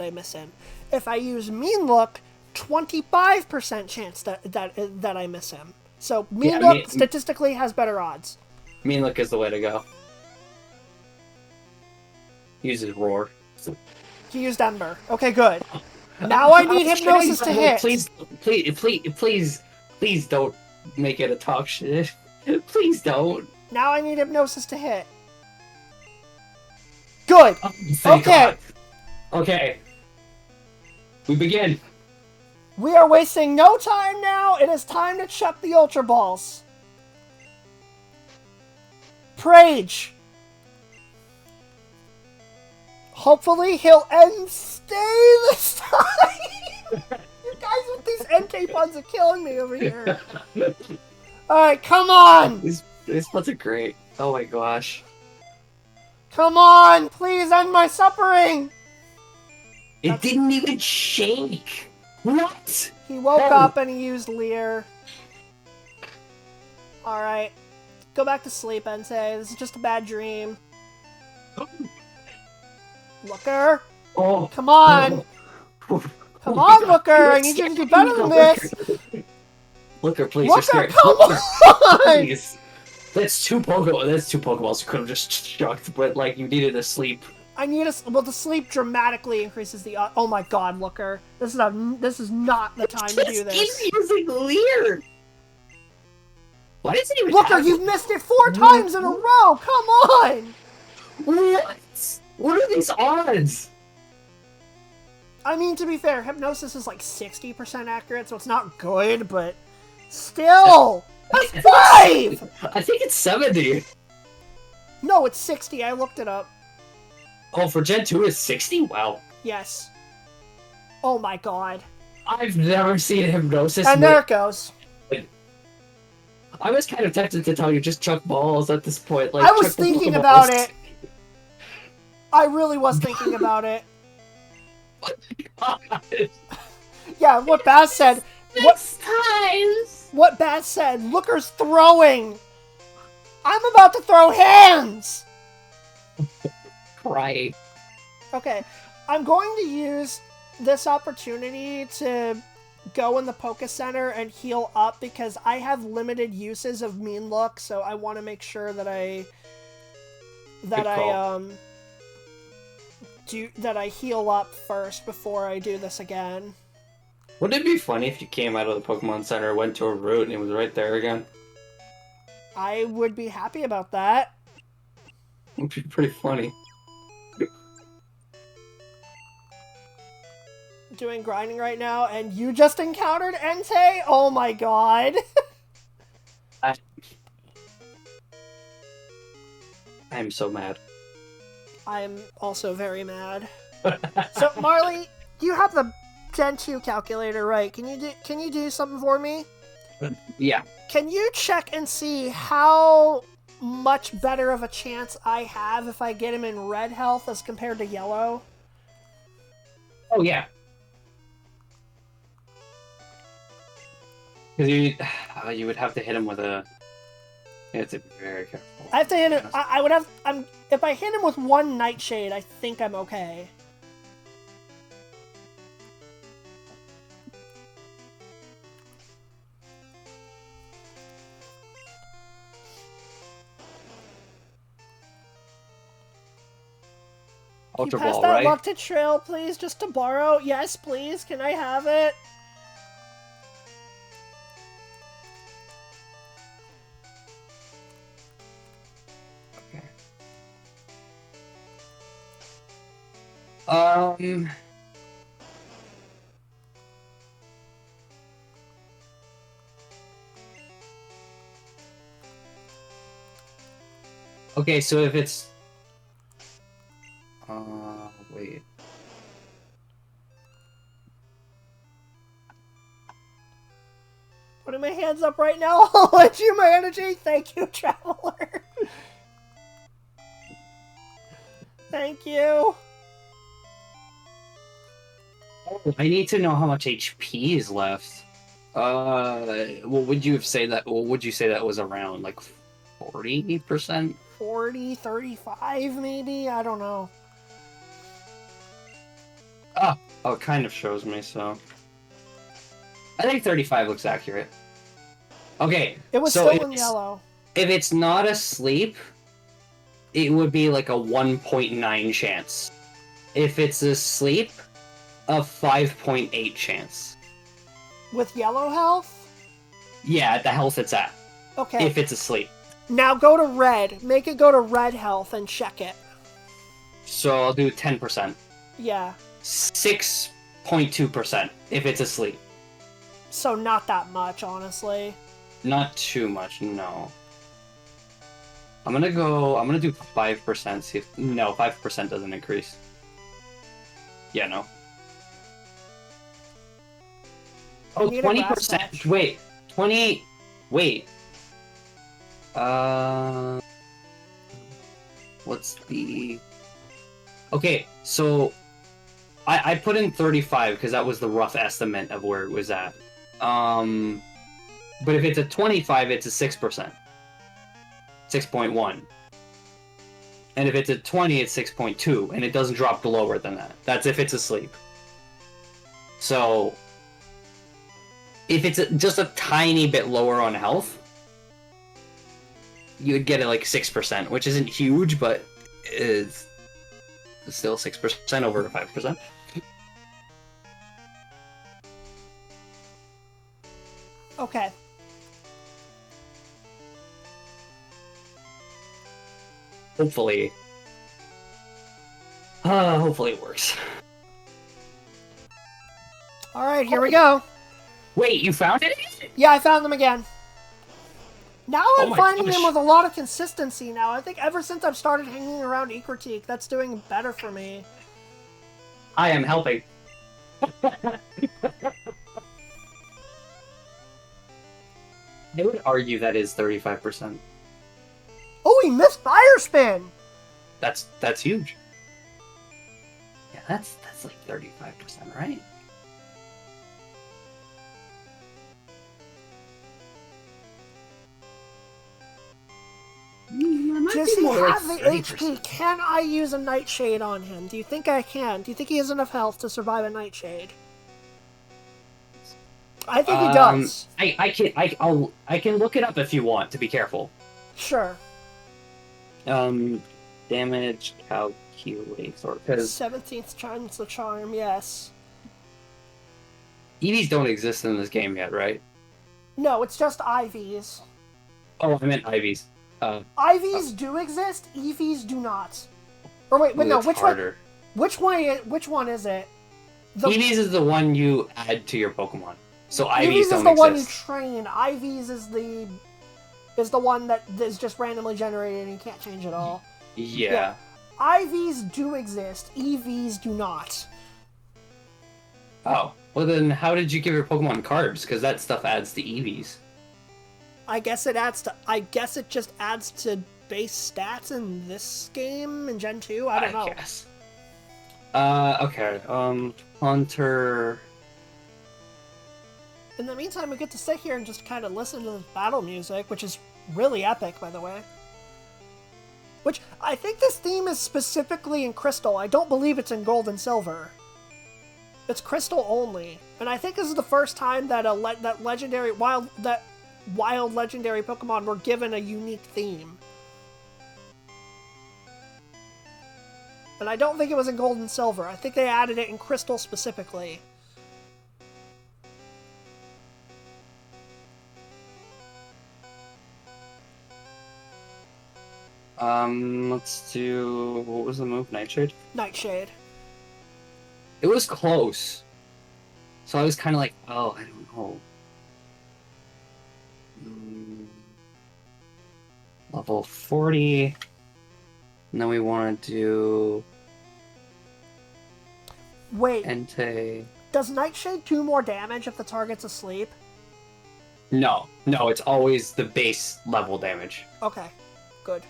I miss him. If I use Mean Look, 25% chance that I miss him. So Mean Look statistically has better odds. Mean Look is the way to go. Uses Roar. He used Ember. Okay, good. Now I need Hypnosis to hit. Please don't make it a talk shit. Please don't. Now I need Hypnosis to hit. Good. Oh, okay. God. Okay. We begin. We are wasting no time now. It is time to chuck the Ultra Balls. Prage. Hopefully he'll end stay this time. You guys with these NK puns are killing me over here. Alright, come on! These puns are great. Oh my gosh. Come on! Please end my suffering! It didn't even shake! What? He woke up and he used Leer. Alright. Go back to sleep, Entei. This is just a bad dream. Looker! Oh. Come on! Come on, Looker! I need you to do better than this! Looker, please. Looker, come on! Please. That's two Pokeballs you could have just chucked, but like you needed to sleep. I need the sleep dramatically increases the. Oh my God, Looker! This is not the time to do this. He's using Leer. Why does it even? Looker, you've missed it 4 times in a row. Come on! What? What are these odds? I mean, to be fair, Hypnosis is like 60% accurate, so it's not good, but still, that's 5. I think it's 70. No, it's 60. I looked it up. Oh, for Gen 2 it's 60? Wow. Yes. Oh my God. I've never seen Hypnosis. And there it goes. I was kind of tempted to tell you just chuck balls at this point. Like I was thinking about it. I really was thinking about it. God. Yeah, what Baz said. Times. What Baz said. Looker's throwing. I'm about to throw hands. Right. Okay, I'm going to use this opportunity to go in the Poke Center and heal up because I have limited uses of Mean Look, so I want to make sure that I heal up first before I do this again. Wouldn't it be funny if you came out of the Pokemon Center, went to a route, and it was right there again? I would be happy about that. It would be pretty funny. Doing grinding right now, and you just encountered Entei? Oh my God. I'm so mad. I'm also very mad. So, Marley, you have the Gen 2 calculator, right? Can you do something for me? Yeah. Can you check and see how much better of a chance I have if I get him in red health as compared to yellow? Oh, yeah. Because you would have to hit him with a... You have to be very careful. I have to hit him... I would have... if I hit him with 1 Nightshade, I think I'm okay. Ultra Can you pass Ball, that right? luck to Trill, please, just to borrow? Yes, please. Can I have it? Um. Okay, so if it's... wait. Putting my hands up right now. I'll let you my energy. Thank you, Traveler. Thank you. I need to know how much HP is left. What would you say that? What would you say that was around? Like 40%? 40, 35 maybe? I don't know. Oh, it kind of shows me, so... I think 35 looks accurate. Okay, It was so still in yellow. if it's not asleep, it would be like a 1.9 chance. If it's asleep, a 5.8 chance. With yellow health? Yeah, at the health it's at. Okay. If it's asleep. Now go to red. Make it go to red health and check it. So I'll do 10%. Yeah. 6.2% if it's asleep. So not that much, honestly. Not too much, no. I'm gonna do 5%, see if... No, 5% doesn't increase. Yeah, no. Oh, 20%! Wait, 20... Wait. What's the... Okay, so... I put in 35 because that was the rough estimate of where it was at. But if it's a 25, it's a 6%. 6.1. And if it's a 20, it's 6.2, and it doesn't drop lower than that. That's if it's asleep. So, if it's just a tiny bit lower on health, you would get it like 6%, which isn't huge, but it's still 6% over 5%. Okay. Hopefully it works. Alright, here we go. Wait, you found it? Yeah, I found them again. Now I'm finding gosh. them with a lot of consistency now. I think ever since I've started hanging around Ecritique, that's doing better for me. I am helping. I would argue that is 35%. Oh, he missed Fire Spin! That's huge. Yeah, that's like 35%, right? Does he have the HP? Can I use a Nightshade on him? Do you think I can? Do you think he has enough health to survive a Nightshade? I think he does. I can look it up if you want to be careful. Sure. Damage calculator, because 17th chance the charm, yes. EVs don't exist in this game yet, right? No, it's just IVs. Oh, I meant IVs. IVs do exist, EVs do not. Or wait, no, which harder. one? Which one is it? EVs is the one you add to your Pokemon. So IVs EVs don't is the exist. one you train. IVs is the one that is just randomly generated and you can't change at all. Yeah. IVs do exist. EVs do not. Oh. Well then, how did you give your Pokemon carbs? Because that stuff adds to EVs. I guess it just adds to base stats in this game in Gen 2? I don't know. Guess. Okay. Hunter... In the meantime, we get to sit here and just kind of listen to the battle music, which is really epic, by the way. Which, I think this theme is specifically in Crystal. I don't believe it's in Gold and Silver. It's Crystal only. And I think this is the first time that wild legendary Pokemon were given a unique theme. And I don't think it was in Gold and Silver. I think they added it in Crystal specifically. Let's do... What was the move? Nightshade? Nightshade. It was close. So I was kind of like, oh, I don't know. Level 40. And then we want to do Wait, Entei. does Nightshade do more damage if the target's asleep? No, it's always the base level damage. Okay, good.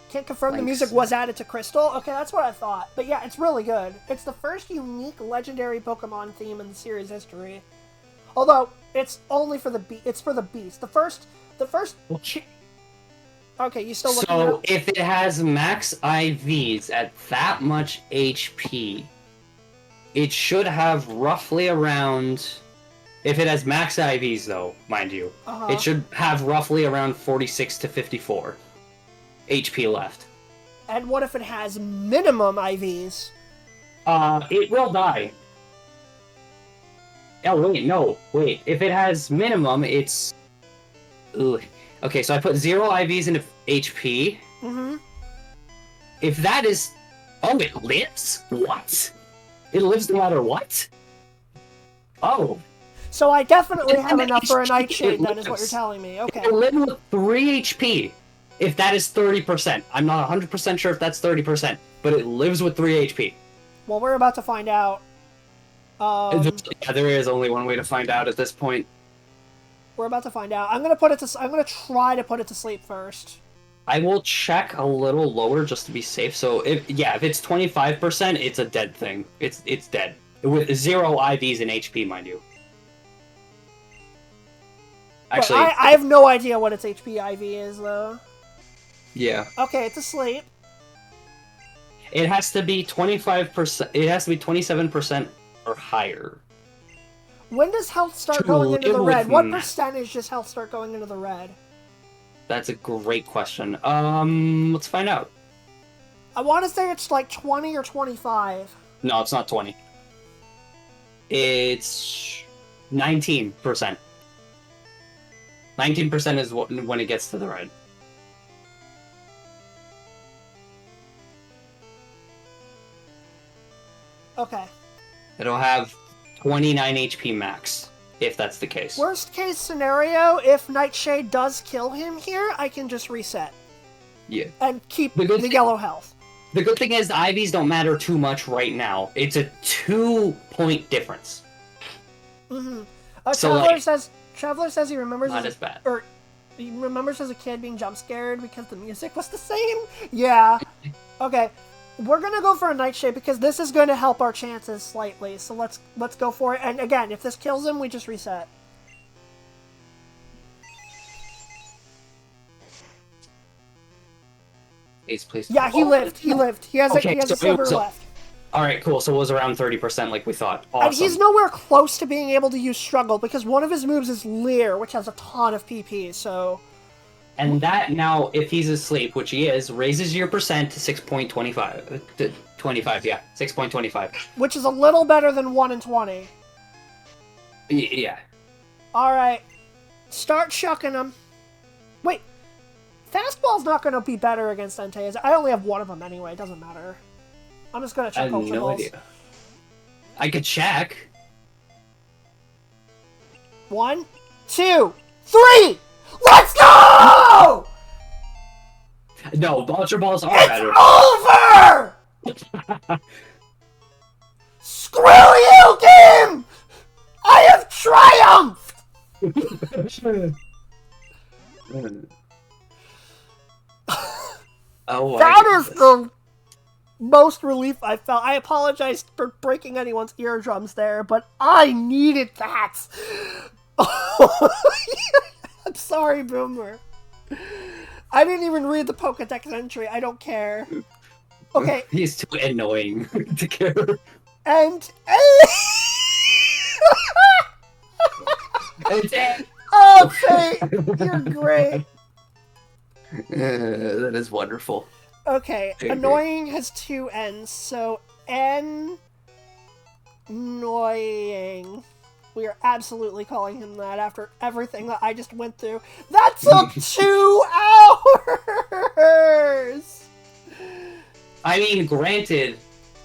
Can't confirm the Thanks. music was added to Crystal. Okay, that's what I thought. But yeah, it's really good. It's the first unique legendary Pokemon theme in the series history. Although it's only for the it's for the beast. The first. Okay, you still looking So up? if it has max IVs at that much HP, it should have roughly around. If it has max IVs, though, mind you, it should have roughly around 46 to 54 HP left. And what if it has minimum IVs? It will die. Oh, wait, no. Wait, if it has minimum, it's... Ugh. Okay, so I put 0 IVs into HP. Mm-hmm. If that is... Oh, it lives? What? It lives no matter what? Oh. So I definitely have enough for a Nightshade, then, is what you're telling me. Okay. It lives with 3 HP. If that is 30%. I'm not 100% sure if that's 30%, but it lives with 3 HP. Well, we're about to find out. Yeah, there is only one way to find out at this point. We're about to find out. I'm gonna try to put it to sleep first. I will check a little lower just to be safe. So if it's 25%, it's a dead thing. It's dead with 0 IVs and HP, mind you. Actually, I have no idea what its HP IV is though. Yeah. Okay, it's asleep. It has to be 25%. It has to be 27% or higher. When does health start going into the red? What percentage does health start going into the red? That's a great question. Let's find out. I want to say it's like 20 or 25. No, it's not 20. It's 19%. 19% is when it gets to the red. Okay. It'll have 29 HP max, if that's the case. Worst case scenario, if Nightshade does kill him here, I can just reset. Yeah. And keep the yellow health. The good thing is the IVs don't matter too much right now. It's a 2-point difference. Mm-hmm. So Traveler says he remembers not as bad. Or he remembers as a kid being jump scared because the music was the same. Yeah. Okay. We're gonna go for a Nightshade because this is going to help our chances slightly. So let's go for it. And again, if this kills him, we just reset. Please. Yeah, he lived. He lived. He has a silver left. All right, cool. So it was around 30%, like we thought. Awesome. And he's nowhere close to being able to use Struggle because one of his moves is Leer, which has a ton of PP. So. And that now, if he's asleep, which he is, raises your percent to 6.25. 25, yeah, 6.25. Which is a little better than 1 in 20. Yeah. All right, start chucking them. Wait, fastball's not going to be better against Entei. I only have one of them anyway. It doesn't matter. I'm just going to check Ultra Balls. Idea. I could check. 1, 2, 3. Let's go! No, Ultra Balls are better. It's over! Screw you, game! I have triumphed! Oh, that is the most relief I felt. I apologize for breaking anyone's eardrums there, but I needed that. I'm sorry, Boomer. I didn't even read the Pokedex entry. I don't care. Okay. He's too annoying to care. And... Oh, Fate! You're great. That is wonderful. Okay, annoying has 2 N's, so annoying. We are absolutely calling him that after everything that I just went through. That took 2 hours! I mean, granted,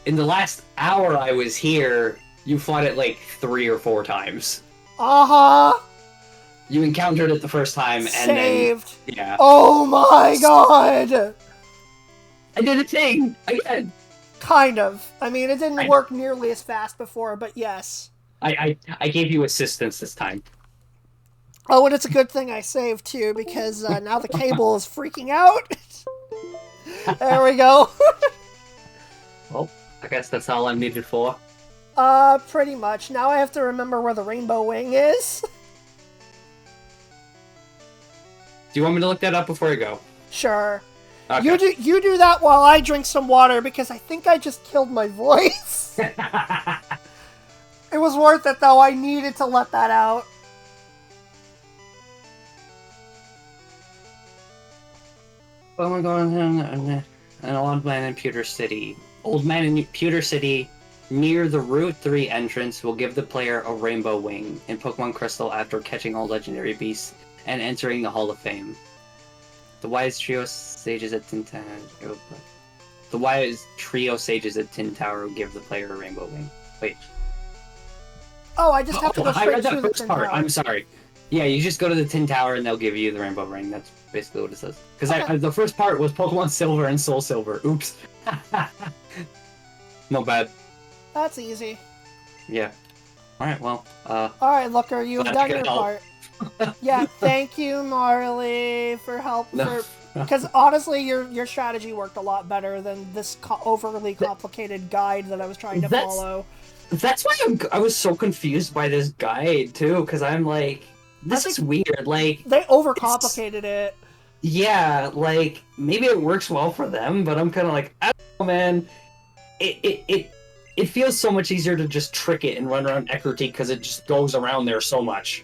in the last hour I was here, you fought it like 3 or 4 times. Uh-huh! You encountered it the first time, and Saved! then... Yeah. Oh my god! I did a thing! Again! Kind of. I mean, it didn't I- work nearly as fast before, but yes. I gave you assistance this time. Oh, and it's a good thing I saved, too, because now the cable is freaking out. There we go. Well, I guess that's all I'm needed for. Pretty much. Now I have to remember where the rainbow wing is. Do you want me to look that up before I go? Sure. Okay. You do that while I drink some water, because I think I just killed my voice. It was worth it, though. I needed to let that out. Oh my god, an old man in Pewter City. Old man in Pewter City, near the Route 3 entrance, will give the player a rainbow wing in Pokemon Crystal after catching all legendary beasts and entering the Hall of Fame. The wise trio sages at Tin Tower. The wise trio sages at Tin Tower will give the player a rainbow wing. Wait. Oh, I just have to go I straight read to that the first Tin part. Tower. I'm sorry. Yeah, you just go to the Tin Tower and they'll give you the rainbow ring. That's basically what it says. Because Okay. the first part was Pokemon Silver and Soul Silver. Oops. Not bad. That's easy. Yeah. Alright, well, Alright, Looker, you've Glad done you your could help. part. Yeah, thank you, Marley, for help. No. Because honestly, your strategy worked a lot better than this overly complicated guide that I was trying to follow. That's why I was so confused by this guide, too, because I'm like, this is weird. Like, they overcomplicated it. Yeah, like, maybe it works well for them, but I'm kind of like, I don't know, man. It feels so much easier to just trick it and run around Eckerty because it just goes around there so much.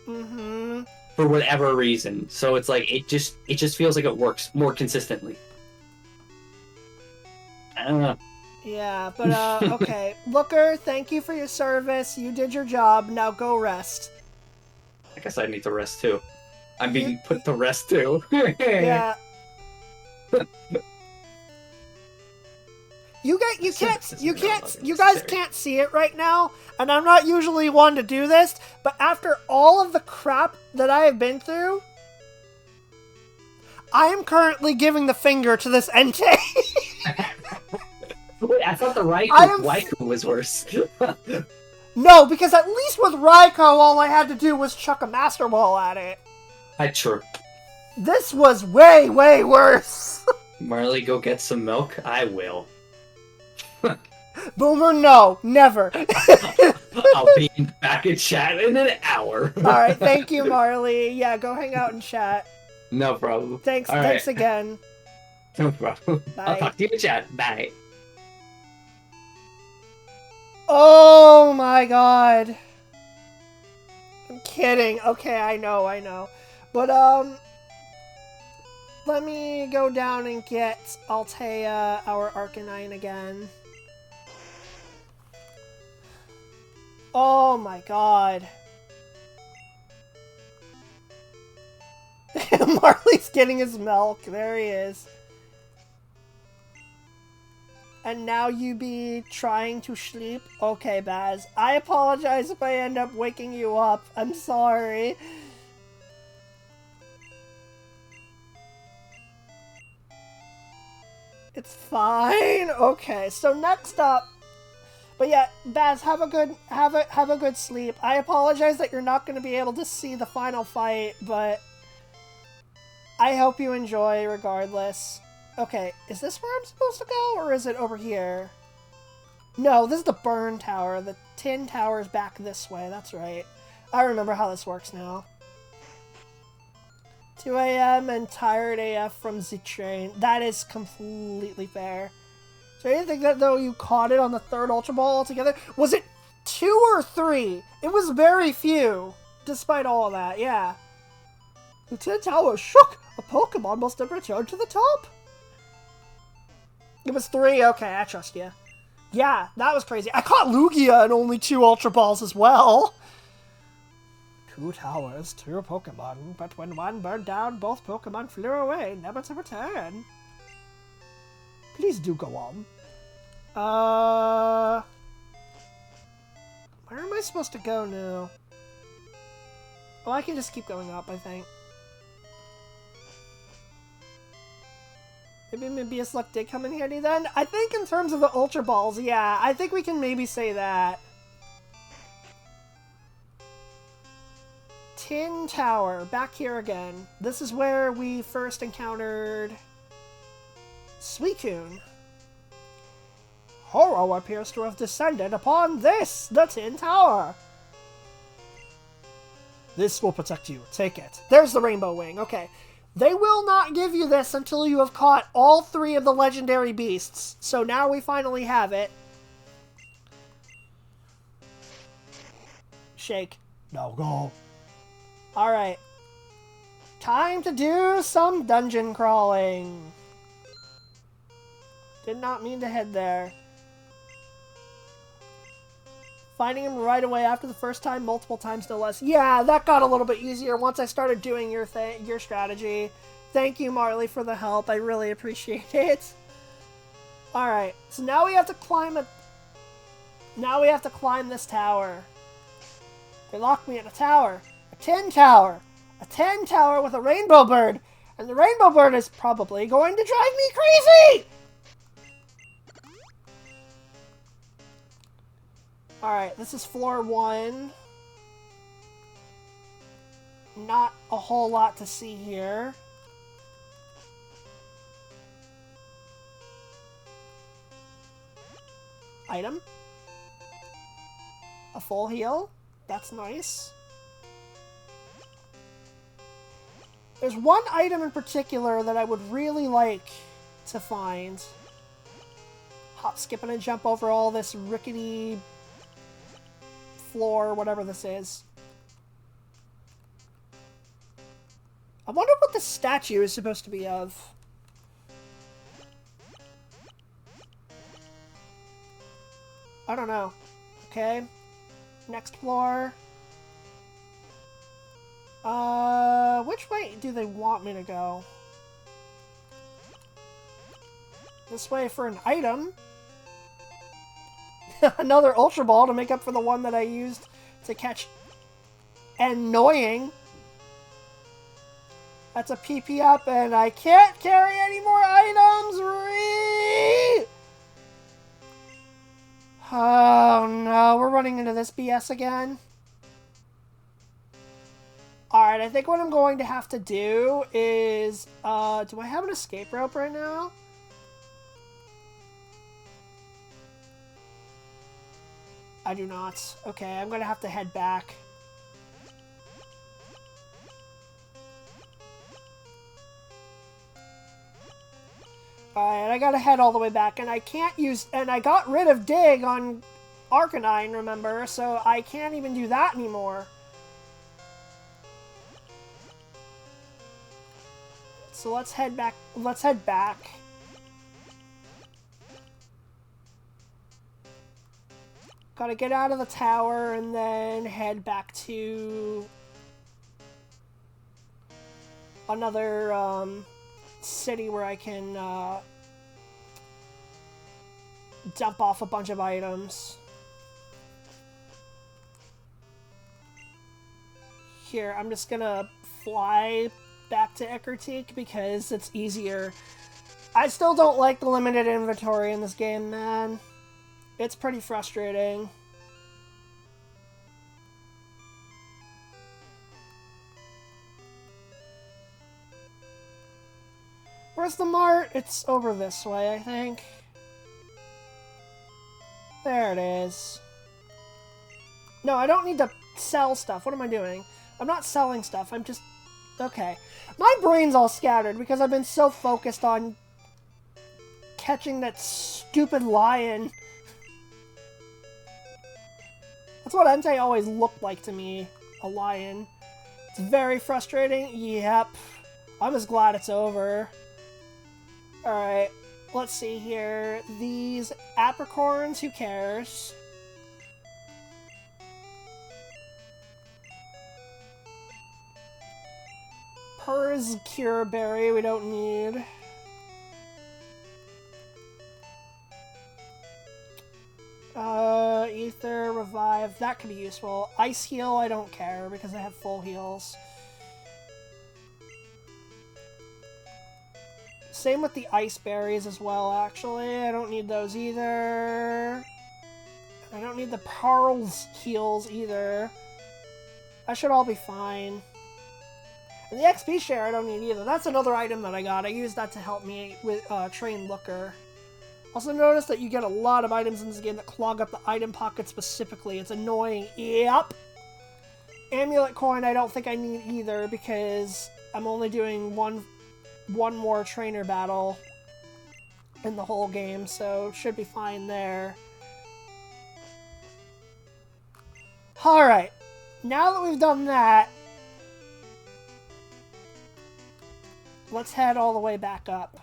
Mm-hmm. For whatever reason. So it's like, it just feels like it works more consistently. I don't know. Yeah, but, okay. Looker, thank you for your service. You did your job. Now go rest. I guess I need to rest, too. I'm being put to rest, too. Yeah. You guys can't see it right now, and I'm not usually one to do this, but after all of the crap that I have been through, I am currently giving the finger to this Entei. Wait, I thought the Raikou was worse. No, because at least with Raikou, all I had to do was chuck a Master Ball at it. That's true. This was way, way worse. Marley, go get some milk? I will. Boomer, no, never. I'll be back in chat in an hour. Alright, thank you, Marley. Yeah, go hang out in chat. No problem. Thanks again. No problem. Bye. I'll talk to you in chat. Bye. Oh my god. I'm kidding. Okay, I know. But, let me go down and get Altea, our Arcanine, again. Oh my god. Marley's getting his milk. There he is. And now you be trying to sleep? Okay, Baz. I apologize if I end up waking you up. I'm sorry. It's fine. Okay, so next up. But yeah, Baz, have a good sleep. I apologize that you're not going to be able to see the final fight, but I hope you enjoy regardless. Okay, is this where I'm supposed to go, or is it over here? No, this is the burn tower. The tin tower is back this way. That's right. I remember how this works now. 2 a.m. and tired AF from the train. That is completely fair. So you think that though you caught it on the 3rd Ultra Ball altogether? Was it 2 or 3? It was very few, despite all of that, yeah. The tin tower shook! A Pokemon must have returned to the top! It was 3? Okay, I trust you. Yeah, that was crazy. I caught Lugia in only 2 Ultra Balls as well! 2 towers, 2 Pokemon, but when one burned down, both Pokemon flew away, never to return. Please do go on. Where am I supposed to go now? Oh, I can just keep going up, I think. Maybe a Luck did come in handy then? I think in terms of the Ultra Balls, yeah, I think we can maybe say that. Tin Tower, back here again. This is where we first encountered Suicune. Horror appears to have descended upon this, the Tin Tower. This will protect you. Take it. There's the Rainbow Wing. Okay. They will not give you this until you have caught all 3 of the legendary beasts. So now we finally have it. Shake. Now go. Alright. Time to do some dungeon crawling. Did not mean to head there. Finding him right away after the first time, multiple times no less. Yeah, that got a little bit easier once I started doing your strategy. Thank you, Marley, for the help. I really appreciate it. Alright, so now we have to climb this tower. They locked me in a tower. A tin tower. A tin tower with a rainbow bird. And the rainbow bird is probably going to drive me crazy! Alright, this is floor 1. Not a whole lot to see here. Item. A full heal. That's nice. There's one item in particular that I would really like to find. Hop, skip, and jump over all this rickety floor, whatever this is. I wonder what this statue is supposed to be of. I don't know. Okay. Next floor. Which way do they want me to go? This way for an item. Another Ultra Ball to make up for the one that I used to catch Annoying. That's a PP up, and I can't carry any more items! Oh no, we're running into this BS again. Alright, I think what I'm going to have to do is... do I have an escape rope right now? I do not. Okay, I'm gonna have to head back. Alright, I gotta head all the way back, and I can't use... And I got rid of Dig on Arcanine, remember? So I can't even do that anymore. So let's head back. Let's head back. Gotta get out of the tower and then head back to another city where I can dump off a bunch of items. Here, I'm just gonna fly back to Eckertique because it's easier. I still don't like the limited inventory in this game, man. It's pretty frustrating. Where's the mart? It's over this way, I think. There it is. No, I don't need to sell stuff. What am I doing? I'm not selling stuff. I'm just... Okay. My brain's all scattered because I've been so focused on catching that stupid lion. That's what Entei always looked like to me. A lion. It's very frustrating. Yep. I'm just glad it's over. Alright. Let's see here. These apricorns, who cares? Purrs Cure Berry, we don't need. Ether, Revive, that could be useful. Ice Heal, I don't care because I have full heals. Same with the Ice Berries as well, actually. I don't need those either. I don't need the Pearls heals either. That should all be fine. And the XP share I don't need either. That's another item that I got. I used that to help me with Train Looker. Also notice that you get a lot of items in this game that clog up the item pocket specifically. It's annoying. Yep. Amulet Coin I don't think I need either because I'm only doing one more trainer battle in the whole game, so should be fine there. Alright. Now that we've done that, let's head all the way back up.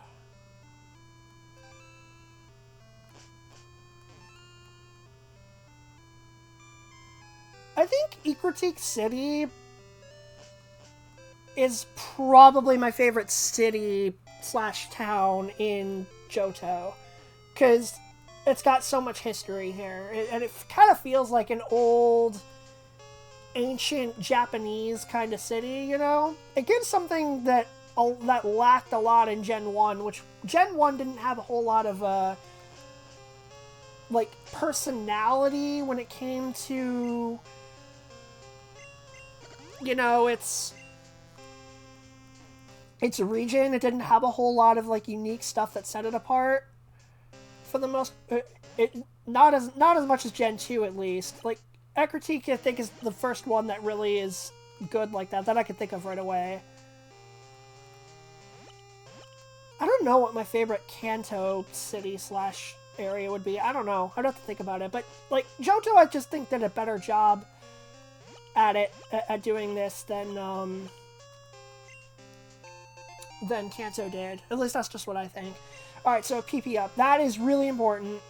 I think Ecruteak City is probably my favorite city / town in Johto, because it's got so much history here, and it kind of feels like an old, ancient Japanese kind of city, you know? It gives something that lacked a lot in Gen 1, which Gen 1 didn't have a whole lot of, like, personality when it came to, you know, its region. It didn't have a whole lot of, like, unique stuff that set it apart. For the most... not as much as Gen 2, at least. Like, Ecruteak, I think, is the first one that really is good like that I could think of right away. I don't know what my favorite Kanto city / area would be. I don't know. I'd have to think about it. But, like, Johto, I just think did a better job at doing this than Kanto did. At least that's just what I think. Alright, so PP up. That is really important.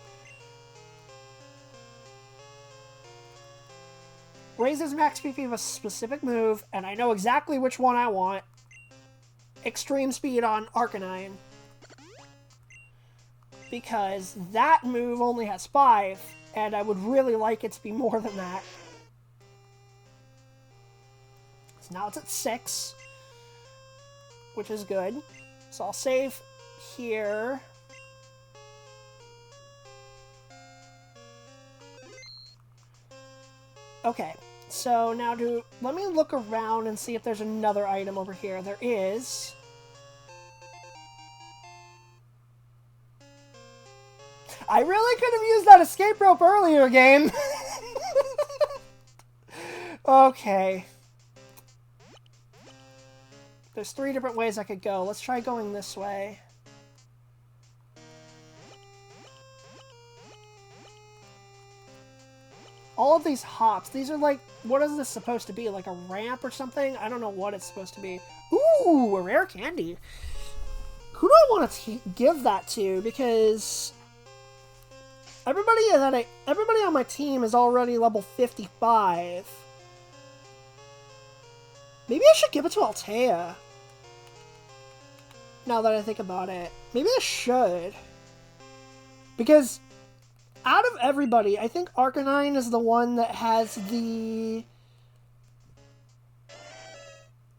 Raises max PP of a specific move, and I know exactly which one I want. Extreme Speed on Arcanine. Because that move only has 5, and I would really like it to be more than that. So now it's at 6, which is good. So I'll save here. Okay, so now let me look around and see if there's another item over here. There is. I really could have used that escape rope earlier, game. Okay. There's 3 different ways I could go. Let's try going this way. All of these hops, these are like, what is this supposed to be? Like a ramp or something? I don't know what it's supposed to be. Ooh, a rare candy. Who do I want to give that to? Because everybody on my team is already level 55. Maybe I should give it to Altea. Now that I think about it. Maybe I should. Because out of everybody, I think Arcanine is the one that has the...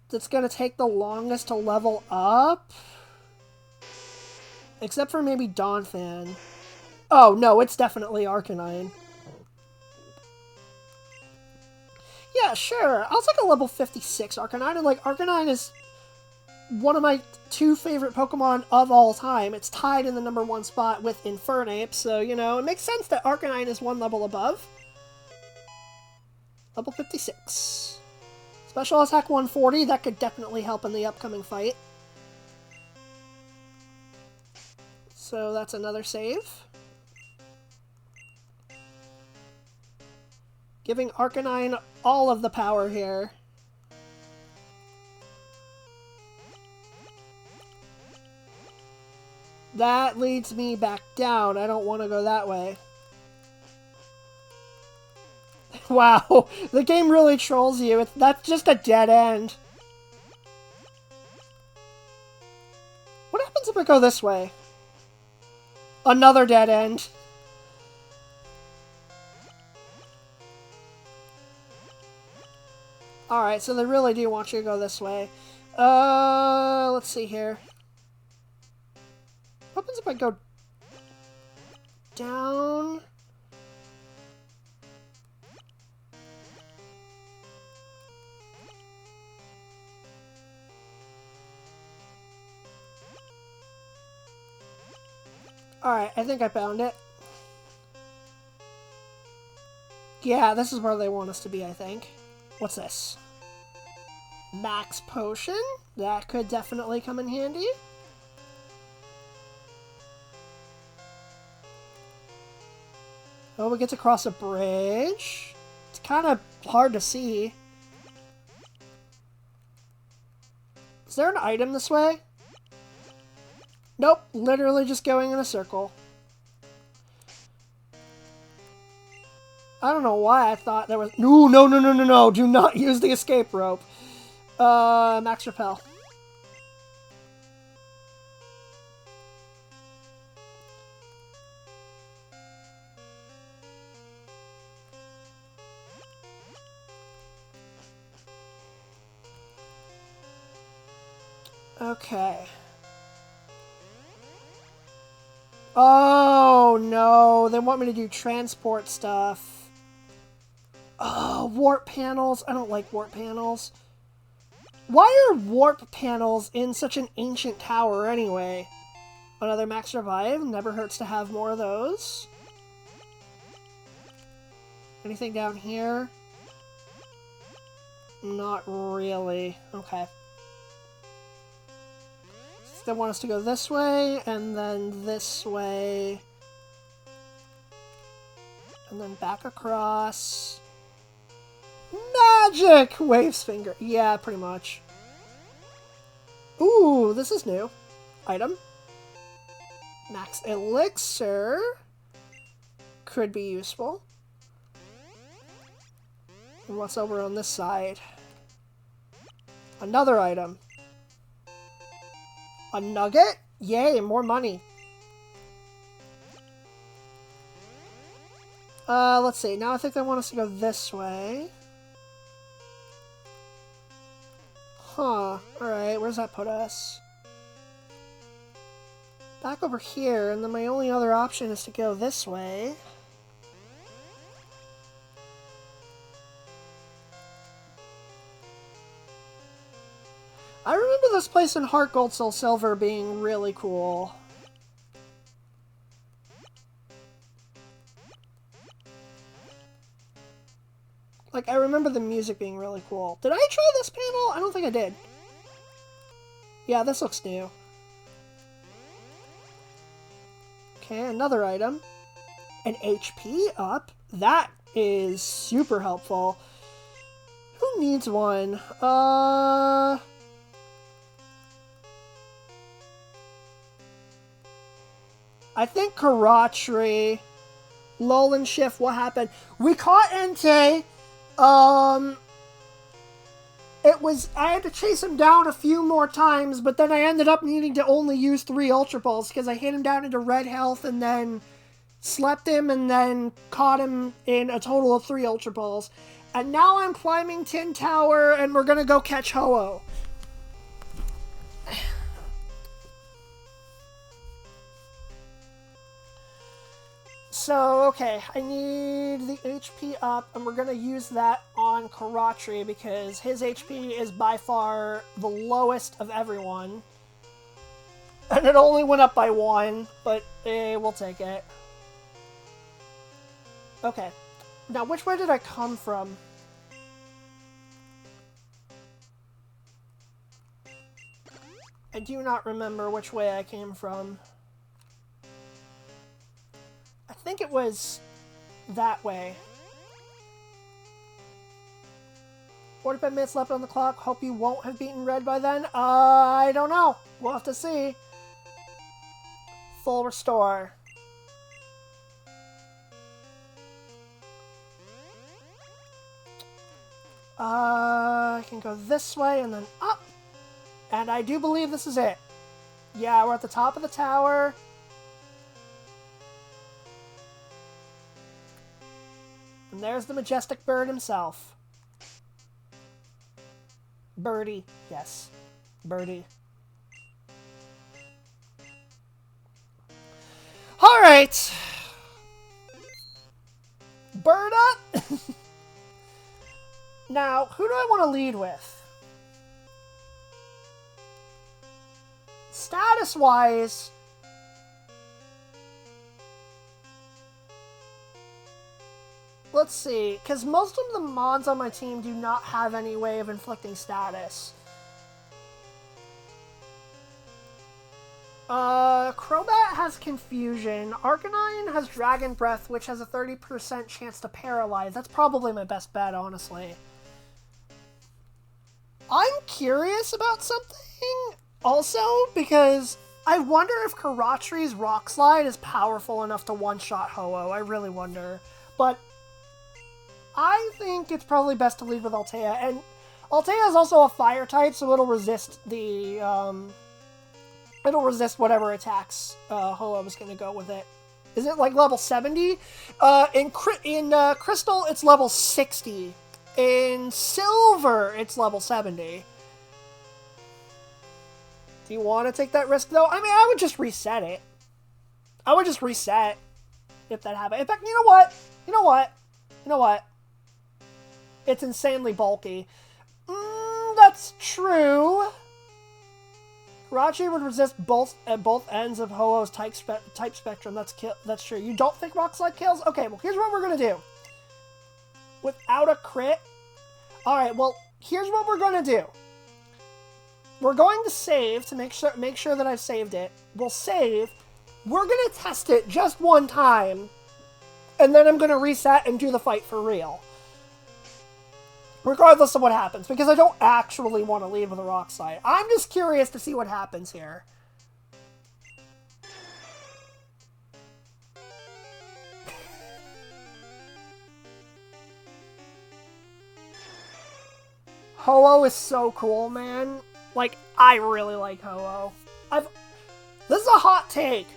that's going to take the longest to level up. Except for maybe Donphan. Oh, no, it's definitely Arcanine. Yeah, sure. I'll take a level 56 Arcanine. And, like, Arcanine is one of my 2 favorite Pokemon of all time. It's tied in the #1 spot with Infernape, so, you know, it makes sense that Arcanine is 1 level above. Level 56. Special Attack 140, that could definitely help in the upcoming fight. So that's another save. Giving Arcanine all of the power here. That leads me back down. I don't want to go that way. Wow, the game really trolls you. That's just a dead end. What happens if I go this way? Another dead end. Alright, so they really do want you to go this way. Let's see here. What happens if I go down? Alright, I think I found it. Yeah, this is where they want us to be, I think. What's this? Max potion? That could definitely come in handy. Oh, we get to cross a bridge. It's kind of hard to see. Is there an item this way? Nope, literally just going in a circle. I don't know why I thought there was... No, do not use the escape rope. Max repel. Okay. Oh, no. They want me to do transport stuff. Oh, warp panels. I don't like warp panels. Why are warp panels in such an ancient tower anyway? Another max revive. Never hurts to have more of those. Anything down here? Not really. Okay. They want us to go this way, and then this way. And then back across. Magic! Wave's finger. Yeah, pretty much. Ooh, this is new. Item. Max elixir. Could be useful. And what's over on this side? Another item. A nugget? Yay, more money. Let's see. Now I think they want us to go this way. Huh. Alright, where's that put us? Back over here, and then my only other option is to go this way. I remember this place in Heart Gold Soul Silver being really cool. Like, I remember the music being really cool. Did I try this panel? I don't think I did. Yeah, this looks new. Okay, another item. An HP up. That is super helpful. Who needs one? I think Karatri. Lolan Shift, what happened? We caught Entei. I had to chase him down a few more times, but then I ended up needing to only use 3 Ultra Balls because I hit him down into red health and then slept him and then caught him in a total of 3 Ultra Balls. And now I'm climbing Tin Tower and we're gonna go catch Ho-Oh. So, okay, I need the HP up, and we're going to use that on Karatri because his HP is by far the lowest of everyone. And it only went up by 1, but we'll take it. Okay, now which way did I come from? I do not remember which way I came from. I think it was that way. 45 minutes left on the clock. Hope you won't have beaten red by then. I don't know. We'll have to see. Full restore. I can go this way and then up. And I do believe this is it. Yeah, we're at the top of the tower. And there's the majestic bird himself. Birdie. Yes. Birdie. Alright. Bird up. Now, who do I want to lead with? Status-wise, let's see, because most of the mons on my team do not have any way of inflicting status. Crobat has Confusion. Arcanine has Dragon Breath, which has a 30% chance to paralyze. That's probably my best bet, honestly. I'm curious about something also, because I wonder if Karatri's Rock Slide is powerful enough to one-shot Ho-Oh. I really wonder. But I think it's probably best to lead with Altea. And Altea is also a fire type, so it'll resist the, it'll resist whatever attacks Ho-Oh is going to go with it. Is it like level 70? In Crystal, it's level 60. In Silver, it's level 70. Do you want to take that risk, though? I mean, I would just reset it. I would just reset if that happened. In fact, you know what? You know what? You know what? It's insanely bulky. That's true. Karachi would resist both at both ends of Ho-Oh's type spectrum. That's true. You don't think Rock Slide kills? Okay, well, here's what we're going to do. Without a crit? Alright, well, here's what we're going to do. We're going to save to make sure that I've saved it. We'll save. We're going to test it just one time. And then I'm going to reset and do the fight for real. Regardless of what happens, because I don't actually want to lead with a Rock Slide. I'm just curious to see what happens here. Ho-Oh is so cool, man. Like, I really like Ho-Oh. This is a hot take.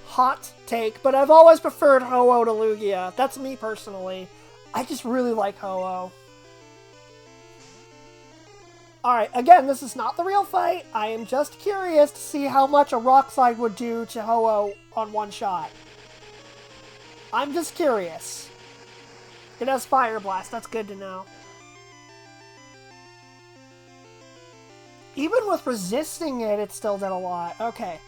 Hot take, but I've always preferred Ho-Oh to Lugia. That's me personally. I just really like Ho-Oh. Alright, again, this is not the real fight. I am just curious to see how much a Rock Slide would do to Ho-Oh on one shot. I'm just curious. It has Fire Blast, that's good to know. Even with resisting it, it still did a lot. Okay.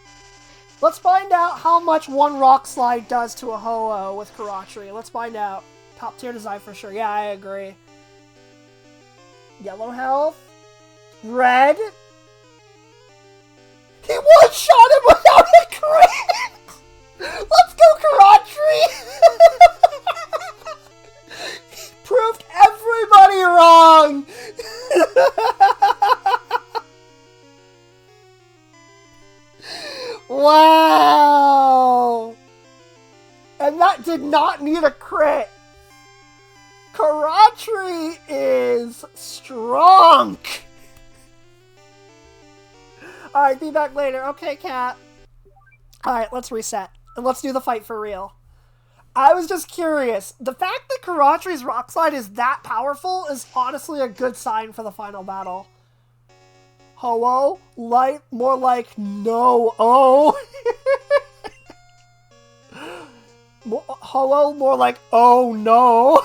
Let's find out how much one Rock Slide does to a Ho-Oh with Karachi. Let's find out. Top tier design for sure. Yeah, I agree. Yellow health. Red. He one-shot him without a crit! Let's go, Karachi! Proved everybody wrong! Wow! And that did not need a crit. Karachi is strong. Alright, be back later. Okay, Cat. Alright, let's reset. And let's do the fight for real. I was just curious. The fact that Karachi's Rock Slide is that powerful is honestly a good sign for the final battle. Ho-Oh, more like no-oh. Ho-Oh, more like oh no.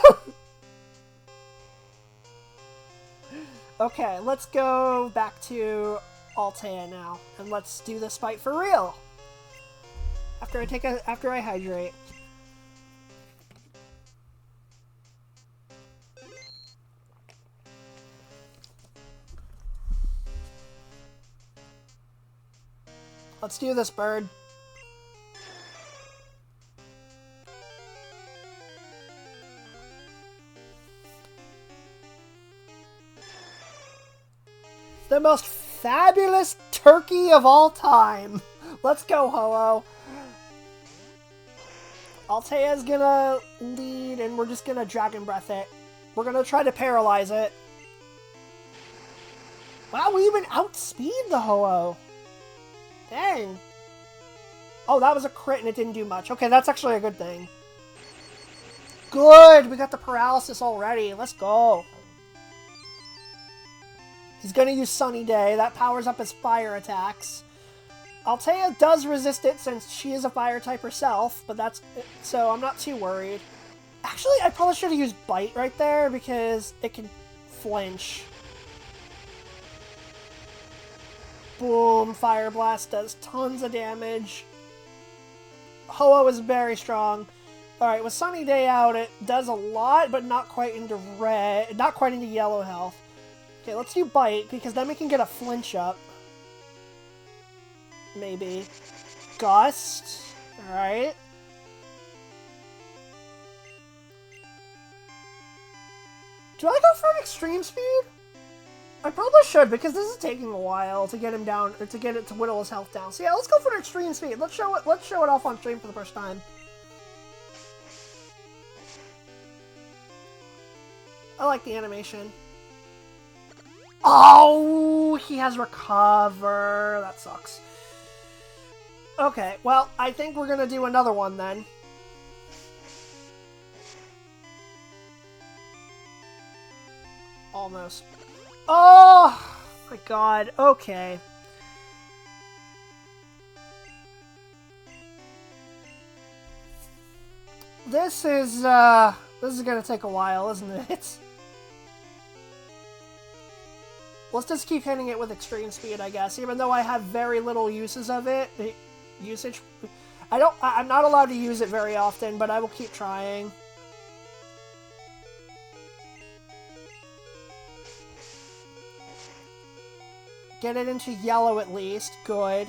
Okay, let's go back to Altea now, and let's do this fight for real. After I hydrate. Let's do this, bird. The most fabulous turkey of all time. Let's go, Ho-Oh. Altea's gonna lead, and we're just gonna Dragon Breath it. We're gonna try to paralyze it. Wow, we even outspeed the Ho-Oh. Dang. Oh, that was a crit and it didn't do much. Okay, that's actually a good thing. Good! We got the paralysis already. Let's go. He's going to use Sunny Day. That powers up his fire attacks. Altea does resist it since she is a fire type herself, but that's... So I'm not too worried. Actually, I probably should have used Bite right there because it can flinch. Boom, Fire Blast does tons of damage. Ho-Oh is very strong. Alright, with Sunny Day out, it does a lot, but not quite into red, not quite into yellow health. Okay, let's do Bite, because then we can get a flinch up. Maybe. Gust. Alright. Do I go for an extreme speed? I probably should, because this is taking a while to get him down, to get it to whittle his health down. So yeah, let's go for an extreme speed. Let's show it off on stream for the first time. I like the animation. Oh, he has recover. That sucks. Okay, well, I think we're gonna do another one then. Almost. Oh my god, okay. This is gonna take a while, isn't it? Let's just keep hitting it with extreme speed, I guess, even though I have very little uses of it. Usage. I'm not allowed to use it very often, but I will keep trying. Get it into yellow at least. Good.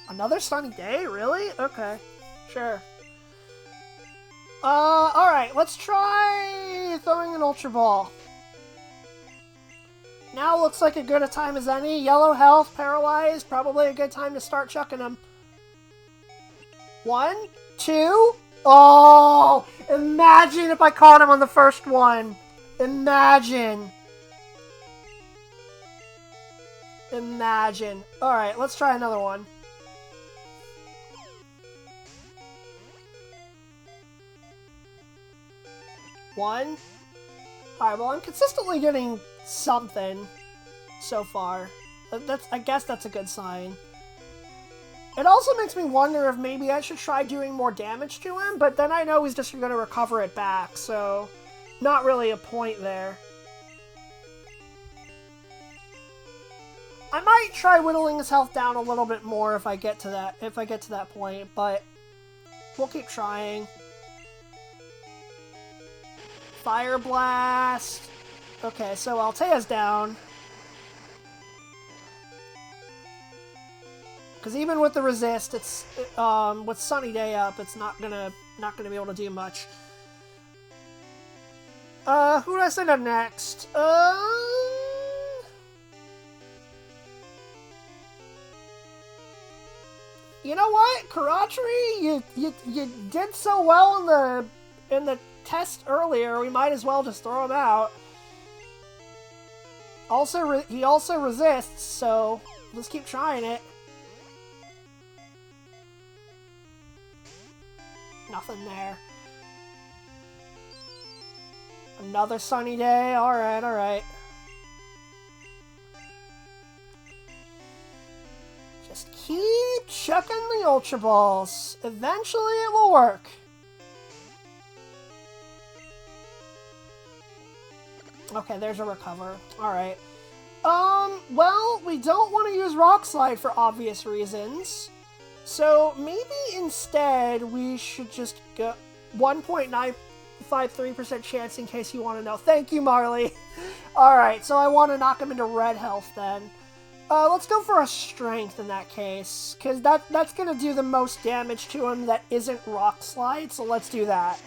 Another Sunny Day? Really? Okay. Sure. Alright. Let's try throwing an Ultra Ball. Now looks like a good a time as any. Yellow health, paralyzed. Probably a good time to start chucking them. 1, 2. Oh! Imagine if I caught him on the first one. Imagine. Imagine. Alright, let's try another one. One. Alright, well, I'm consistently getting something so far. I guess that's a good sign. It also makes me wonder if maybe I should try doing more damage to him, but then I know he's just going to recover it back, so not really a point there. I might try whittling his health down a little bit more if I get to that point, but we'll keep trying. Fire Blast. Okay, so Altea's down. Because even with the resist, it's with Sunny Day up, it's not gonna be able to do much. Who do I send up next? You know what, Karatri, you did so well in the test earlier. We might as well just throw him out. Also, he also resists, so let's keep trying it. Nothing there. Another Sunny Day. Alright, alright. Just keep chucking the Ultra Balls. Eventually it will work. Okay, there's a recover. Alright. Well, we don't want to use Rock Slide for obvious reasons. So, maybe instead we should just go 1.953% chance in case you want to know. Thank you, Marley. Alright, so I want to knock him into red health then. Let's go for a Strength in that case, because that's going to do the most damage to him that isn't Rock Slide, so let's do that.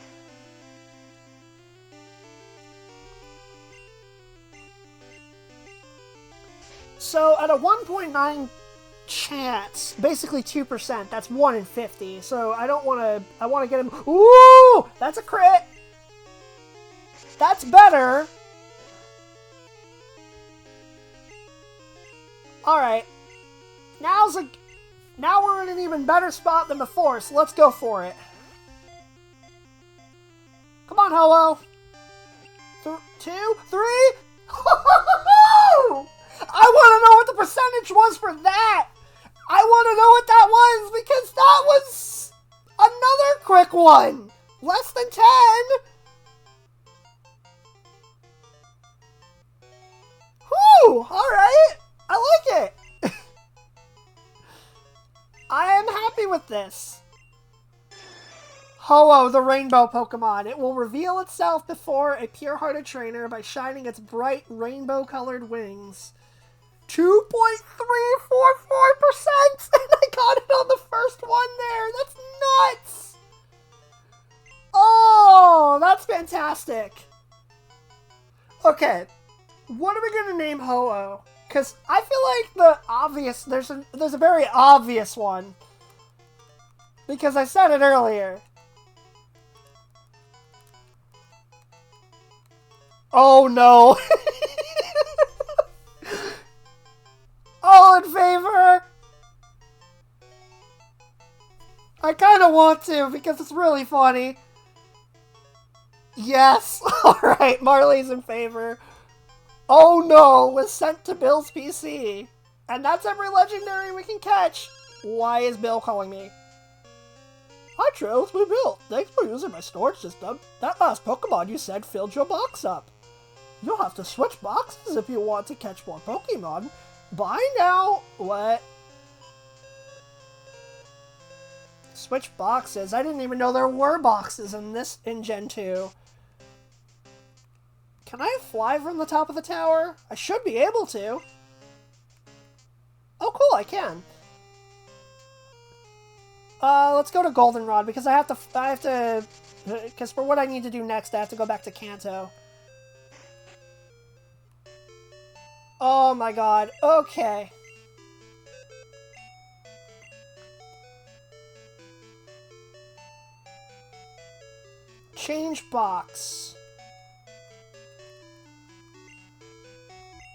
So, at a 1.9 chance, basically 2%, that's 1 in 50, so I want to get him... Ooh! That's a crit! That's better! Alright. Now we're in an even better spot than before, so let's go for it. Come on, Ho-Oh! 2, 3... too! I want to know what the percentage was for that! I want to know what that was, because that was another quick one! Less than 10! Whew! Alright! I like it! I am happy with this. Ho-Oh, the rainbow Pokemon. It will reveal itself before a pure-hearted trainer by shining its bright rainbow-colored wings. 2.344%! And I got it on the first one there! That's nuts! Oh, that's fantastic. Okay, what are we going to name Ho-Oh? Because I feel like the obvious... There's a very obvious one. Because I said it earlier. Oh, no. All in favor? I kind of want to, because it's really funny. Yes. Alright, Marley's in favor. Oh no, was sent to Bill's PC. And that's every legendary we can catch. Why is Bill calling me? Hi Trail, it's me Bill. Thanks for using my storage system. That last Pokemon you said filled your box up. You'll have to switch boxes if you want to catch more Pokemon. Bye now. What? Switch boxes? I didn't even know there were boxes in Gen 2. Can I fly from the top of the tower? I should be able to. Oh cool, I can. Let's go to Goldenrod because because for what I need to do next, I have to go back to Kanto. Oh my god, okay. Change box.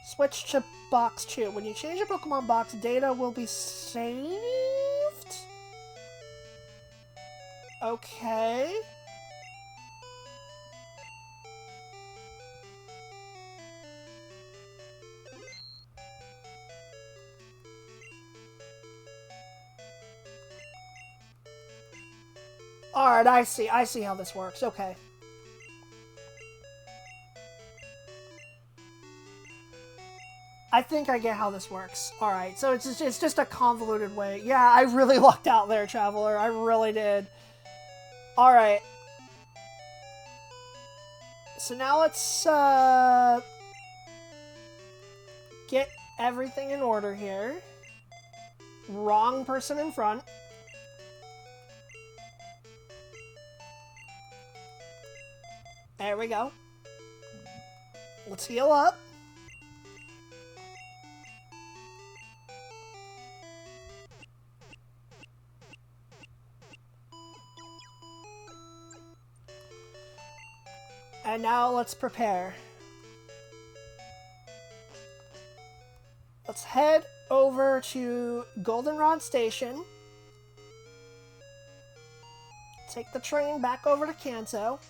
Switch to box 2. When you change a Pokemon box, data will be saved? Okay. Alright, I see how this works. Okay. I think I get how this works. Alright, so it's just a convoluted way. Yeah, I really lucked out there, Traveler. I really did. Alright. So now let's, get everything in order here. Wrong person in front. There we go. Let's heal up. And now let's prepare. Let's head over to Goldenrod Station. Take the train back over to Kanto.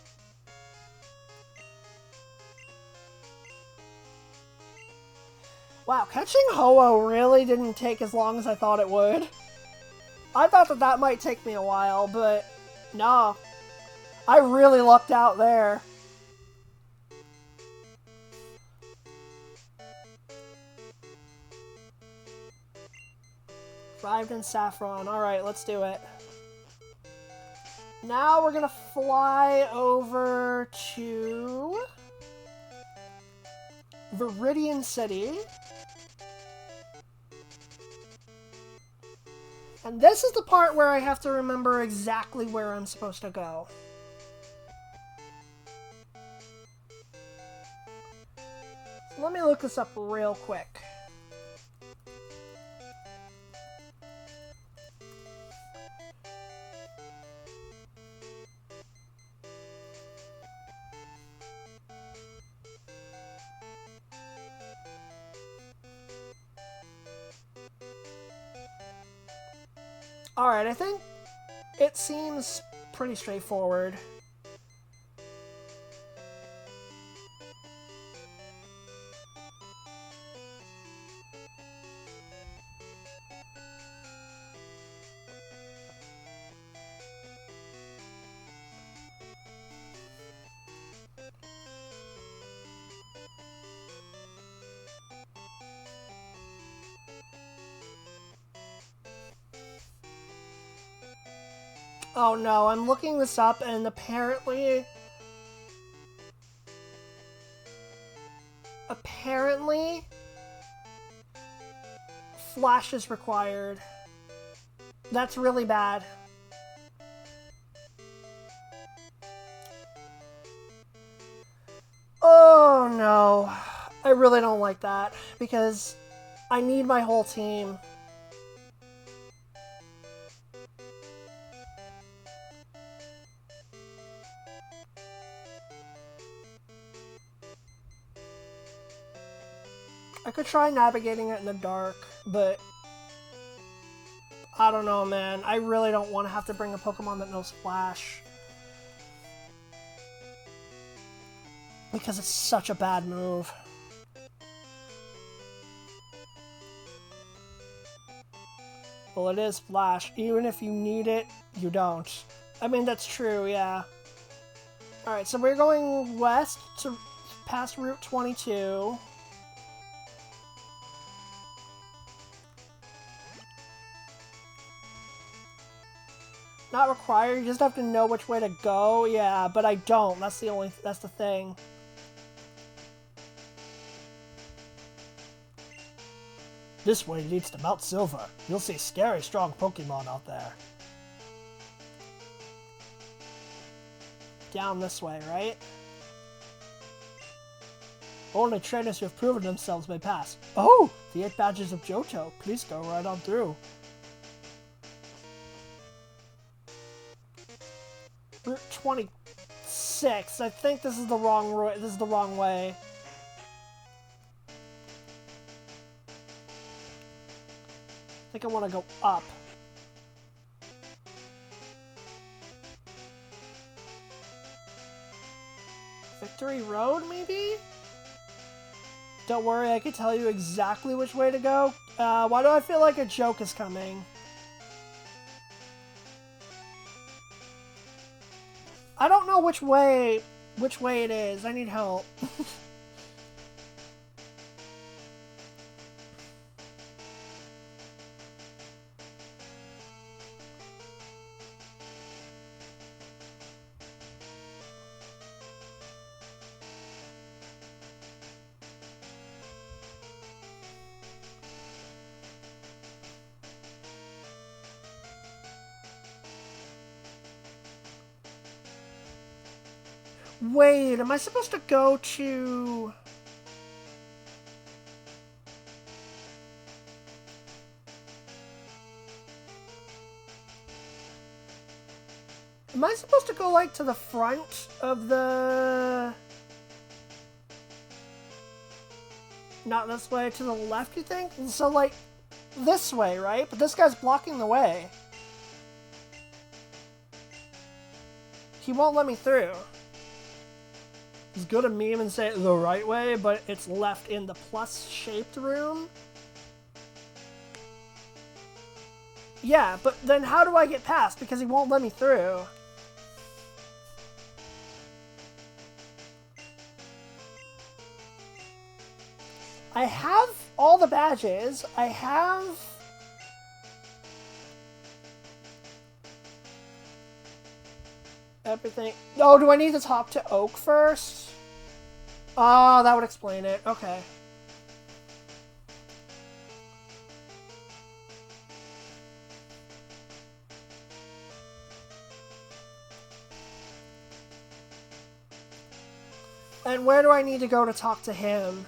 Wow, catching Ho-Oh really didn't take as long as I thought it would. I thought that might take me a while, but no. I really lucked out there. Arrived in Saffron. Alright, let's do it. Now we're gonna fly over to Viridian City. And this is the part where I have to remember exactly where I'm supposed to go. So let me look this up real quick. Alright, I think it seems pretty straightforward. Oh no, I'm looking this up and apparently... Apparently... Flash is required. That's really bad. Oh no. I really don't like that because I need my whole team. I could try navigating it in the dark, but I don't know, man. I really don't want to have to bring a Pokemon that knows Flash. Because it's such a bad move. Well, it is Flash. Even if you need it, you don't. I mean, that's true, yeah. Alright, so we're going west to past Route 22. Not required, you just have to know which way to go. Yeah, but I don't. That's the thing. This way leads to Mount Silver. You'll see scary strong Pokemon out there. Down this way, right? Only trainers who have proven themselves may pass. Oh! The 8 badges of Johto. Please go right on through. Route 26. I think this is the wrong route. This is the wrong way. I think I want to go up. Victory Road, maybe? Don't worry, I can tell you exactly which way to go. Why do I feel like a joke is coming? I don't know which way it is. I need help. Wait, am I supposed to go to... Am I supposed to go, like, to the front of the... Not this way, to the left, you think? So, like, this way, right? But this guy's blocking the way. He won't let me through. He's gonna meme and say it the right way, but it's left in the plus-shaped room. Yeah, but then how do I get past? Because he won't let me through. I have all the badges. I have... everything. Oh, do I need to talk to Oak first? Oh, that would explain it. Okay. And where do I need to go to talk to him?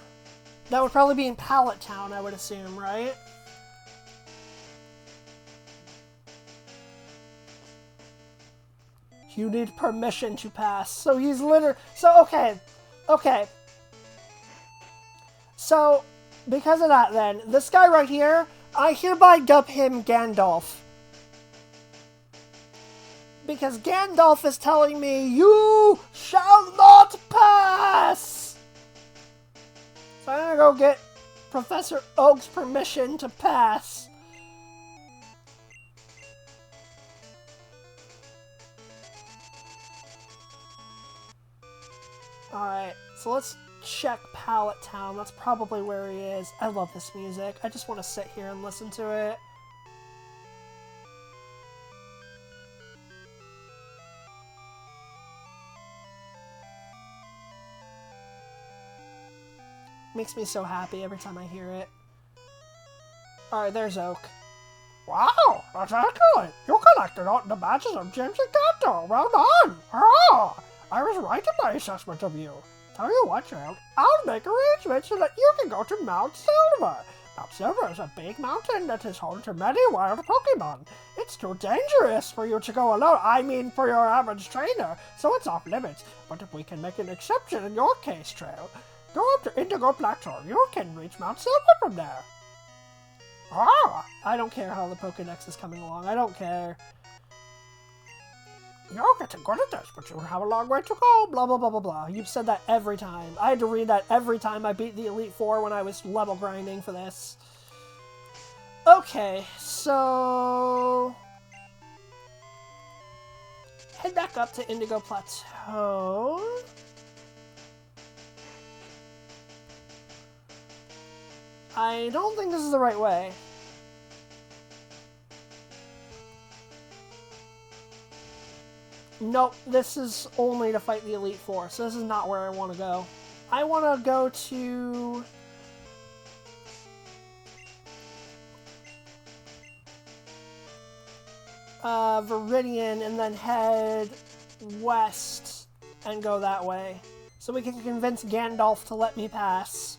That would probably be in Pallet Town, I would assume, right? You need permission to pass. So he's literally... So, okay. Okay. So, because of that then, this guy right here, I hereby dub him Gandalf. Because Gandalf is telling me, you shall not pass! So I'm gonna go get Professor Oak's permission to pass. Alright, so let's check Pallet Town. That's probably where he is. I love this music. I just want to sit here and listen to it. Makes me so happy every time I hear it. Alright, there's Oak. Wow, that's excellent. You collected all the badges of James and Kanto. Well done. Hurrah! I was right in my assessment of you. Tell you what, child, I'll make arrangements so that you can go to Mount Silver. Mount Silver is a big mountain that is home to many wild Pokemon. It's too dangerous for you to go alone. I mean, for your average trainer, so it's off limits. But if we can make an exception in your case, Trail, go up to Indigo Plateau. You can reach Mount Silver from there. Ah! I don't care how the Pokedex is coming along. I don't care. You're getting good at this, but you have a long way to go. Blah, blah, blah, blah, blah. You've said that every time. I had to read that every time I beat the Elite Four when I was level grinding for this. Okay, so... head back up to Indigo Plateau. I don't think this is the right way. Nope, this is only to fight the Elite Four, so this is not where I want to go. I want to go to... Viridian, and then head west and go that way. So we can convince Gandalf to let me pass.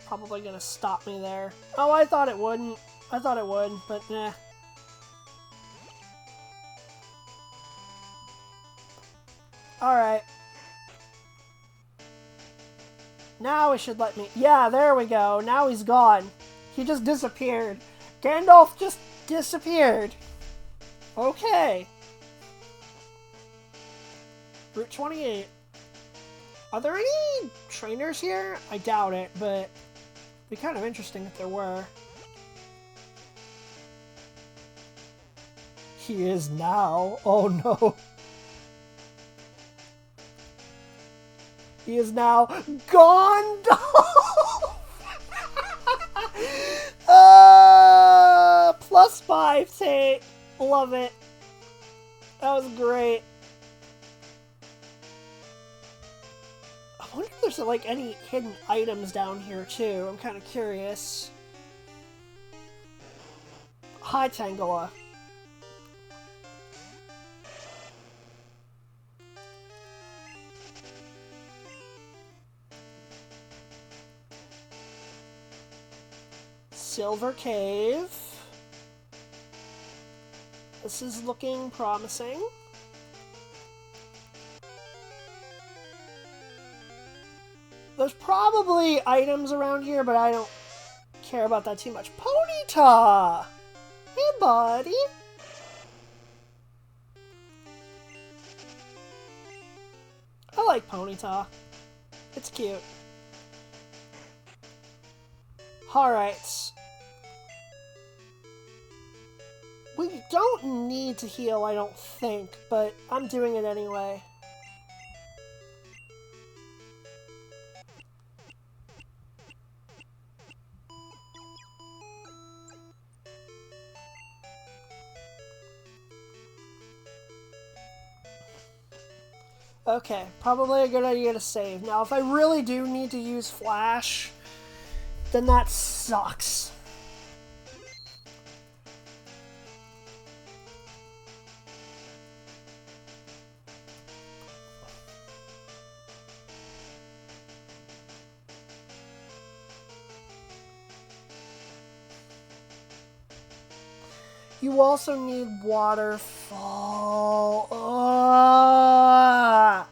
Probably gonna stop me there. Oh, I thought it wouldn't. I thought it would, but nah. Alright. Now it should let me... yeah, there we go. Now he's gone. He just disappeared. Gandalf just disappeared. Okay. Route 28. Are there any trainers here? I doubt it, but it'd be kind of interesting if there were. He is now. Oh no. He is now Gondalf! +5 Tate. Love it. That was great. I wonder if there's like any hidden items down here too. I'm kind of curious. Hi, Tangela. Silver Cave. This is looking promising. There's probably items around here, but I don't care about that too much. Ponyta! Hey, buddy! I like Ponyta. It's cute. Alright. We don't need to heal, I don't think, but I'm doing it anyway. Okay, probably a good idea to save. Now, if I really do need to use Flash, then that sucks. You also need Waterfall. Ugh.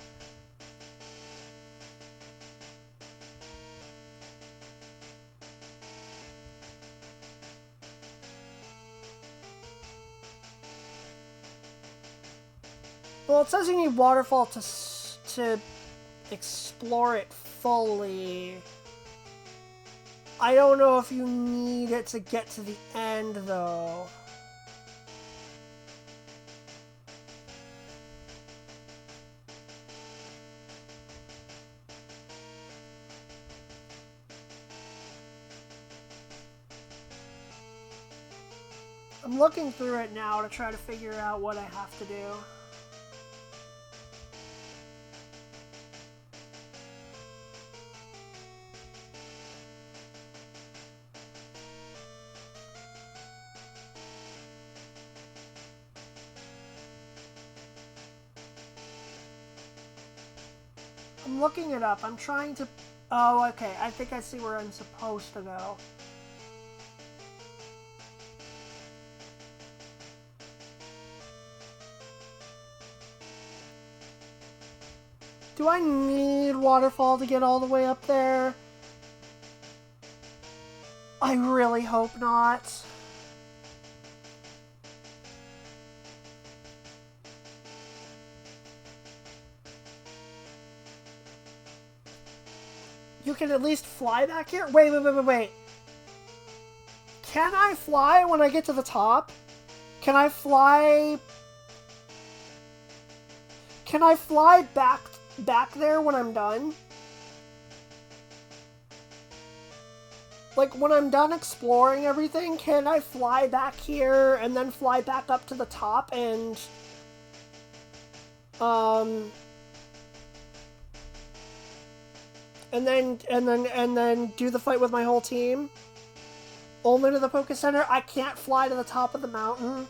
Well, it says you need Waterfall to explore it fully. I don't know if you need it to get to the end, though. I'm looking through it now to try to figure out what I have to do. I'm looking it up. I'm trying to... Oh, okay. I think I see where I'm supposed to go. Do I need Waterfall to get all the way up there? I really hope not. You can at least fly back here? Wait. Can I fly when I get to the top? Can I fly... Can I fly back there when I'm done? Like, when I'm done exploring everything, can I fly back here and then fly back up to the top and... And then do the fight with my whole team? Only to the Poké Center? I can't fly to the top of the mountain?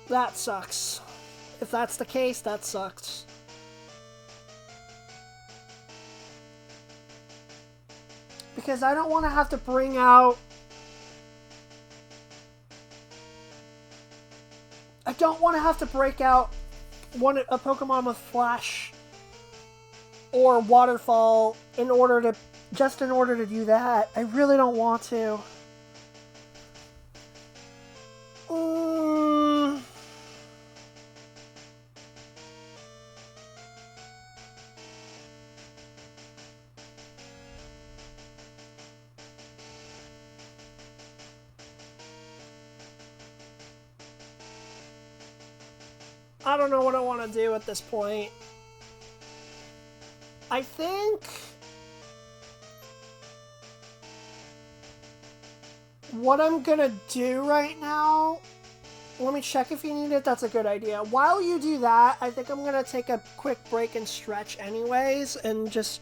That sucks. If that's the case, that sucks. Because I don't want to have to bring out... I don't want to have to break out a Pokemon with Flash or Waterfall in order to do that. I really don't want to. I don't know what I want to do at this point. I think... What I'm gonna do right now... Let me check if you need it. That's a good idea. While you do that, I think I'm gonna take a quick break and stretch anyways, and just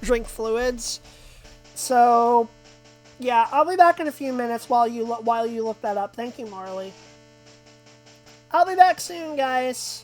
drink fluids. So, yeah, I'll be back in a few minutes while you look that up. Thank you, Marley. I'll be back soon, guys.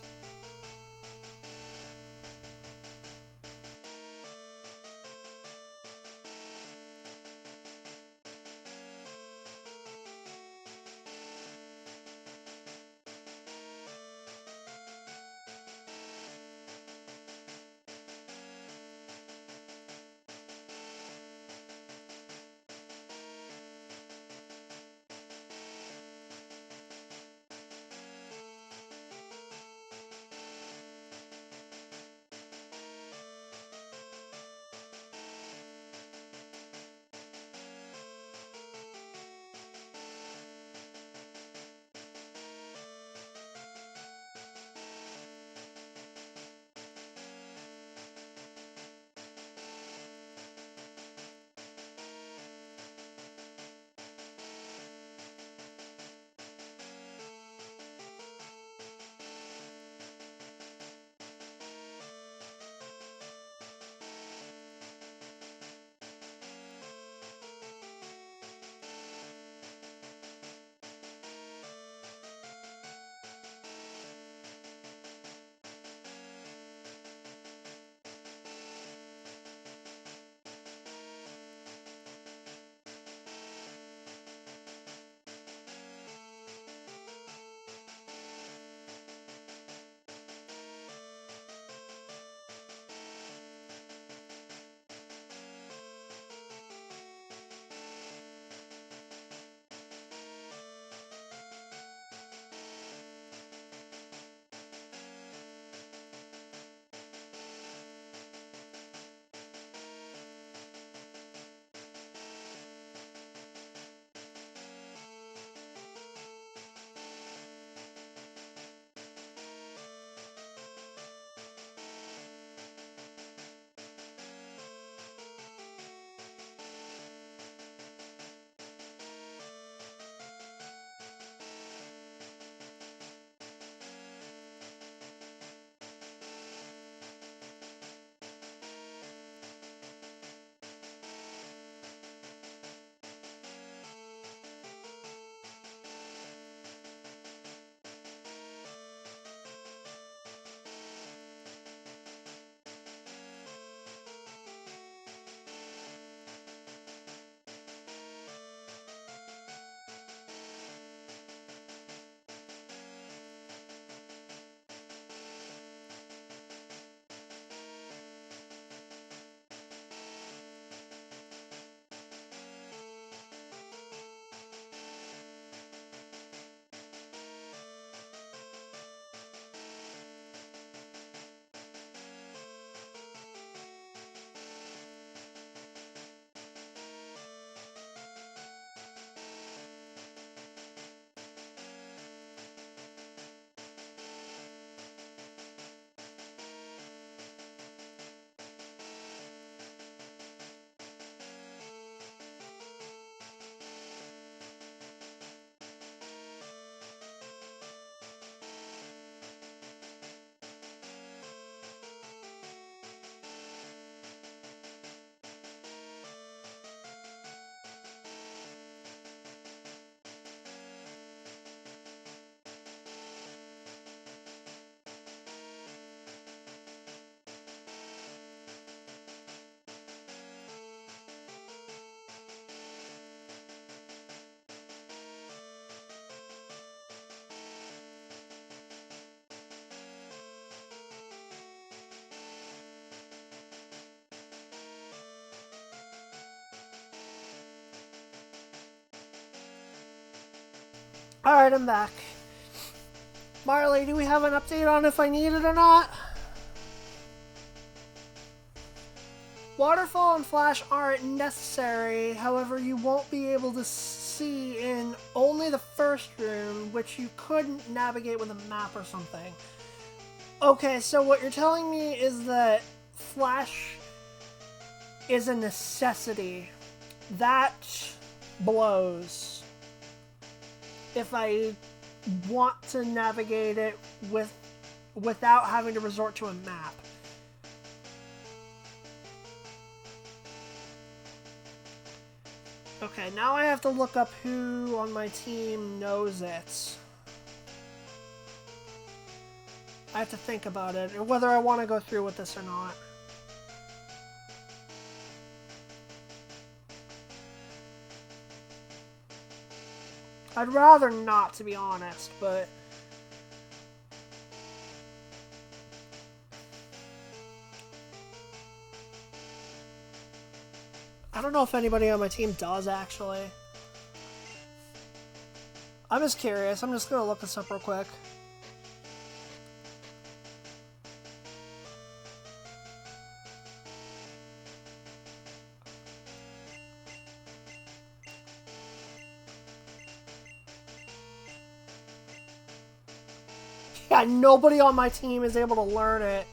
Alright, I'm back. Marley, do we have an update on if I need it or not? Waterfall and flash aren't necessary, however you won't be able to see in only the first room, which you couldn't navigate with a map or something. Okay, so what you're telling me is that flash is a necessity. That blows. If I want to navigate it without having to resort to a map. Okay, now I have to look up who on my team knows it. I have to think about it, or whether I want to go through with this or not. I'd rather not, to be honest, but... I don't know if anybody on my team does, actually. I'm just curious. I'm just gonna look this up real quick. Yeah, nobody on my team is able to learn it.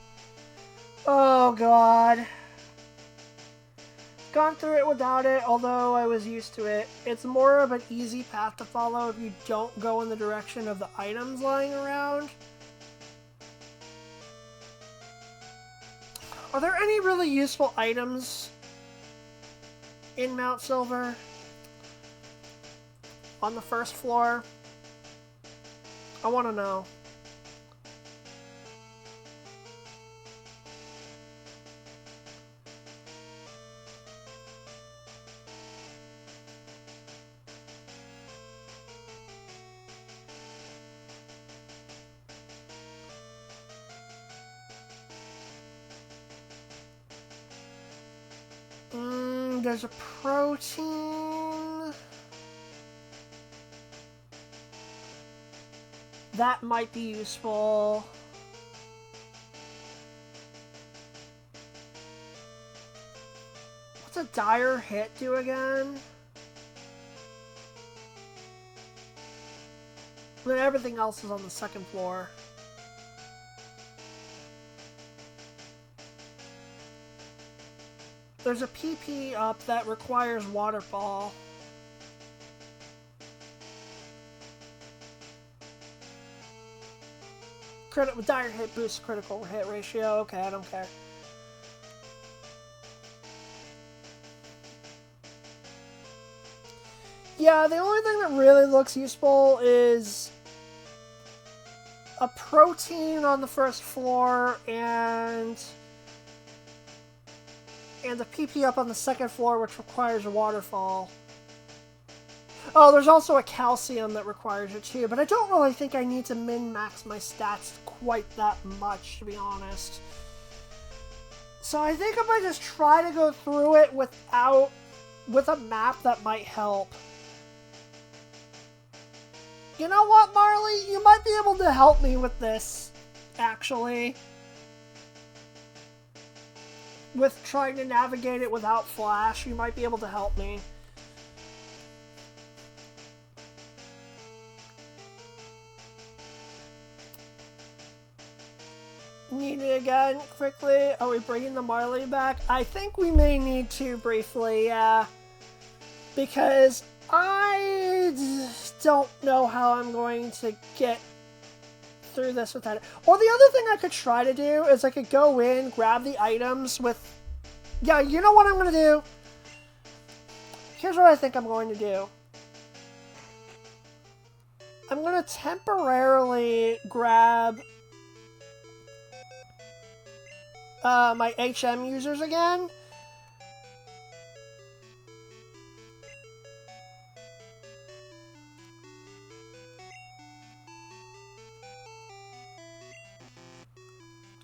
Oh, God. Gone through it without it, although I was used to it. It's more of an easy path to follow if you don't go in the direction of the items lying around. Are there any really useful items in Mount Silver? On the first floor? I want to know. There's a protein. That might be useful. What's a dire hit do again? Then everything else is on the second floor. There's a PP up that requires waterfall. With dire hit boosts critical hit ratio. Okay, I don't care. Yeah, the only thing that really looks useful is a protein on the first floor and a PP up on the second floor, which requires a waterfall. Oh, there's also a calcium that requires it too, but I don't really think I need to min-max my stats quite that much, to be honest. So I think if I just try to go through it with a map, that might help. You know what, Marley? You might be able to help me with this, actually. With trying to navigate it without flash, you might be able to help me. Need it again, quickly? Are we bringing the Marley back? I think we may need to briefly, yeah. Because I just don't know how I'm going to get through this without it. Or the other thing I could try to do is I could go in, grab the items with... Yeah, you know what I'm going to do? Here's what I think I'm going to do. I'm going to temporarily grab my HM users again.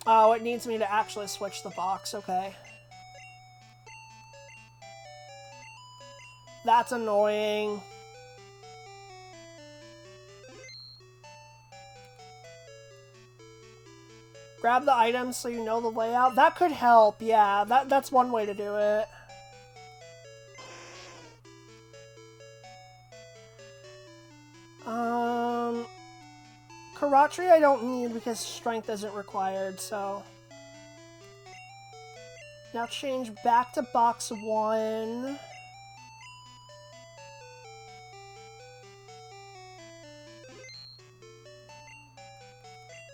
Oh, it needs me to actually switch the box, okay. That's annoying. Grab the items so you know the layout. That could help, yeah. That's one way to do it. Karatri I don't need because strength isn't required, so... Now change back to box 1.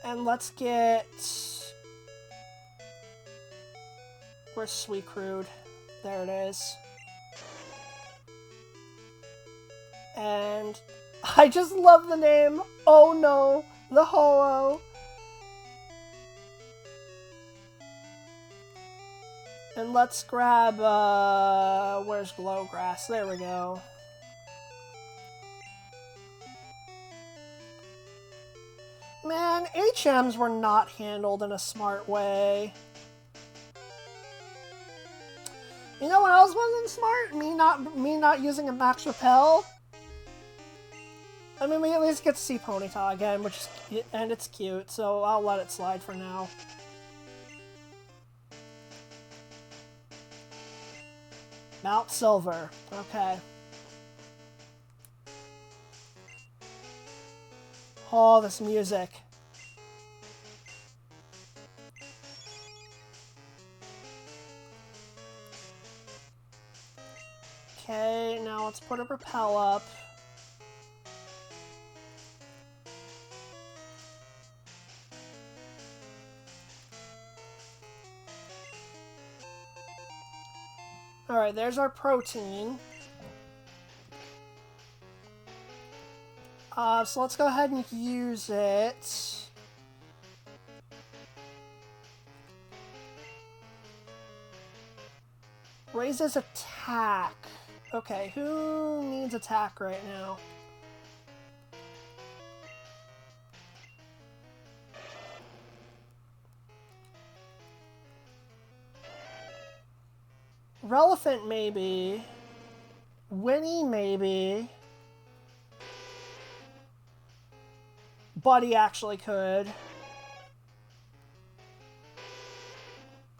And let's get... Where's Sweet Crude? There it is. And I just love the name. Oh no, the Ho-Oh. And let's grab, where's Glowgrass? There we go. Man, HMs were not handled in a smart way. You know what else wasn't smart? Me not using a max repel. I mean, we at least get to see Ponyta again, and it's cute, so I'll let it slide for now. Mount Silver. Okay. Oh, this music. Okay, now let's put a repel up. Alright, there's our protein. So let's go ahead and use it. Raises attack. Okay, who needs attack right now? Relevant, maybe. Winnie, maybe. Buddy actually could.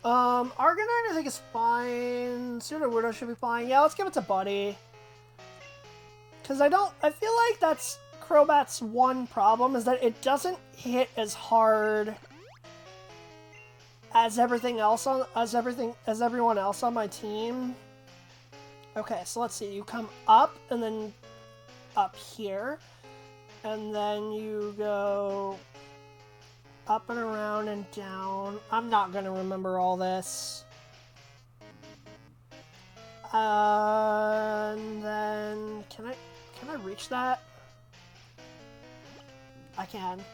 Argonite I think is fine. Sudowoodo should be fine. Yeah, let's give it to Buddy. Because I feel like that's Crobat's one problem, is that it doesn't hit as hard as everyone else on my team. Okay, so let's see. You come up and then up here, and then you go up and around and down. I'm not gonna remember all this. And then can I reach that? I can.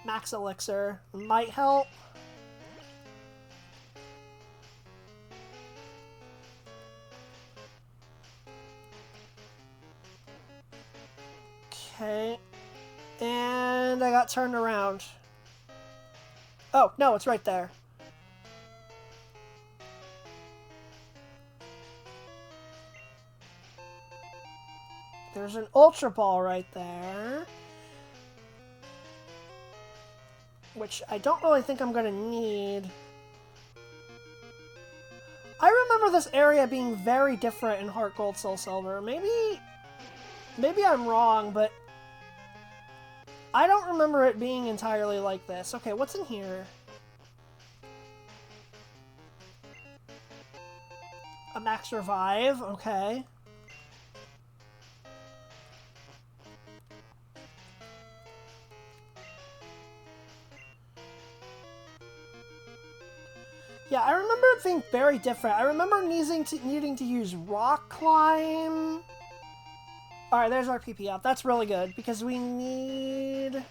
Max Elixir might help. Okay. And I got turned around. Oh, no, it's right there. There's an Ultra Ball right there. Which I don't really think I'm gonna need. I remember this area being very different in Heart Gold, Soul Silver. Maybe I'm wrong, but I don't remember it being entirely like this. Okay, what's in here? A Max Revive, okay. Yeah, I remember it being very different. I remember needing to use Rock Climb. Alright, there's our PP up. That's really good, because we need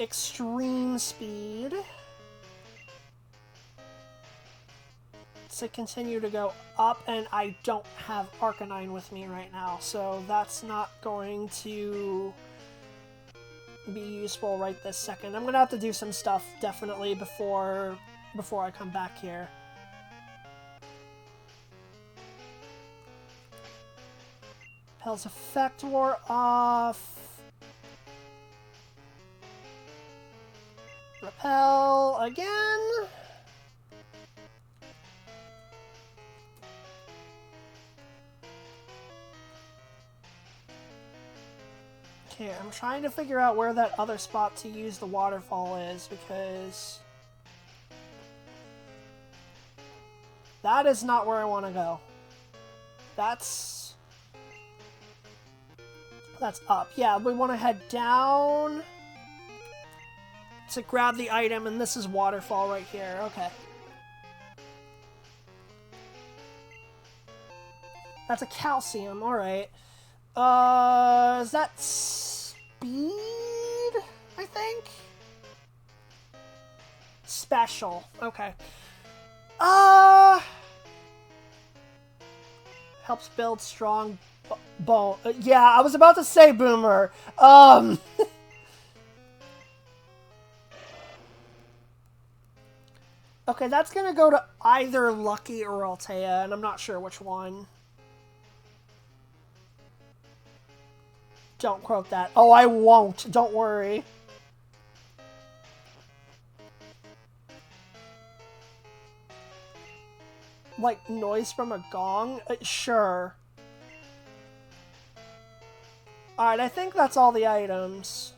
Extreme Speed to continue to go up, and I don't have Arcanine with me right now, so that's not going to be useful right this second. I'm gonna have to do some stuff, definitely, before I come back here. Pell's effect wore off. Repel again. Okay, I'm trying to figure out where that other spot to use the waterfall is, because that is not where I want to go. That's up. Yeah, we want to head down to grab the item, and this is waterfall right here. Okay. That's a calcium, alright. Is that speed? I think? Special. Okay. Helps build strong bone. Yeah, I was about to say Boomer. Okay, that's gonna go to either Lucky or Altea, and I'm not sure which one. Don't quote that. Oh, I won't. Don't worry. Like noise from a gong? Sure. Alright, I think that's all the items.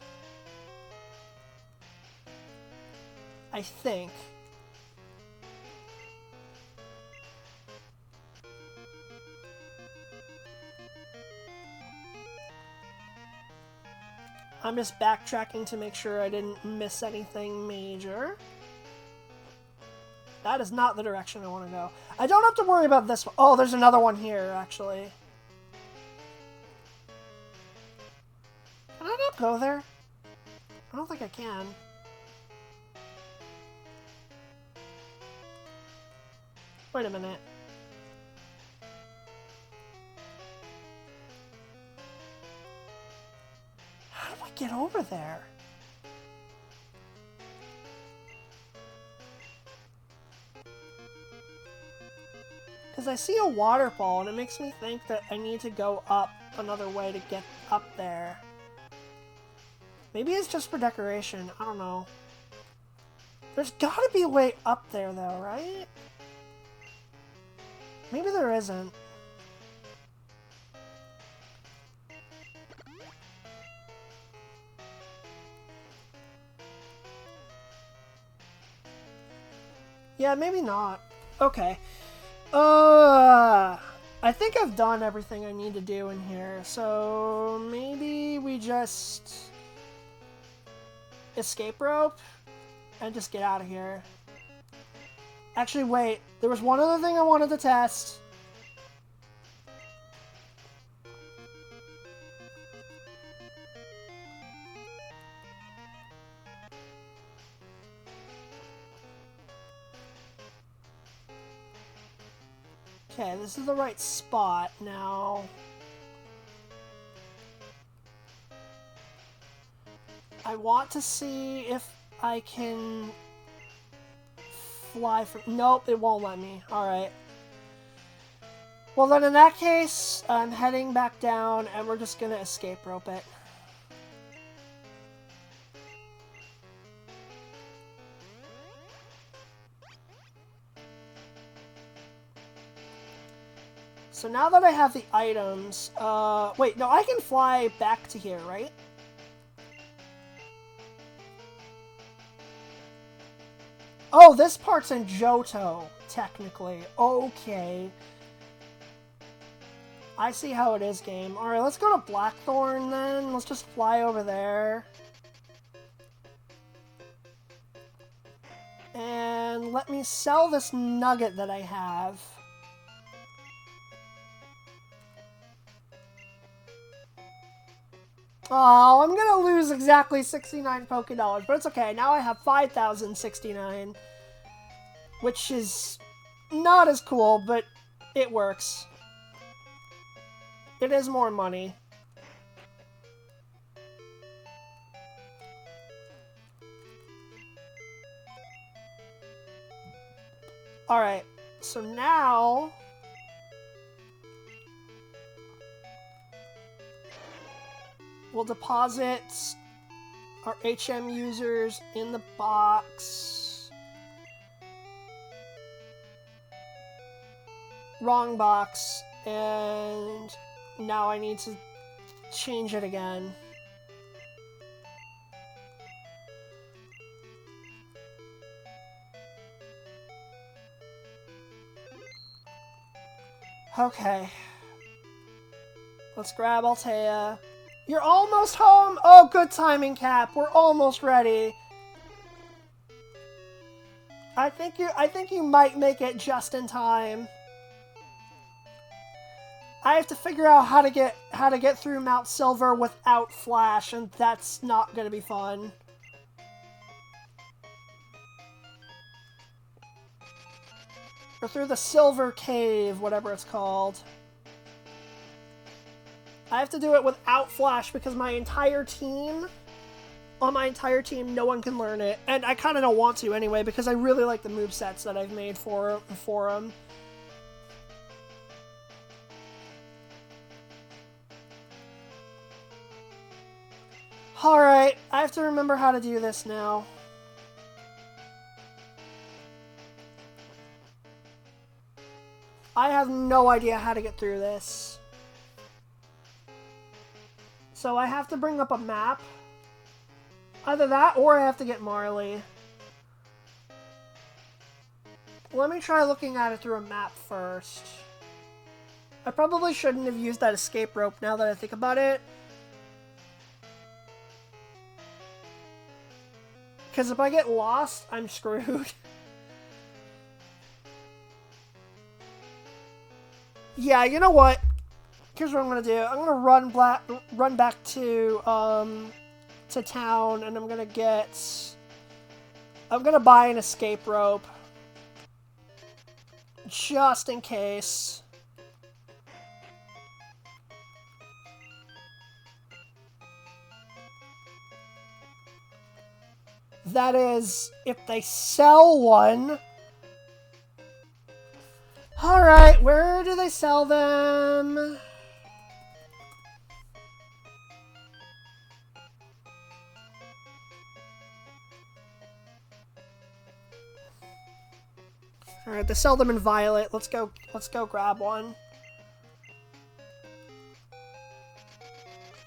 I think. I'm just backtracking to make sure I didn't miss anything major. That is not the direction I want to go. I don't have to worry about this one. Oh, there's another one here, actually. Can I not go there? I don't think I can. Wait a minute. How do I get over there? Because I see a waterfall, and it makes me think that I need to go up another way to get up there. Maybe it's just for decoration. I don't know. There's gotta be a way up there, though, right? Maybe there isn't. Yeah, maybe not. Okay. I think I've done everything I need to do in here, so maybe we just escape rope and just get out of here. Actually, wait. There was one other thing I wanted to test. Okay, this is the right spot now. I want to see if I can fly from... Nope, it won't let me. Alright. Well, then in that case, I'm heading back down, and we're just gonna escape rope it. So now that I have the items, wait, no, I can fly back to here, right? Oh, this part's in Johto, technically. Okay. I see how it is, game. Alright, let's go to Blackthorn then. Let's just fly over there. And let me sell this nugget that I have. Oh, I'm gonna lose exactly 69 Pokédollars, but it's okay. Now I have 5,069, which is not as cool, but it works. It is more money. Alright, so now... we'll deposit our HM users in the box. Wrong box. And now I need to change it again. Okay. Let's grab Altea. You're almost home! Oh, good timing, Cap. We're almost ready. I think you might make it just in time. I have to figure out how to get through Mount Silver without Flash, and that's not gonna be fun. Or through the Silver Cave, whatever it's called. I have to do it without Flash because my entire team, no one can learn it. And I kind of don't want to anyway because I really like the movesets that I've made for him. Alright, I have to remember how to do this now. I have no idea how to get through this. So I have to bring up a map. Either that or I have to get Marley. Let me try looking at it through a map first. I probably shouldn't have used that escape rope now that I think about it. Because if I get lost, I'm screwed. Yeah, you know what? Here's what I'm gonna do. I'm gonna run back to town, and I'm gonna buy an escape rope. Just in case. That is, if they sell one. Alright, where do they sell them? Alright, they sell them in Violet. Let's go grab one.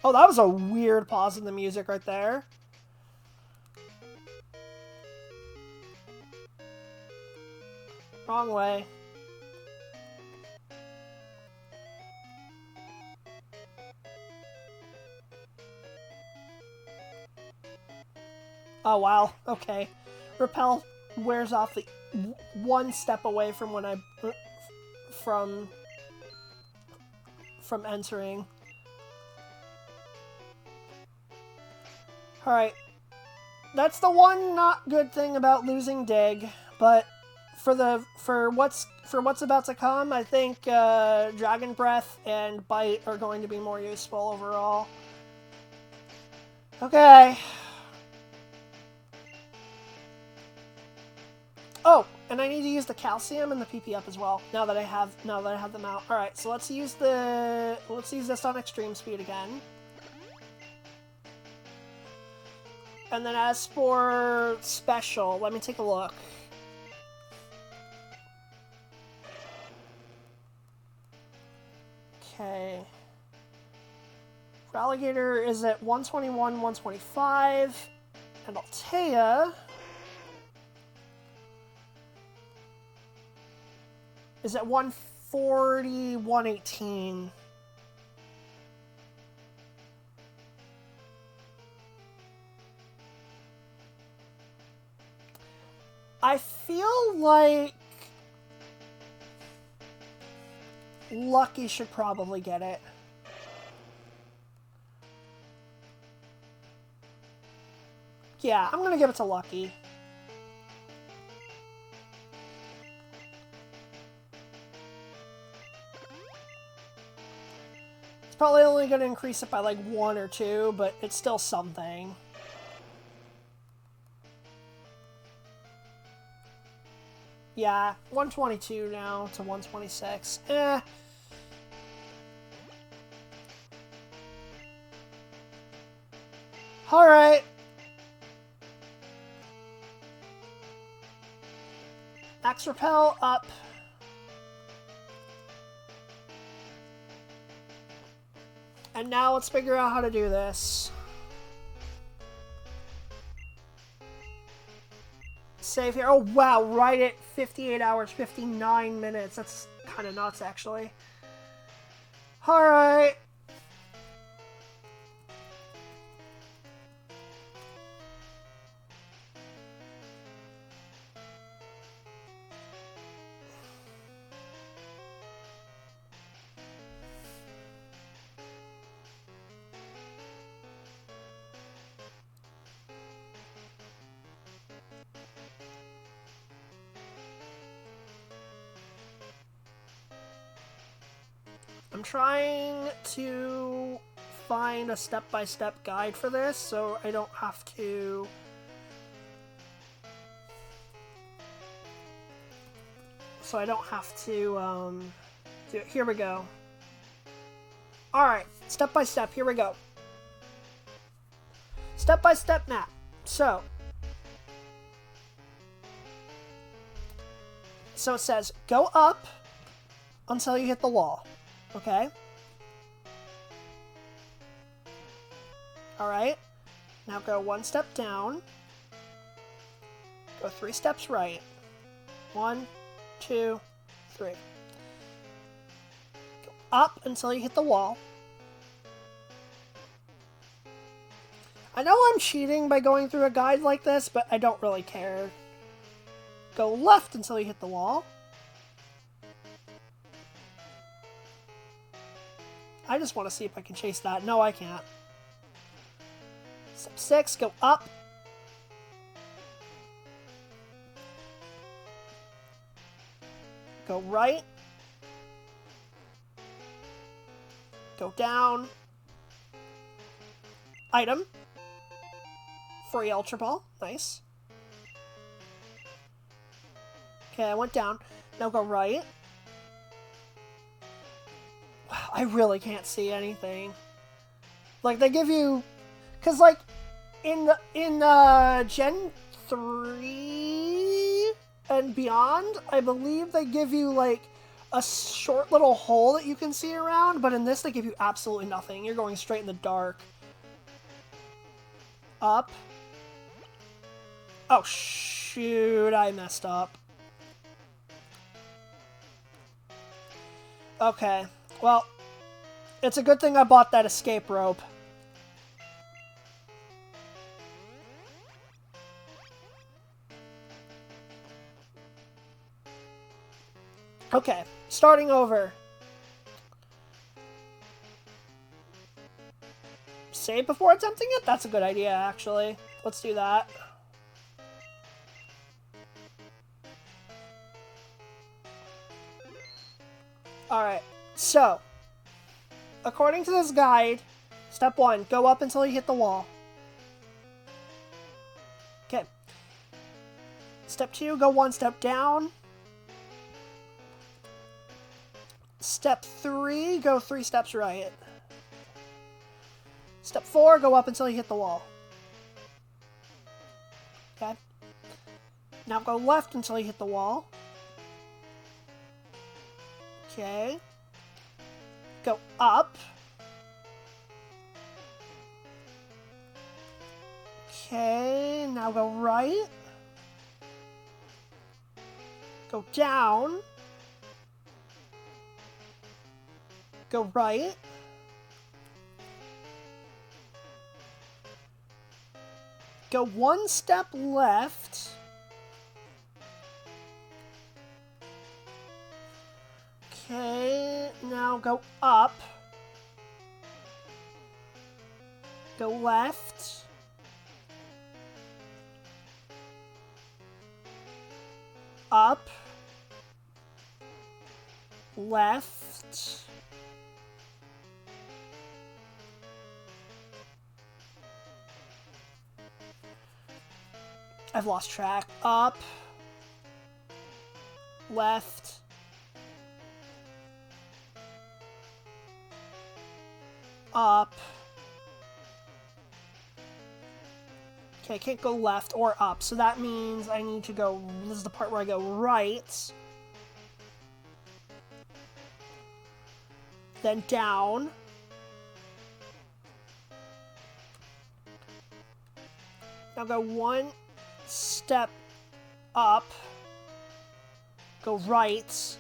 Oh, that was a weird pause in the music right there. Wrong way. Oh, wow. Okay. Repel wears off the one step away from when I... from entering. Alright. That's the one not good thing about losing Dig, but for what's about to come, I think Dragon Breath and Bite are going to be more useful overall. Okay. Oh, and I need to use the calcium and the PP up as well. Now that I have them out. All right, so let's use this on extreme speed again. And then as for special, let me take a look. Okay. Alligator is at 121, 125, and Altea is at 140, 118. I feel like Lucky should probably get it. Yeah, I'm gonna give it to Lucky. It's probably only gonna increase it by like 1 or 2, but it's still something. Yeah, 122 now to 126. Eh. Alright. Max Repel up. And now let's figure out how to do this. Save here. Oh, wow. Right at 58 hours, 59 minutes. That's kind of nuts, actually. Alright. I'm trying to find a step-by-step guide for this so I don't have to... do it. Here we go. Alright, step-by-step, here we go. Step-by-step map. So it says, go up until you hit the wall. Okay? Alright. Now go 1 step down. Go 3 steps right. 1, 2, 3. Go up until you hit the wall. I know I'm cheating by going through a guide like this, but I don't really care. Go left until you hit the wall. I just want to see if I can chase that. No, I can't. Step 6, go up. Go right. Go down. Item. Free Ultra Ball. Nice. Okay, I went down. Now go right. Wow, I really can't see anything. Like, they give you... Because, like, in Gen 3 and beyond, I believe they give you, like, a short little hole that you can see around, but in this they give you absolutely nothing. You're going straight in the dark. Up. Oh, shoot, I messed up. Okay, well, it's a good thing I bought that escape rope. Okay, starting over. Save before attempting it? That's a good idea, actually. Let's do that. Alright, so, according to this guide, step 1, go up until you hit the wall. Okay. Step 2, go 1 step down. Step 3, go 3 steps right. Step 4, go up until you hit the wall. Okay. Now go left until you hit the wall. Okay. Go up. Okay, now go right. Go down. Go right. Go 1 step left. Okay, now go up. Go left. Up. Left. I've lost track. Up. Left. Up. Okay, I can't go left or up, so that means I need to go... This is the part where I go right. Then down. Now go one step up. Go right.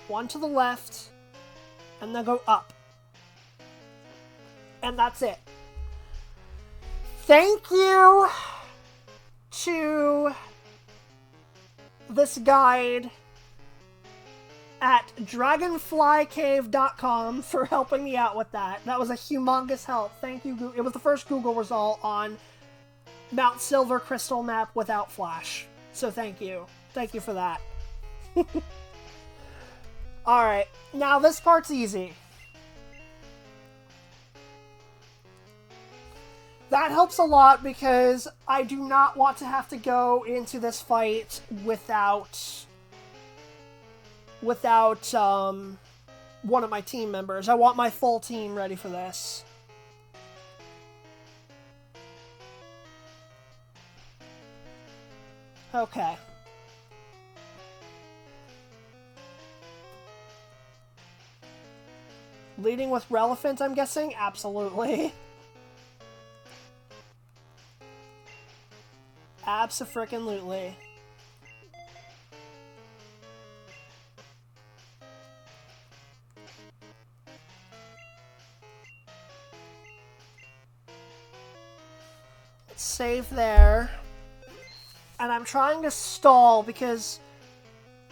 One to the left. And then go up. And that's it. Thank you to this guide at dragonflycave.com for helping me out with that. That was a humongous help. Thank you, Google. It was the first Google result on Mount Silver Crystal map without Flash. So thank you. Thank you for that. Alright, now this part's easy. That helps a lot because I do not want to have to go into this fight without one of my team members. I want my full team ready for this. Okay. Leading with Relevant, I'm guessing? Absolutely. Abso-frickin-lutely. Let's save there. And I'm trying to stall because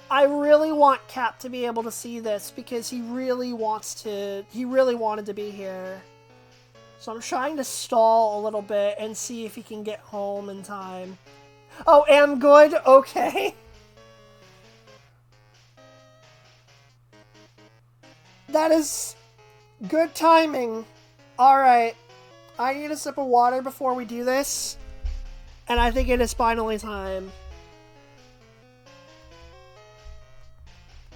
I really want Cap to be able to see this because he really wanted to be here. So I'm trying to stall a little bit and see if he can get home in time. Oh, am good? Okay. That is good timing. Alright. I need a sip of water before we do this. And I think it is finally time.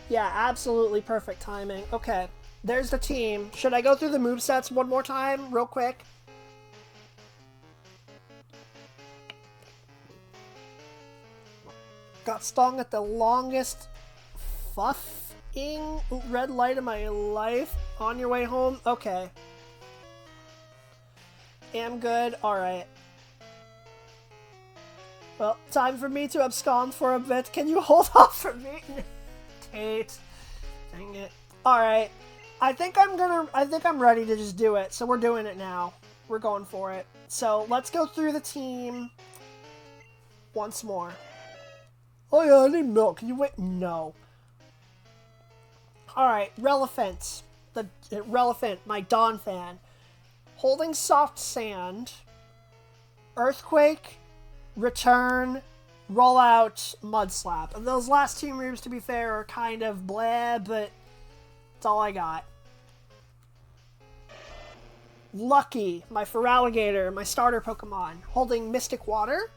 Yeah, absolutely perfect timing. Okay. There's the team. Should I go through the movesets one more time, real quick? Got stung at the longest fuffing red light of my life. On your way home? Okay. Am good. Alright. Well, time for me to abscond for a bit. Can you hold off for me? Tate. Dang it. Alright. I think I'm ready to just do it. So we're doing it now. We're going for it. So let's go through the team once more. Oh yeah, I need milk. Can you wait? No. Alright, Relevant. Relevant, my Dawn fan. Holding Soft Sand. Earthquake. Return. Rollout. Mud Slap. And those last two moves, to be fair, are kind of blah, but that's all I got. Lucky, my Feraligatr, my starter Pokemon, holding Mystic Water.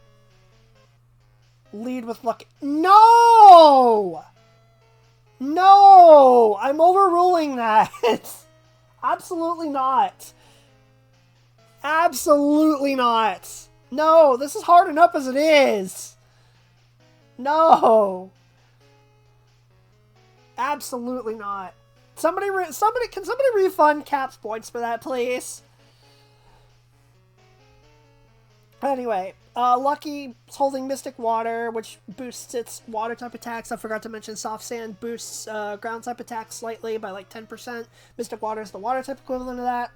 Lead with Lucky. No! No! I'm overruling that. Absolutely not. Absolutely not. No, this is hard enough as it is. No. Absolutely not. Can somebody refund Cap's points for that, please? Anyway, Lucky is holding Mystic Water, which boosts its water type attacks. I forgot to mention Soft Sand boosts ground type attacks slightly by like 10%. Mystic Water is the water type equivalent of that.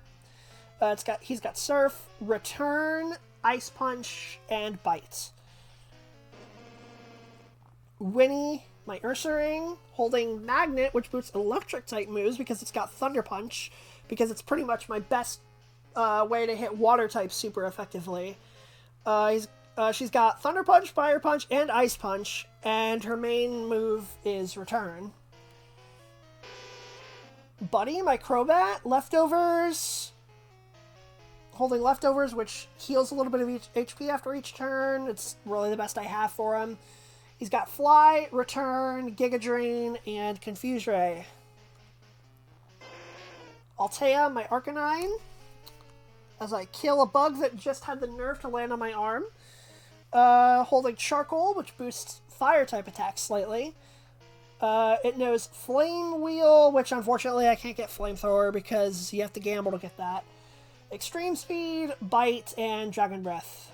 He's got Surf, Return, Ice Punch, and Bite. Winnie, my Ursaring, holding Magnet, which boosts electric type moves because it's got Thunder Punch, because it's pretty much my best way to hit water types super effectively. She's got Thunder Punch, Fire Punch, and Ice Punch, and her main move is Return. Buddy, my Crobat, Leftovers, holding Leftovers, which heals a little bit of each HP after each turn. It's really the best I have for him. He's got Fly, Return, Giga Drain, and Confuse Ray. Altea, my Arcanine. as I kill a bug that just had the nerve to land on my arm. Holding Charcoal, which boosts fire-type attacks slightly. It knows Flame Wheel, which unfortunately I can't get Flamethrower because you have to gamble to get that. Extreme Speed, Bite, and Dragon Breath.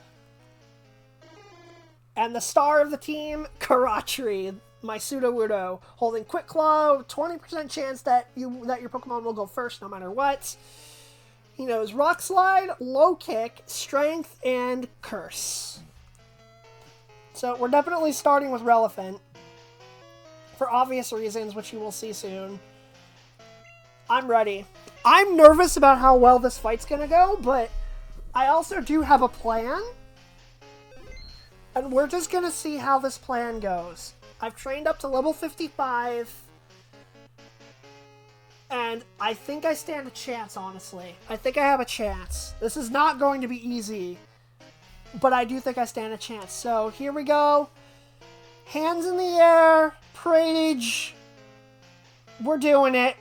And the star of the team, Karatri, my Sudowoodo, holding Quick Claw, 20% chance that your Pokemon will go first no matter what. He knows Rock Slide, Low Kick, Strength, and Curse. So we're definitely starting with Relevant. For obvious reasons, which you will see soon. I'm ready. I'm nervous about how well this fight's gonna go, but I also do have a plan. And we're just gonna see how this plan goes. I've trained up to level 55. And I think I stand a chance, honestly. I think I have a chance. This is not going to be easy. But I do think I stand a chance. So here we go. Hands in the air. Rage. We're doing it.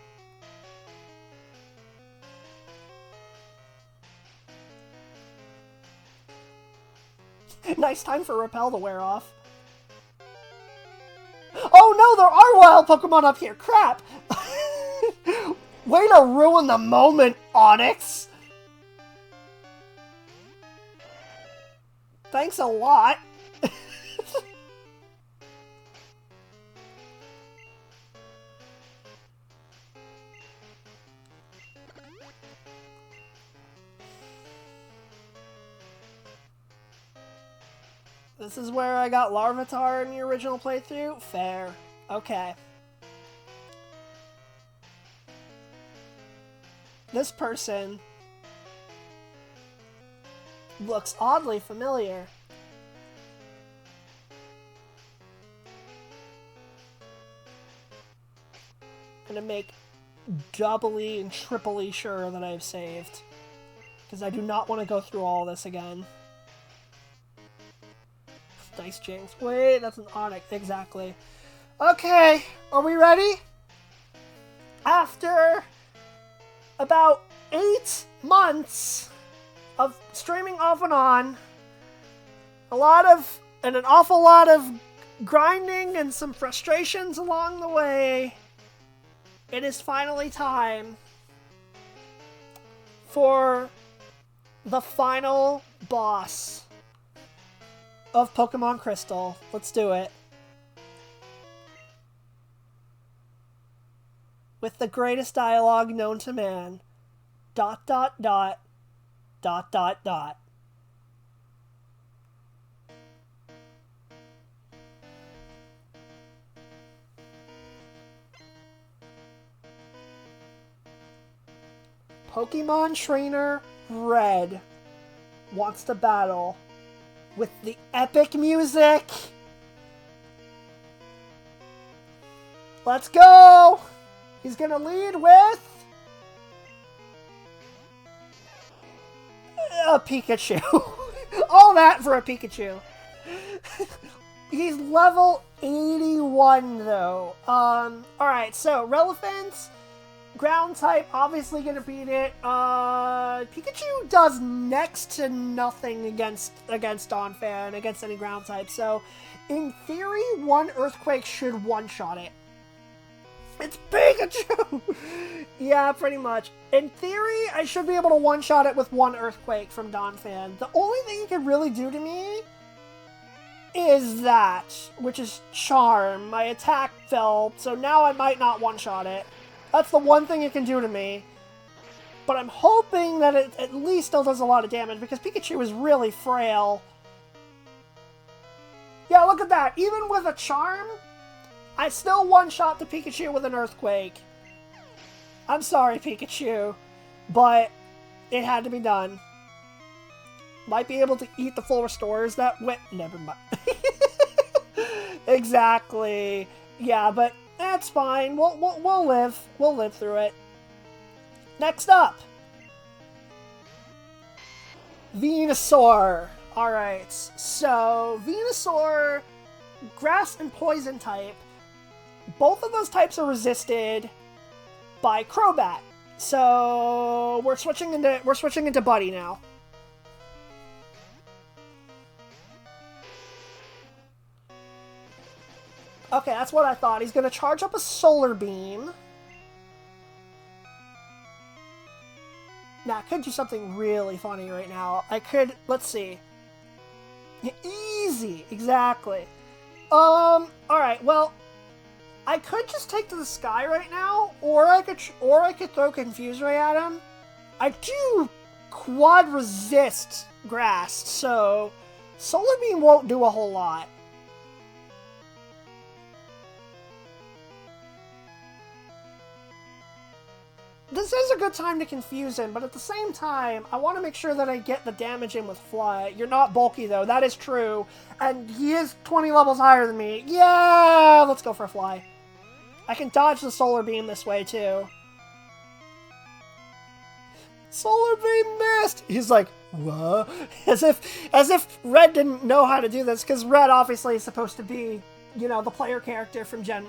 Nice time for Repel to wear off. Oh no, there are wild Pokemon up here. Crap. Way to ruin the moment, Onyx. Thanks a lot. This is where I got Larvitar in the original playthrough? Fair. Okay. This person looks oddly familiar. I'm gonna make doubly and triply sure that I've saved, because I do not want to go through all this again. Dice Jinx. Wait, that's an Onyx. Exactly. Okay, are we ready? After about 8 months of streaming off and on, an awful lot of grinding and some frustrations along the way, it is finally time for the final boss of Pokemon Crystal. Let's do it. With the greatest dialogue known to man. ... Pokemon Trainer Red wants to battle with the epic music. Let's go! He's gonna lead with a Pikachu. All that for a Pikachu. He's level 81 though. Alright, so Relevant, ground type, obviously gonna beat it. Pikachu does next to nothing against Donphan, against any ground type, so in theory, one Earthquake should one-shot it. It's Pikachu! Yeah, pretty much. In theory, I should be able to one-shot it with one Earthquake from Donphan. The only thing he can really do to me is that, which is Charm. My attack fell, so now I might not one-shot it. That's the one thing it can do to me. But I'm hoping that it at least still does a lot of damage, because Pikachu is really frail. Yeah, look at that. Even with a Charm, I still one-shot the Pikachu with an Earthquake. I'm sorry, Pikachu, but it had to be done. Might be able to eat the full restores that went... Never mind. Exactly. Yeah, but that's fine. We'll live. We'll live through it. Next up, Venusaur. Alright, so Venusaur, Grass and Poison type. Both of those types are resisted by Crobat. So we're switching into Buddy now. Okay, that's what I thought. He's gonna charge up a Solar Beam. Now, I could do something really funny right now. I could, let's see. Easy, exactly. Alright, well, I could just take to the sky right now, or I could throw Confuse Ray at him. I do quad resist Grass, so Solar Beam won't do a whole lot. This is a good time to confuse him, but at the same time, I want to make sure that I get the damage in with Fly. You're not bulky, though. That is true. And he is 20 levels higher than me. Yeah! Let's go for a Fly. I can dodge the Solar Beam this way, too. Solar Beam missed! He's like, what? As if Red didn't know how to do this, because Red obviously is supposed to be, you know, the player character from Gen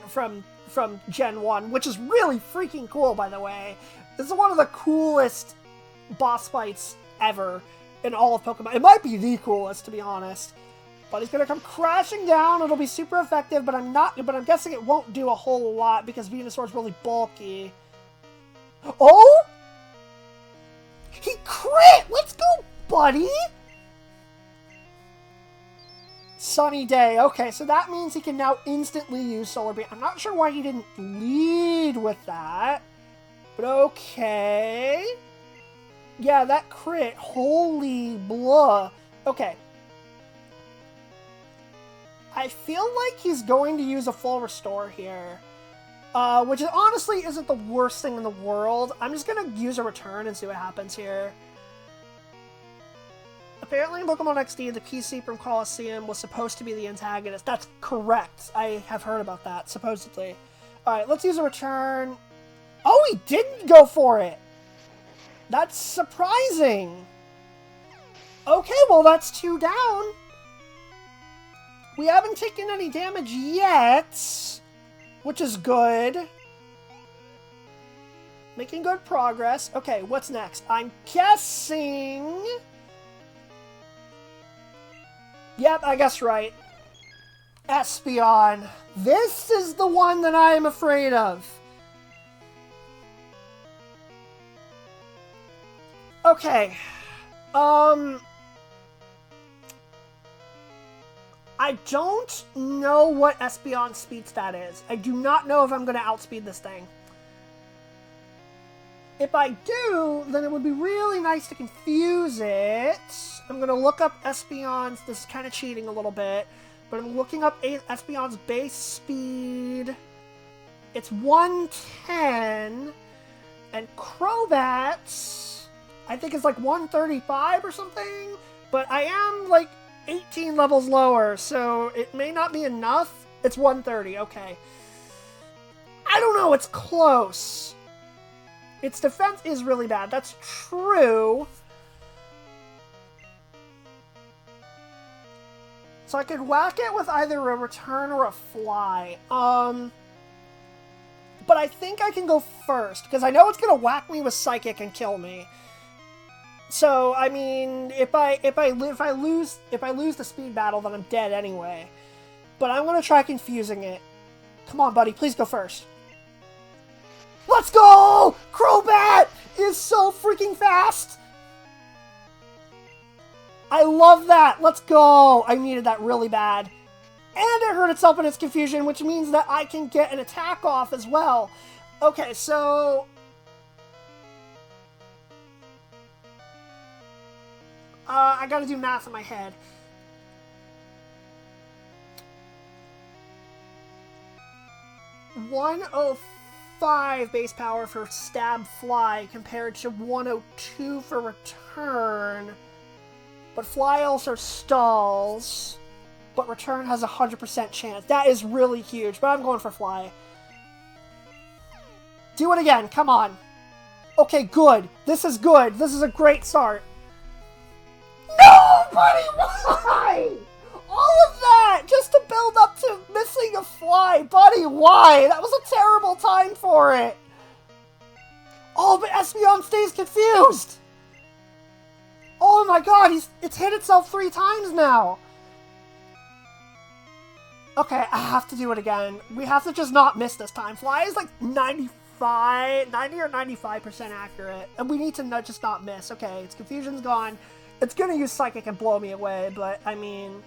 1, which is really freaking cool, by the way. This is one of the coolest boss fights ever in all of Pokemon. It might be the coolest, to be honest. But he's gonna come crashing down. It'll be super effective, but I'm guessing it won't do a whole lot because Venusaur's really bulky. Oh! He crit! Let's go, buddy! Sunny Day. Okay, so that means he can now instantly use Solar Beam. I'm not sure why he didn't lead with that. But okay. Yeah, that crit. Holy blah. Okay. I feel like he's going to use a full restore here. Which honestly isn't the worst thing in the world. I'm just going to use a return and see what happens here. Apparently in Pokemon XD, the PC from Colosseum was supposed to be the antagonist. That's correct. I have heard about that, supposedly. Alright, let's use a return. Oh, he didn't go for it! That's surprising! Okay, well that's 2 down. We haven't taken any damage yet, which is good. Making good progress. Okay, what's next? I'm guessing... Yep, I guess right. Espeon. This is the one that I am afraid of. Okay. I don't know what Espeon's speed stat is. I do not know if I'm going to outspeed this thing. If I do, then it would be really nice to confuse it. I'm going to look up Espeon's... This is kind of cheating a little bit. But I'm looking up Espeon's base speed. It's 110. And Crobat's, I think it's like 135 or something. But I am like 18 levels lower, so it may not be enough. It's 130, okay. I don't know, it's close. Its defense is really bad, that's true. So I could whack it with either a return or a fly. But I think I can go first, because I know it's gonna whack me with Psychic and kill me. So I mean, if I lose the speed battle, then I'm dead anyway. But I'm gonna try confusing it. Come on, buddy, please go first. Let's go! Crobat is so freaking fast! I love that! Let's go! I needed that really bad. And it hurt itself in its confusion, which means that I can get an attack off as well. Okay, so... I gotta do math in my head. $105 base power for Stab Fly compared to 102 for Return. But Fly also stalls. But Return has a 100% chance. That is really huge, but I'm going for Fly. Do it again, come on. Okay, good. This is good. This is a great start. No, buddy, why? All of that just to build up to missing a Fly. Buddy, why? That was a terrible time for it. Oh, but Espeon stays confused! Oh my god, it's hit itself 3 times now! Okay, I have to do it again. We have to just not miss this time. Fly is like 90 or 95% accurate. And we need to just not miss. Okay, its confusion's gone. It's gonna use Psychic and blow me away, but I mean,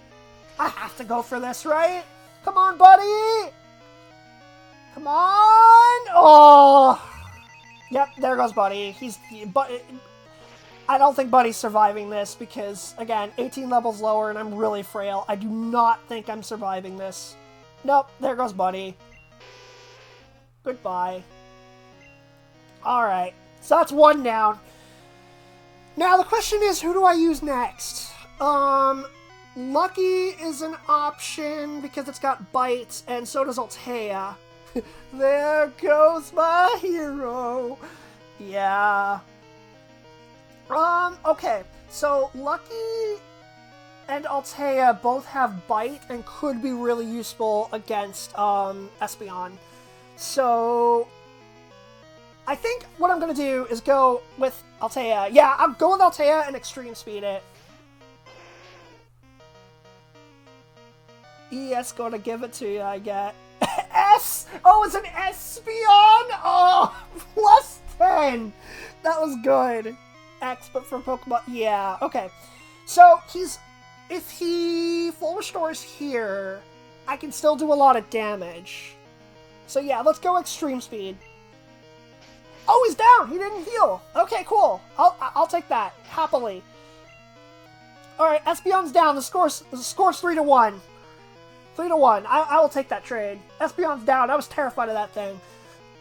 I have to go for this, right? Come on, buddy! Come on! Oh! Yep, there goes Buddy. But I don't think Buddy's surviving this because, again, 18 levels lower and I'm really frail. I do not think I'm surviving this. Nope, there goes Buddy. Goodbye. Alright, so that's 1 down. Now the question is, who do I use next? Lucky is an option because it's got Bite, and so does Altea. There goes my hero. Yeah. Okay. So, Lucky and Altea both have Bite and could be really useful against, Espeon. So, I think what I'm gonna do is go with Altea. Yeah, I'm going with Altea and Extreme Speed it. ES gonna give it to you, I get. S! Oh, it's an Espeon! Oh, plus 10! That was good. X, but for Pokemon. Yeah, okay. So, if he full restores here, I can still do a lot of damage. So yeah, let's go Extreme Speed. Oh, he's down! He didn't heal! Okay, cool. I'll take that. Happily. Alright, Espeon's down. The score's 3-1. 3-1. I will take that trade. Espeon's down. I was terrified of that thing.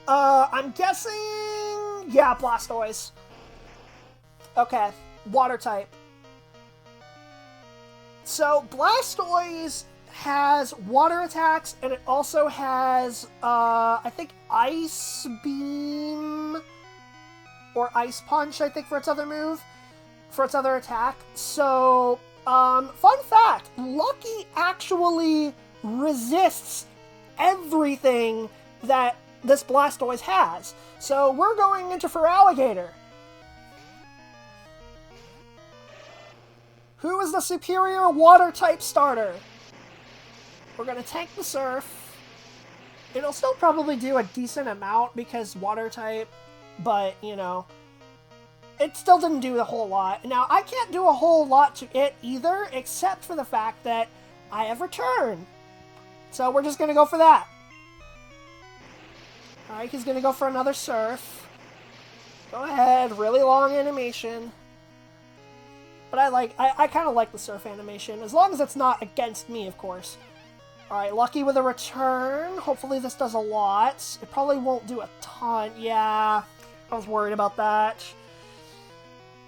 I'm guessing... Yeah, Blastoise. Okay. Water type. So, Blastoise has water attacks, and it also has, I think, Ice Beam... or Ice Punch, I think, for its other move. For its other attack. So, fun fact. Lucky actually resists everything that this Blastoise has. So we're going into for Alligator. Who is the superior water-type starter? We're going to tank the Surf. It'll still probably do a decent amount because water-type, but, you know, it still didn't do a whole lot. Now, I can't do a whole lot to it either, except for the fact that I have Return. So we're just going to go for that. Alright, he's going to go for another Surf. Go ahead, really long animation. But I kind of like the Surf animation, as long as it's not against me, of course. Alright, Lucky with a Return. Hopefully this does a lot. It probably won't do a ton. Yeah, I was worried about that.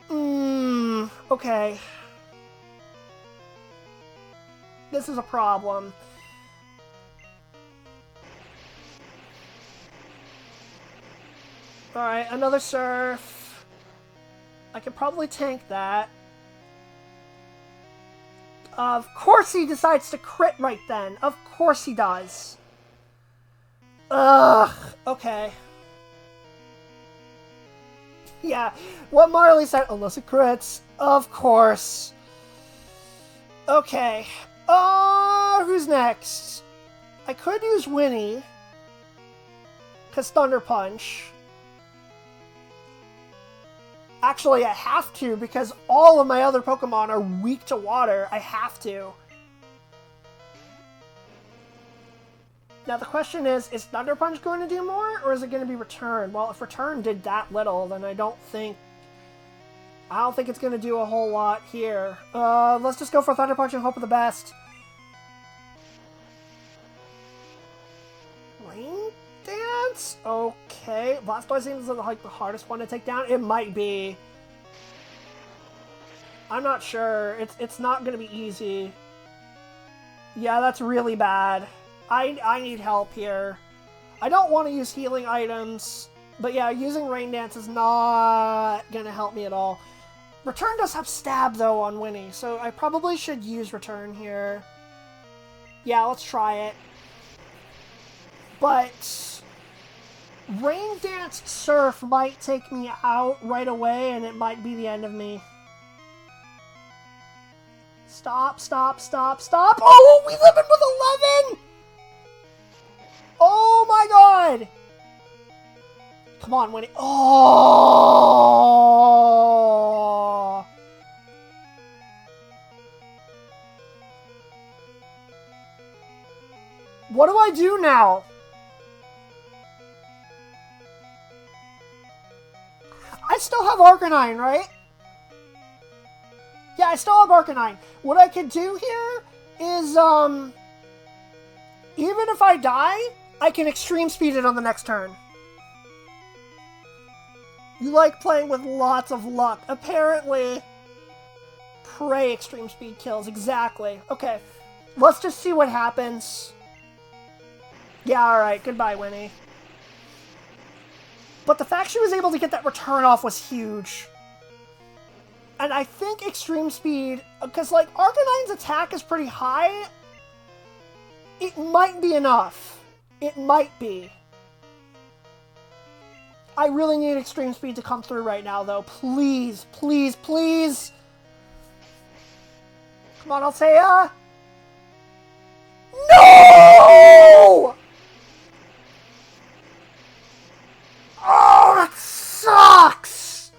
Okay. This is a problem. Alright, another Surf. I could probably tank that. Of course he decides to crit right then. Of course he does. Ugh. Okay. Yeah, what Marley said, unless it crits. Of course. Okay. Who's next? I could use Winnie. Because Thunder Punch. Actually, I have to, because all of my other Pokemon are weak to water. I have to. Now, the question is Thunder Punch going to do more, or is it going to be Return? Well, if Return did that little, then I don't think it's going to do a whole lot here. Let's just go for Thunder Punch and hope for the best. Rain Dance? Okay. Blastoise seems like the hardest one to take down. It might be. I'm not sure. It's not going to be easy. Yeah, that's really bad. I need help here. I don't want to use healing items, but yeah, using Rain Dance is not going to help me at all. Return does have Stab, though, on Winnie, so I probably should use Return here. Yeah, let's try it. But Rain Dance Surf might take me out right away, and it might be the end of me. Stop, stop, stop, stop! Oh, we live in with 11! Oh my god! Come on, Winnie. Oh! What do I do now? I still have Arcanine, right? Yeah, I still have Arcanine. What I could do here is, even if I die, I can Extreme Speed it on the next turn. You like playing with lots of luck. Apparently, Prey Extreme Speed kills. Exactly. Okay, let's just see what happens. Yeah, alright. Goodbye, Winnie. But the fact she was able to get that return off was huge. And I think Extreme Speed, because, like, Arcanine's attack is pretty high, it might be enough. It might be. I really need Extreme Speed to come through right now, though. Please, please, please! Come on, Althea! No! Oh, that sucks!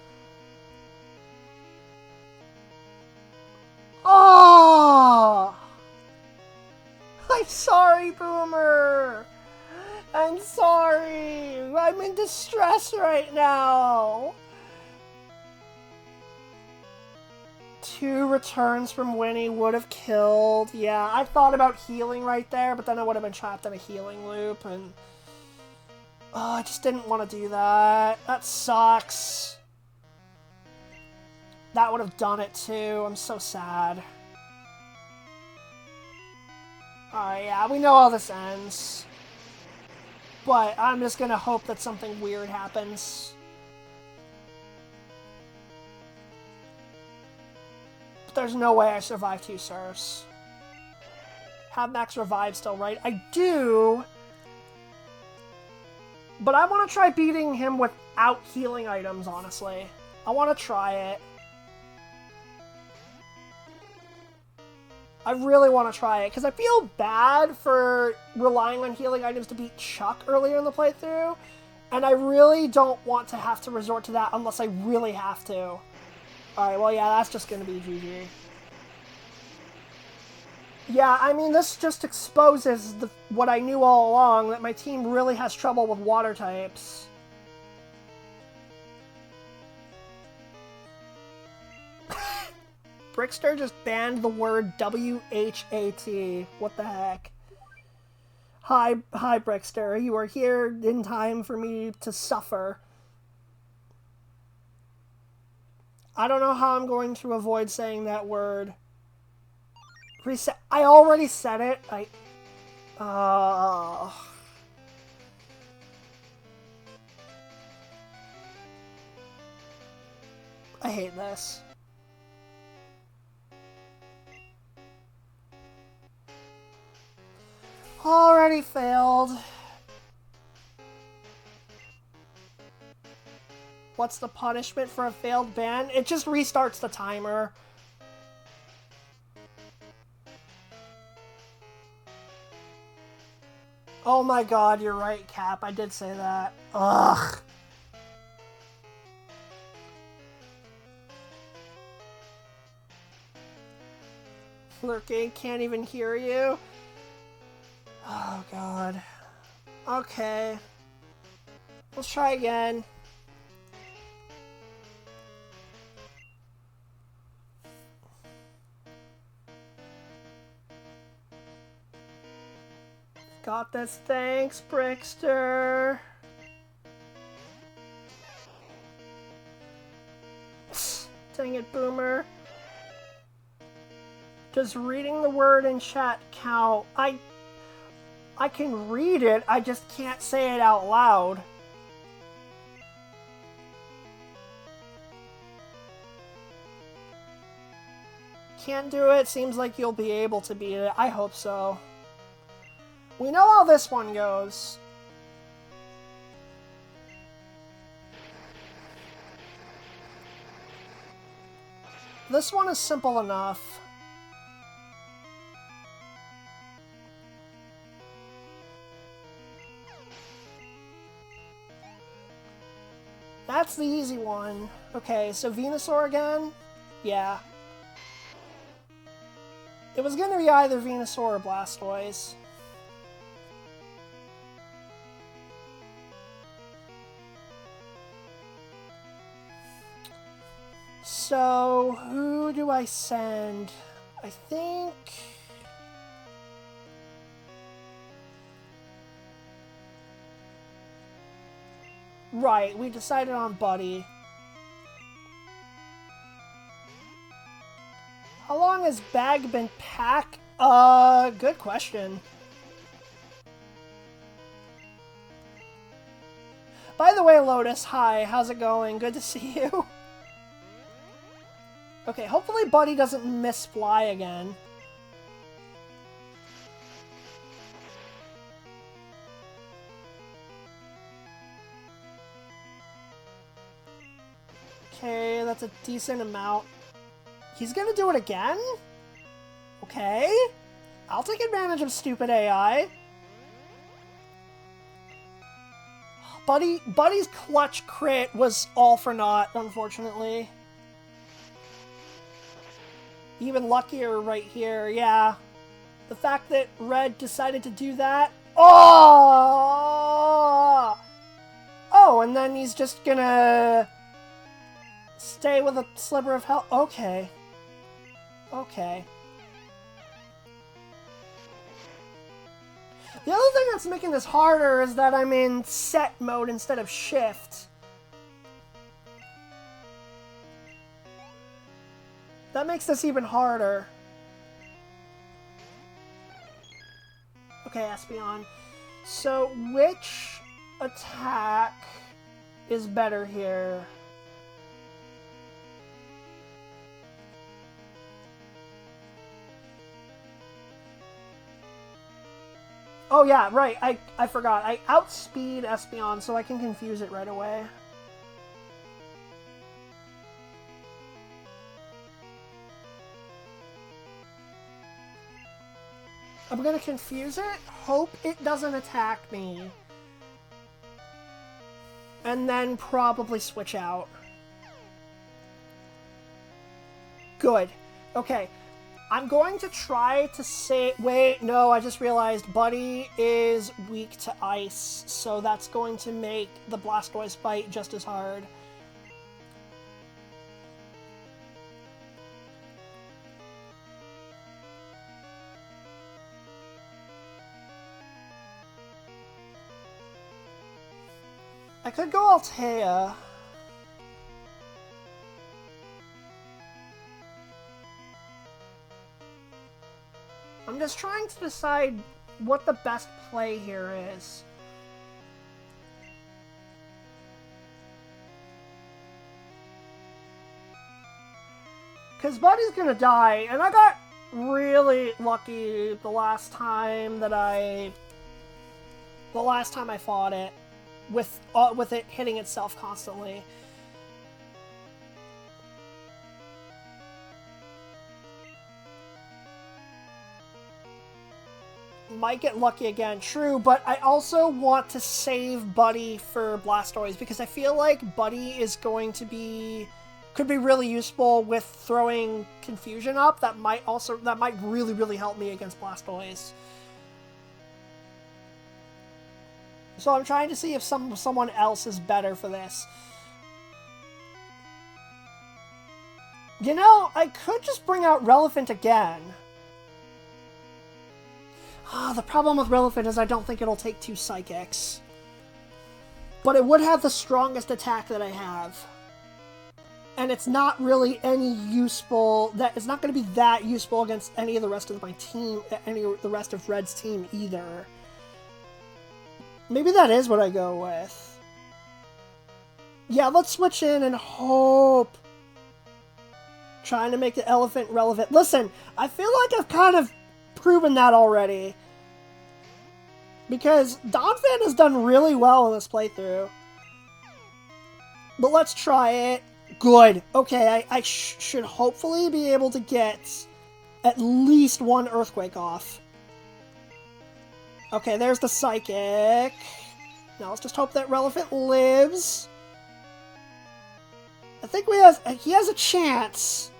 Oh! I'm sorry, Boomer! I'm sorry! I'm in distress right now! 2 returns from Winnie would have killed. Yeah, I thought about healing right there, but then I would have been trapped in a healing loop, and... oh, I just didn't want to do that. That sucks. That would have done it too. I'm so sad. Alright, yeah, we know how this ends. But I'm just gonna hope that something weird happens. But there's no way I survive 2 surfs. Have max revive still, right? I do! But I want to try beating him without healing items, honestly. I want to try it. I really want to try it, because I feel bad for relying on healing items to beat Chuck earlier in the playthrough, and I really don't want to have to resort to that unless I really have to. Alright, well, yeah, that's just going to be GG. Yeah, I mean, this just exposes what I knew all along, that my team really has trouble with water types. Brickster just banned the word W-H-A-T. What the heck? Hi, Brickster. You are here in time for me to suffer. I don't know how I'm going to avoid saying that word. Reset. I already said it. I hate this. Already failed. What's the punishment for a failed ban? It just restarts the timer. Oh my god, you're right, Cap. I did say that. Ugh. Lurking, can't even hear you. Oh god. Okay. Let's try again. Got this. Thanks, Brickster. Dang it, Boomer. Does reading the word in chat count? I can read it, I just can't say it out loud. Can't do it, seems like you'll be able to beat it. I hope so. We know how this one goes. This one is simple enough. That's the easy one. Okay, so Venusaur again? Yeah. It was going to be either Venusaur or Blastoise. So, who do I send? I think... Right, we decided on Buddy. How long has Bag been packed? Good question. By the way, Lotus, hi, how's it going? Good to see you. Okay, hopefully Buddy doesn't miss Fly again. Okay, that's a decent amount. He's gonna do it again? Okay. I'll take advantage of stupid AI. Buddy's clutch crit was all for naught, unfortunately. Even luckier right here, yeah. The fact that Red decided to do that. Oh! Oh, and then he's just gonna stay with a sliver of health. Okay. Okay. The other thing that's making this harder is that I'm in set mode instead of shift. That makes this even harder. Okay, Espeon. So, which attack is better here? Oh yeah, right, I forgot. I outspeed Espeon, so I can confuse it right away. I'm gonna confuse it, hope it doesn't attack me. And then probably switch out. Good. Okay. I'm going to try to say... Wait, no, I just realized Buddy is weak to ice, so that's going to make the Blastoise fight just as hard. I could go Altea. I'm just trying to decide what the best play here is. Because Buddy's gonna die, and I got really lucky the last time I fought it, with it hitting itself constantly. Might get lucky again, true, but I also want to save Buddy for Blastoise because I feel like Buddy is going to be... could be really useful with throwing Confusion up. That might really, really help me against Blastoise. So I'm trying to see if someone else is better for this. You know, I could just bring out Relevant again. The problem with Relevant is I don't think it'll take 2 Psychics. But it would have the strongest attack that I have. And it's not really any useful... It's not going to be that useful against any of the rest of my team, the rest of Red's team either. Maybe that is what I go with. Yeah, let's switch in and hope. Trying to make the elephant relevant. Listen, I feel like I've kind of proven that already. Because Donphan has done really well in this playthrough. But let's try it. Good. Okay, I should hopefully be able to get at least one Earthquake off. Okay, there's the Psychic. Now let's just hope that Relevant lives. I think he has a chance.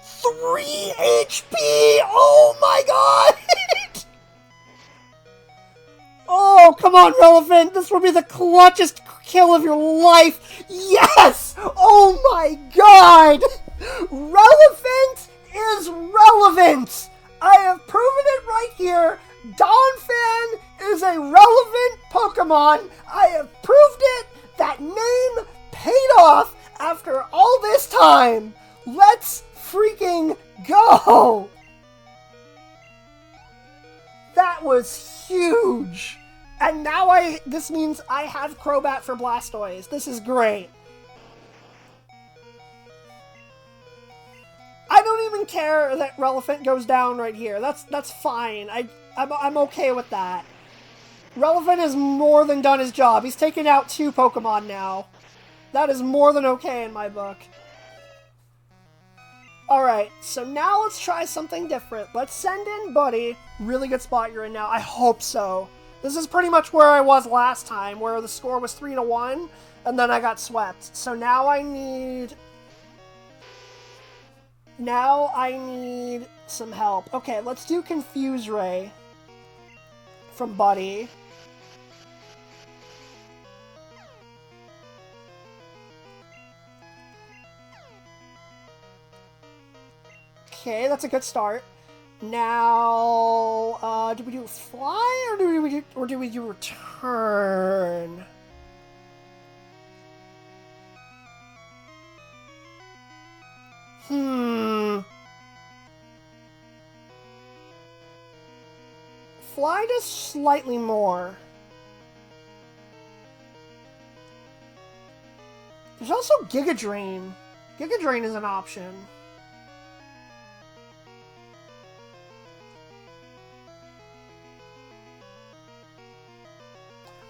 3 HP! Oh my god! Oh, come on, Relevant! This will be the clutchest kill of your life! Yes! Oh my god! Relevant is relevant! I have proven it right here! Donphan is a relevant Pokemon! I have proved it! That name paid off after all this time! Let's freaking go! That was huge! And now this means I have Crobat for Blastoise. This is great. I don't even care that Relevant goes down right here. That's fine. I'm okay with that. Relevant has more than done his job. He's taken out 2 Pokemon now. That is more than okay in my book. Alright, so now let's try something different. Let's send in Buddy. Really good spot you're in now. I hope so. This is pretty much where I was last time, where the score was 3-1, and then I got swept. So now I need some help. Okay, let's do Confuse Ray from Buddy. Okay, that's a good start. Now, do we do Fly or do we do Return? Fly does slightly more. There's also Giga Drain. Giga Drain is an option.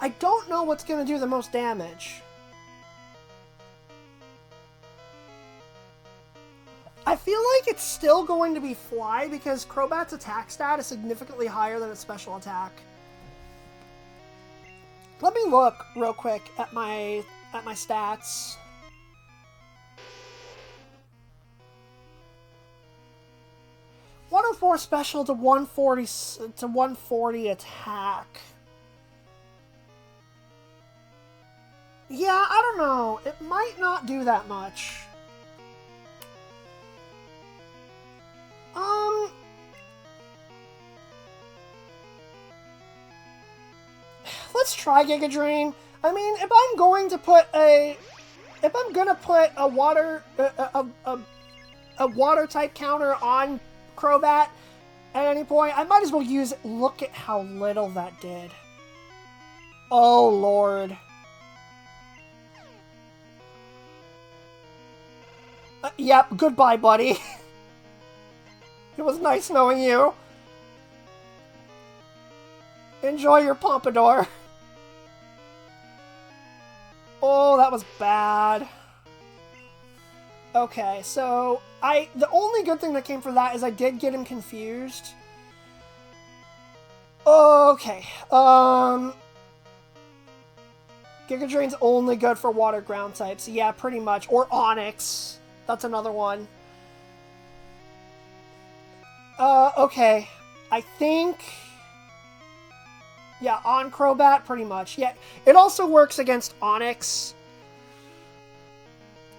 I don't know what's going to do the most damage. I feel like it's still going to be Fly because Crobat's attack stat is significantly higher than its special attack. Let me look real quick at my stats. .104 special to 140 attack. Yeah, I don't know. It might not do that much. Let's try Giga Drain. I mean, if I'm gonna put a water type counter on Crobat at any point, I might as well use it. Look at how little that did. Oh Lord. Yep, goodbye, buddy. It was nice knowing you. Enjoy your Pompadour. Oh, that was bad. Okay, so the only good thing that came from that is I did get him confused. Okay, Giga Drain's only good for water ground types. Yeah, pretty much. Or Onix. That's another one. Okay. I think... Yeah, on Crobat, pretty much. Yeah, it also works against Onix.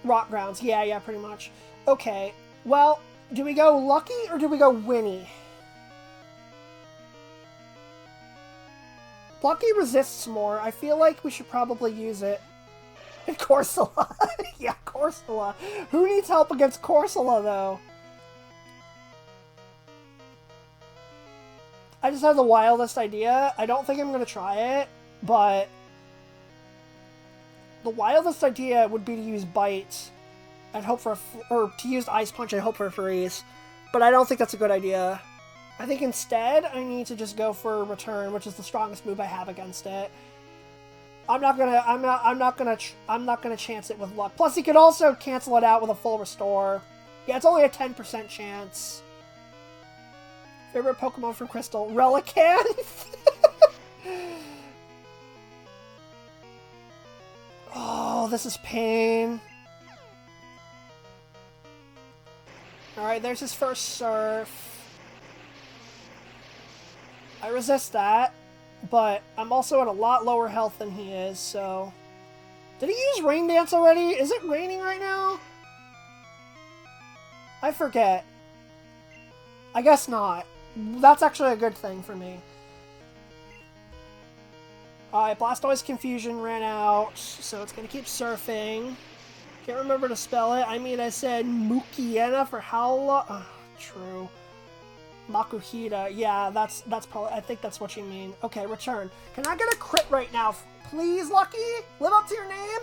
Rock Grounds. Yeah, pretty much. Okay, well, do we go Lucky or do we go Winnie? Lucky resists more. I feel like we should probably use it. And Corsola. Yeah, Corsola. Who needs help against Corsola, though? I just have the wildest idea. I don't think I'm going to try it, but the wildest idea would be to use Bite and hope for or to use Ice Punch and hope for a Freeze. But I don't think that's a good idea. I think instead I need to just go for Return, which is the strongest move I have against it. I'm not gonna chance it with luck. Plus, he could also cancel it out with a full restore. Yeah, it's only a 10% chance. Favorite Pokemon from Crystal? Relicanth? Oh, this is pain. Alright, there's his first Surf. I resist that, but I'm also at a lot lower health than he is, so... Did he use Rain Dance already? Is it raining right now? I forget. I guess not. That's actually a good thing for me. Alright, Blastoise Confusion ran out, so it's gonna keep surfing. Can't remember to spell it. I mean, I said Mukiena for how long? Oh, true. Makuhita. Yeah, that's probably... I think that's what you mean. Okay, return. Can I get a crit right now? Please, Lucky? Live up to your name?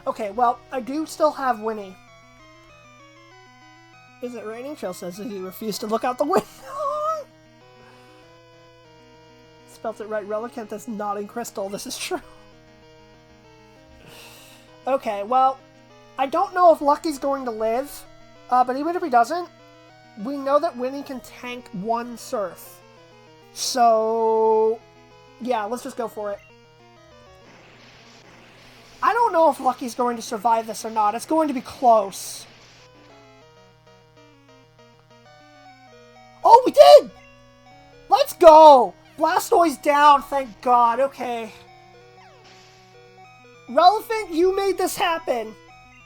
Okay, well, I do still have Winnie. Is it raining? Phil says that he refused to look out the window. Spelt it right. Relicanth is not in Crystal. This is true. Okay, well, I don't know if Lucky's going to live, but even if he doesn't, we know that Winnie can tank one Surf. So, yeah, let's just go for it. I don't know if Lucky's going to survive this or not. It's going to be close. Oh, we did! Let's go! Blastoise down, thank God. Okay. Relevant, you made this happen.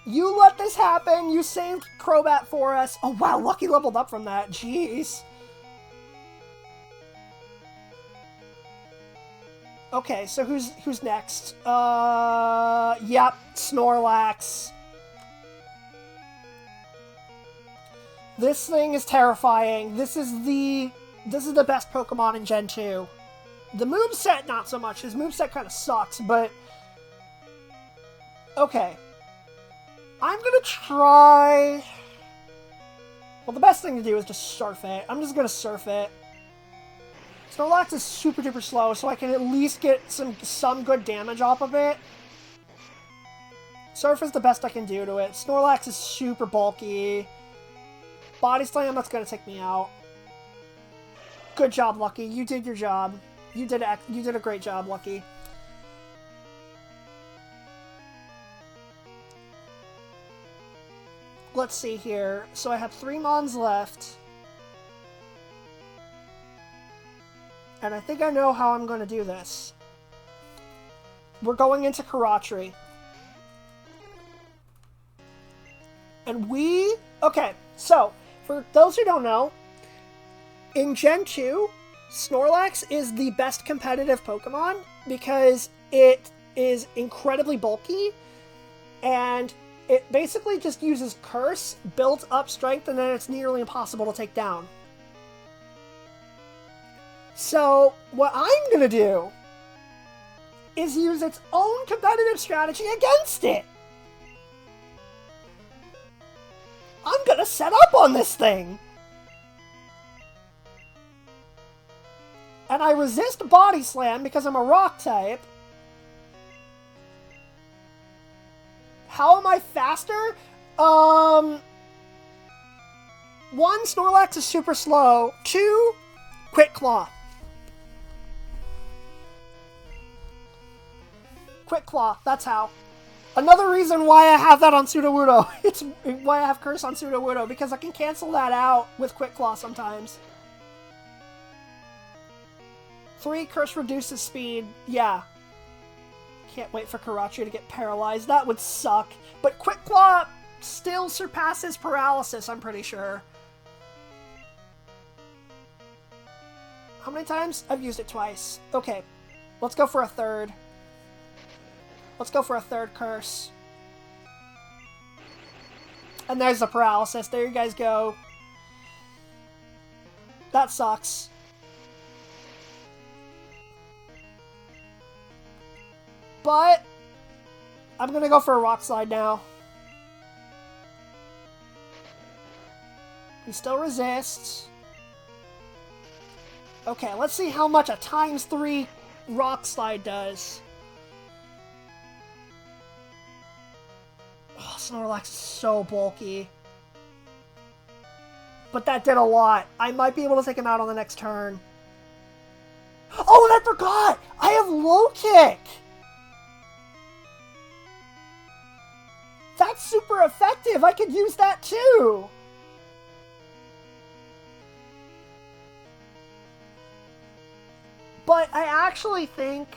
You let this happen. You saved Crobat for us. Oh, wow, Lucky leveled up from that. Jeez. Okay, so who's next? Yep, Snorlax. This thing is terrifying. This is the best Pokemon in Gen 2. The moveset, not so much. His moveset kind of sucks, but... Okay. I'm gonna try... Well, the best thing to do is just Surf it. I'm just gonna Surf it. Snorlax is super duper slow, so I can at least get some good damage off of it. Surf is the best I can do to it. Snorlax is super bulky. Body Slam, that's gonna take me out. Good job, Lucky. You did your job. You did a great job, Lucky. Let's see here. So I have 3 Mons left. And I think I know how I'm going to do this. We're going into Karatri. And okay, so, for those who don't know, in Gen 2, Snorlax is the best competitive Pokemon because it is incredibly bulky, and it basically just uses Curse, builds up strength, and then it's nearly impossible to take down. So, what I'm gonna do is use its own competitive strategy against it. I'm gonna set up on this thing. And I resist Body Slam because I'm a rock type. How am I faster? 1, Snorlax is super slow. 2, Quick Claw. Quick Claw, that's how. Another reason why I have that on Sudowoodo. It's why I have Curse on Sudowoodo, because I can cancel that out with Quick Claw sometimes. 3, Curse reduces speed. Yeah. Can't wait for Karatri to get paralyzed. That would suck. But Quick Claw still surpasses Paralysis, I'm pretty sure. How many times? I've used it twice. Okay. Let's go for a third. Let's go for a third Curse. And there's the Paralysis. There you guys go. That sucks. But I'm gonna go for a Rock Slide now. He still resists. Okay, let's see how much a ×3 Rock Slide does. Oh, Snorlax is so bulky. But that did a lot. I might be able to take him out on the next turn. Oh, and I forgot! I have Low Kick! That's super effective! I could use that too! But I actually think...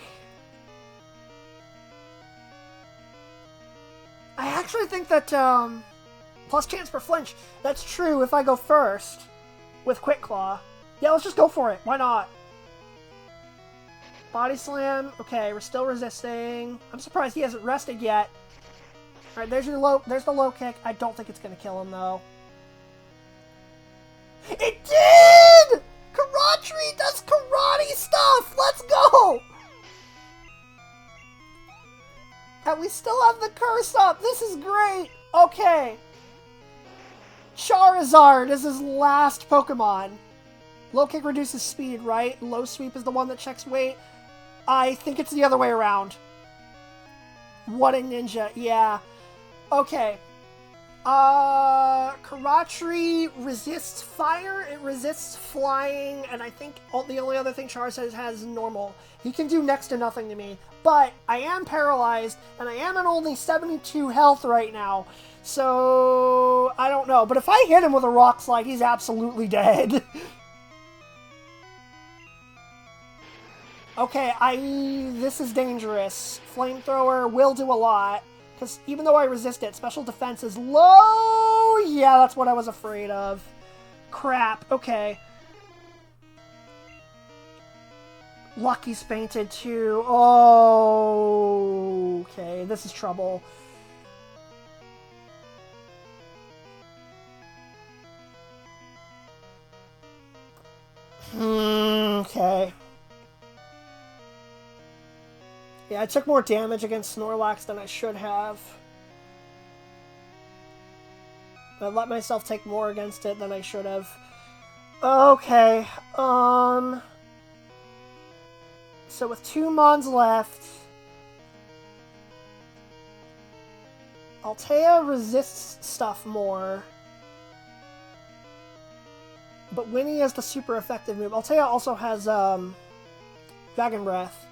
that, plus chance for flinch. That's true if I go first. With Quick Claw. Yeah, let's just go for it. Why not? Body Slam. Okay, we're still resisting. I'm surprised he hasn't rested yet. Alright, there's the Low Kick. I don't think it's gonna kill him, though. It did! Karatri does karate stuff! Let's go! And we still have the curse up! This is great! Okay. Charizard is his last Pokemon. Low Kick reduces speed, right? Low Sweep is the one that checks weight. I think it's the other way around. What a ninja. Yeah. Okay. Karatri resists fire, it resists flying, and I think the only other thing Charizard has is normal. He can do next to nothing to me, but I am paralyzed, and I am at only 72 health right now, so I don't know. But if I hit him with a Rock Slide, he's absolutely dead. Okay, this is dangerous. Flamethrower will do a lot. Because even though I resist it, special defense is low! Yeah, that's what I was afraid of. Crap, okay. Lucky's fainted too. Oh, okay, this is trouble. Okay. Yeah, I took more damage against Snorlax than I should have. I let myself take more against it than I should have. Okay, so with 2 Mons left... Altea resists stuff more. But Winnie has the super effective move. Altea also has, Dragon Breath.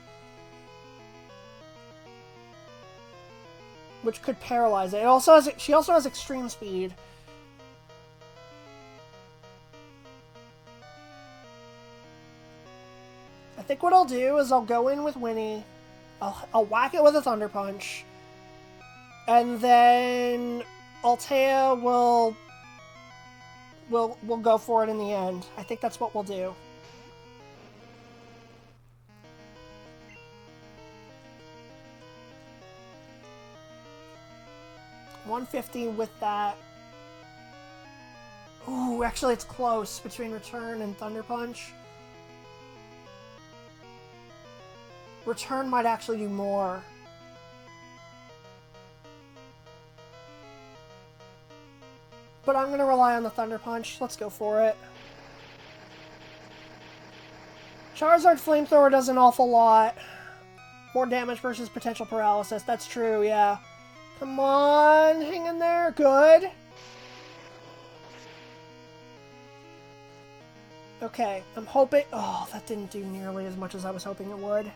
Which could paralyze it. She also has extreme speed. I think what I'll do is I'll go in with Winnie. I'll whack it with a Thunder Punch. And then Altea will go for it in the end. I think that's what we'll do. $150 with that. Ooh, actually it's close between Return and Thunder Punch. Return might actually do more. But I'm gonna rely on the Thunder Punch. Let's go for it. Charizard Flamethrower does an awful lot. More damage versus potential paralysis. That's true, yeah. Come on, hang in there. Good. Okay, I'm hoping... Oh, that didn't do nearly as much as I was hoping it would.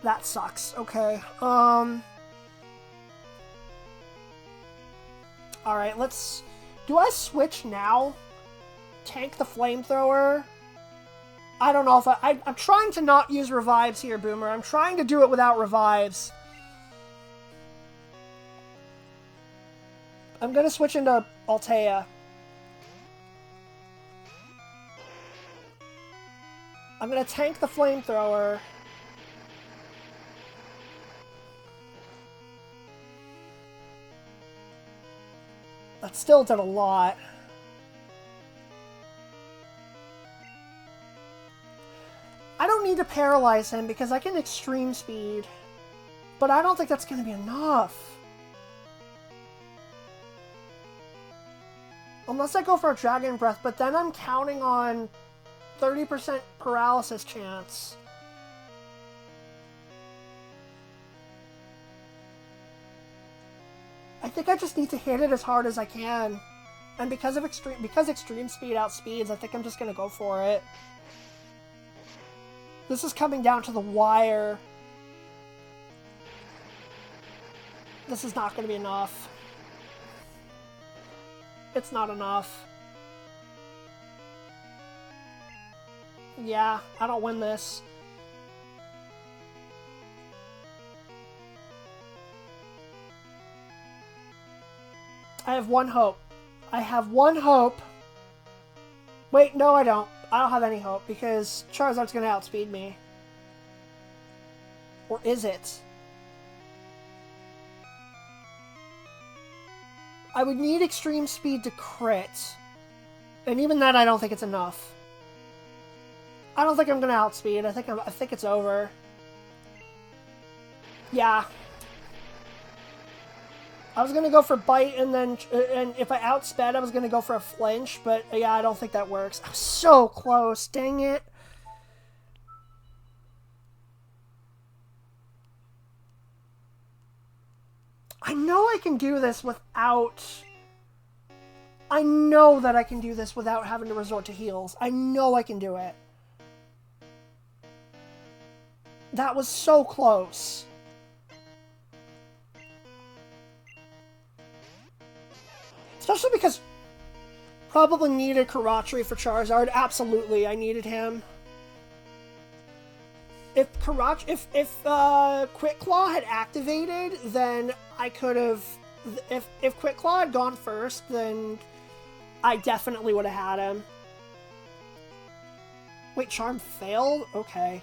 That sucks. Okay, Alright, let's... Do I switch now? Tank the Flamethrower? I don't know if I'm trying to not use revives here, Boomer. I'm trying to do it without revives. I'm gonna switch into Altea. I'm gonna tank the Flamethrower. That still did a lot. I don't need to paralyze him because I can extreme speed. But I don't think that's going to be enough. Unless I go for a Dragon Breath, but then I'm counting on 30% paralysis chance. I think I just need to hit it as hard as I can. And because extreme speed outspeeds, I think I'm just gonna go for it. This is coming down to the wire. This is not gonna be enough. It's not enough. Yeah, I don't win this. I have one hope. I have one hope. Wait, no I don't. I don't have any hope because Charizard's gonna outspeed me. Or is it? I would need extreme speed to crit. And even that, I don't think it's enough. I don't think I'm gonna outspeed. I think it's over. Yeah. I was gonna go for bite, and then if I outsped, I was gonna go for a flinch. But yeah, I don't think that works. I was so close. Dang it. I know I can do this without... I know that I can do this without having to resort to heals. I know I can do it. That was so close. Especially because probably needed Karatri for Charizard. Absolutely, I needed him. If Quick Claw had activated, then I could have... If Quick Claw had gone first, then I definitely would have had him. Wait, Charm failed? Okay.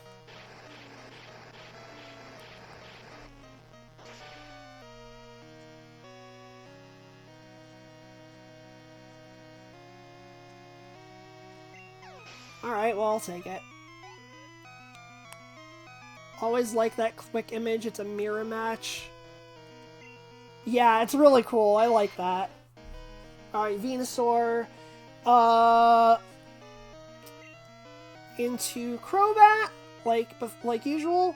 Alright, well, I'll take it. Always like that quick image. It's a mirror match. Yeah, it's really cool. I like that. Alright, Venusaur. Into Crobat. Like usual.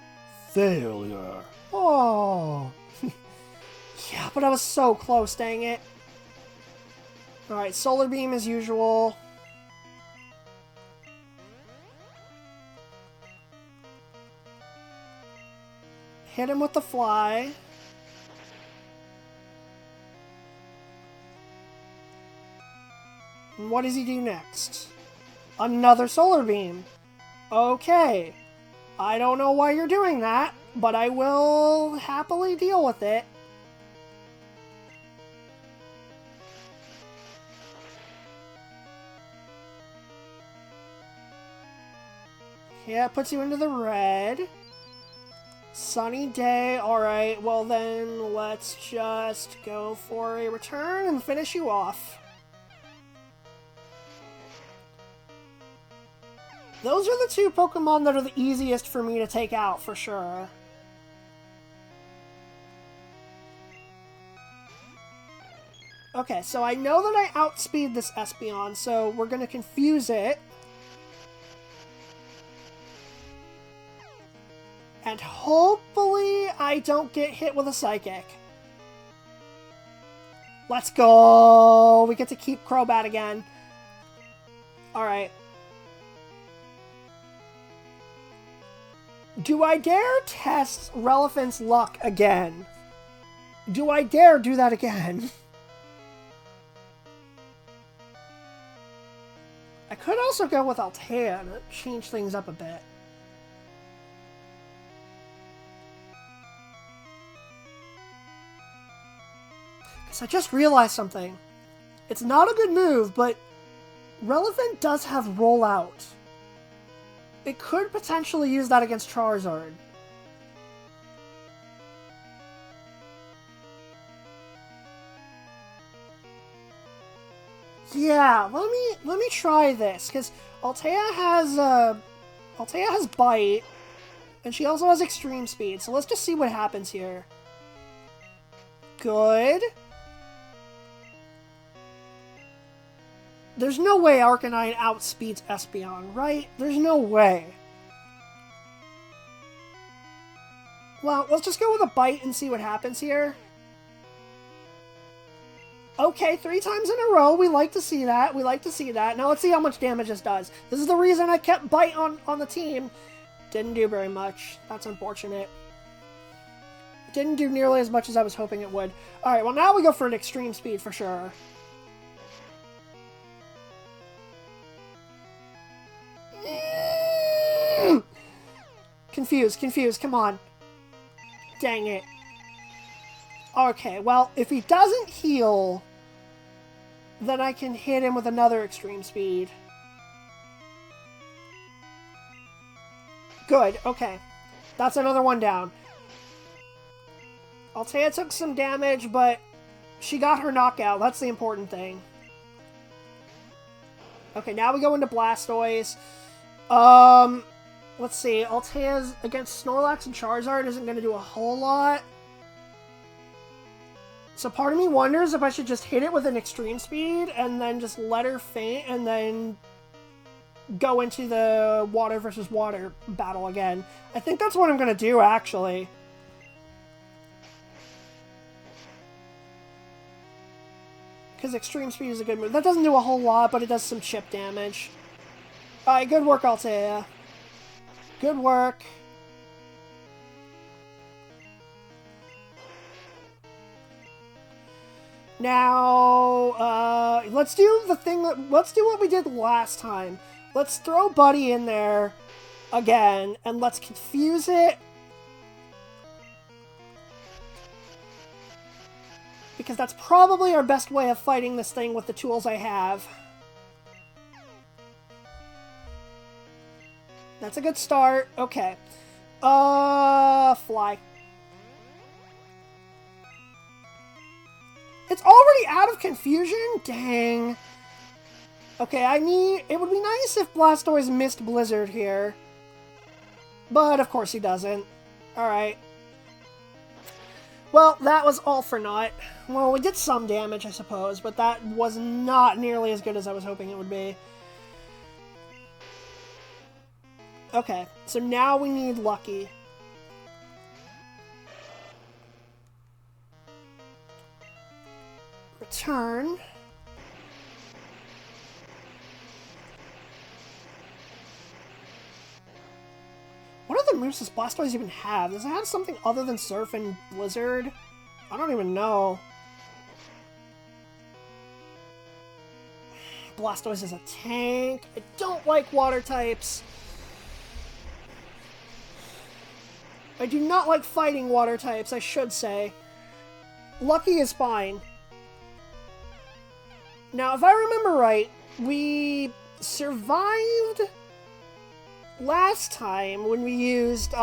Failure. Oh. Yeah, but I was so close, dang it. Alright, Solar Beam as usual. Hit him with the fly. And what does he do next? Another Solar Beam. Okay. I don't know why you're doing that, but I will happily deal with it. Yeah, it puts you into the red. Sunny day. Alright, well then let's just go for a return and finish you off. Those are the two Pokemon that are the easiest for me to take out, for sure. Okay, so I know that I outspeed this Espeon, so we're gonna confuse it. And hopefully I don't get hit with a Psychic. Let's go! We get to keep Crobat again. Alright. Do I dare test Relifant's luck again? Do I dare do that again? I could also go with Altea to change things up a bit. I just realized something. It's not a good move, but Relevant does have Rollout. It could potentially use that against Charizard. Yeah, let me try this, because Altea has Bite, and she also has Extreme Speed, so let's just see what happens here. Good. There's no way Arcanine outspeeds Espeon, right? There's no way. Well, let's just go with a bite and see what happens here. Okay, 3 times in a row. We like to see that. We like to see that. Now let's see how much damage this does. This is the reason I kept Bite on the team. Didn't do very much. That's unfortunate. Didn't do nearly as much as I was hoping it would. Alright, well now we go for an extreme speed for sure. Confused, come on. Dang it. Okay, well, if he doesn't heal, then I can hit him with another extreme speed. Good, okay. That's another one down. Altea took some damage, but she got her knockout. That's the important thing. Okay, now we go into Blastoise. Let's see. Altea's against Snorlax and Charizard isn't going to do a whole lot. So part of me wonders if I should just hit it with an extreme speed and then just let her faint and then go into the water versus water battle again. I think that's what I'm going to do, actually. Because extreme speed is a good move. That doesn't do a whole lot, but it does some chip damage. Alright, good work, Altea. Good work. Now, let's do the thing that... Let's do what we did last time. Let's throw Buddy in there again, and let's confuse it. Because that's probably our best way of fighting this thing with the tools I have. That's a good start. Okay. Fly. It's already out of confusion? Dang. Okay, it would be nice if Blastoise missed Blizzard here. But, of course, he doesn't. Alright. Well, that was all for naught. Well, we did some damage, I suppose, but that was not nearly as good as I was hoping it would be. Okay, so now we need Lucky. Return. What other moves does Blastoise even have? Does it have something other than Surf and Blizzard? I don't even know. Blastoise is a tank. I don't like water types. I do not like fighting water types, I should say. Lucky is fine. Now, if I remember right, we survived last time when we used,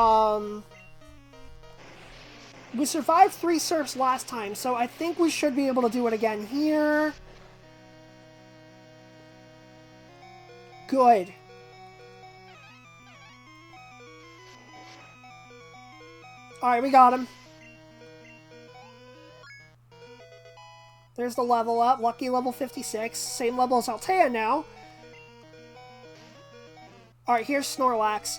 we survived 3 Surfs last time, so I think we should be able to do it again here. Good. Alright, we got him. There's the level up. Lucky level 56. Same level as Altea now. Alright, here's Snorlax.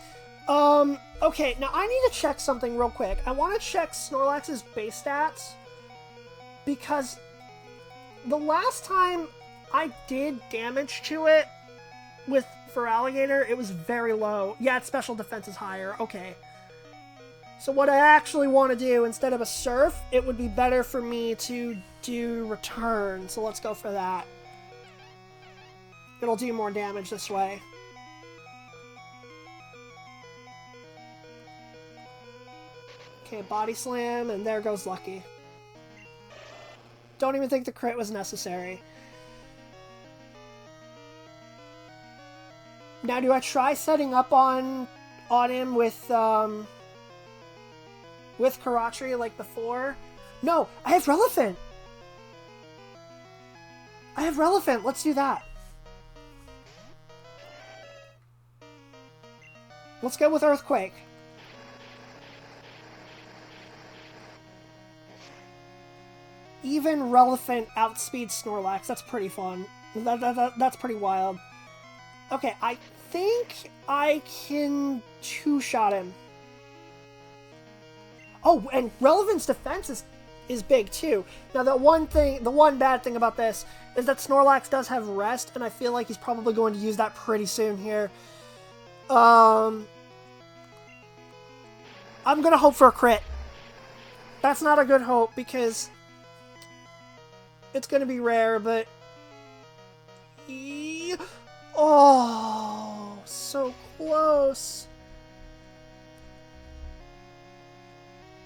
Okay, now I need to check something real quick. I want to check Snorlax's base stats. Because the last time I did damage to it for Alligator, it was very low. Yeah, its special defense is higher. Okay. So what I actually want to do, instead of a Surf, it would be better for me to do Return. So let's go for that. It'll do more damage this way. Okay, Body Slam, and there goes Lucky. Don't even think the crit was necessary. Now, do I try setting up on him with Karatri like before? No, I have Relefant! I have Relefant, let's do that. Let's go with Earthquake. Even Relefant outspeeds Snorlax, that's pretty fun. That's pretty wild. Okay, I think I can two-shot him. Oh, and Relevant's defense is big too. Now, the one bad thing about this is that Snorlax does have rest, and I feel like he's probably going to use that pretty soon here. I'm gonna hope for a crit. That's not a good hope because it's gonna be rare, but oh, so close.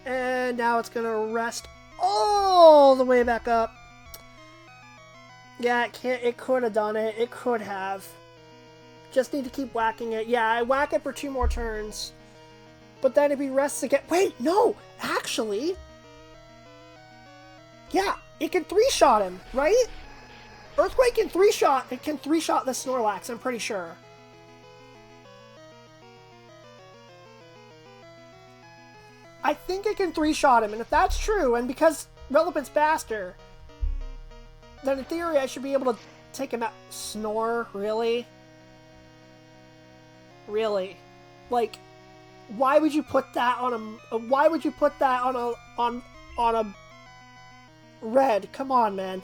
And now it's gonna rest all the way back up. Yeah, it could have done it. It could have. Just need to keep whacking it. Yeah, I whack it for 2 more turns. But then if he rests again... Wait, no! Actually... Yeah, it can 3-shot him, right? Earthquake can 3-shot... It can 3-shot the Snorlax, I'm pretty sure. I think it can 3-shot him, and if that's true, and because Relevant's faster, then in theory I should be able to take him out. Snore? Really? Really? Like, why would you put that on a... Why would you put that on a red? Come on, man.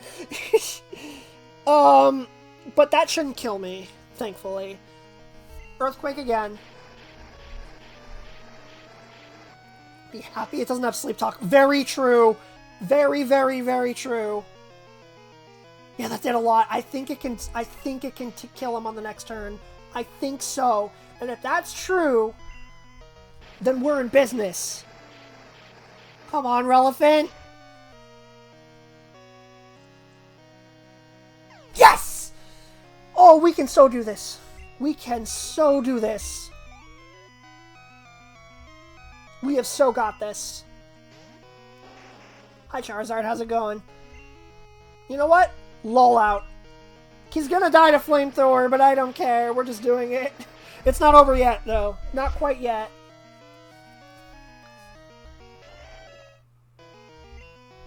But that shouldn't kill me, thankfully. Earthquake again. Be happy it doesn't have sleep talk. Very true. Very, very, very true. Yeah, that did a lot. I think it can kill him on the next turn. I think so. And if that's true, then we're in business. Come on, Relevant. Yes! Oh, we can so do this. We can so do this. We have so got this. Hi, Charizard. How's it going? You know what? Lull out. He's gonna die to Flamethrower, but I don't care. We're just doing it. It's not over yet, though. Not quite yet.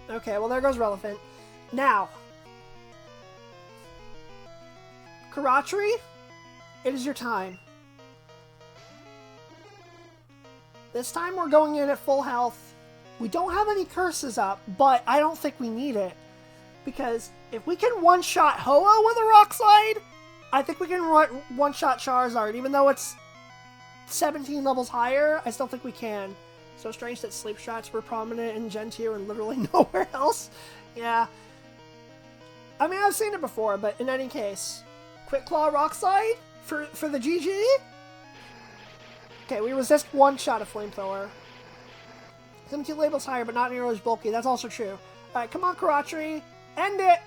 Okay, well, there goes Relevant. Now. Karatri, it is your time. This time we're going in at full health. We don't have any curses up, but I don't think we need it. Because if we can one-shot Ho-Oh with a Rock Slide, I think we can one-shot Charizard. Even though it's 17 levels higher, I still think we can. So strange that Sleep Shots were prominent in Gen 2 and literally nowhere else. Yeah. I mean, I've seen it before, but in any case. Quick Claw Rock Slide for the GG? Okay, we resist one shot of Flamethrower. 17 labels higher, but not nearly as bulky. That's also true. Alright, come on, Karatri. End it!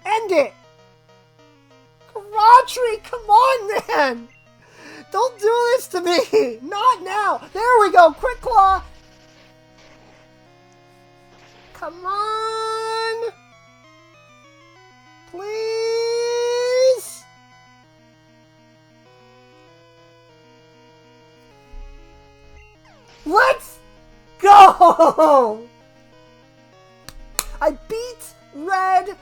End it! Karatri, come on, man! Don't do this to me! Not now! There we go! Quick Claw! Come on! Please? Let's go! I beat Red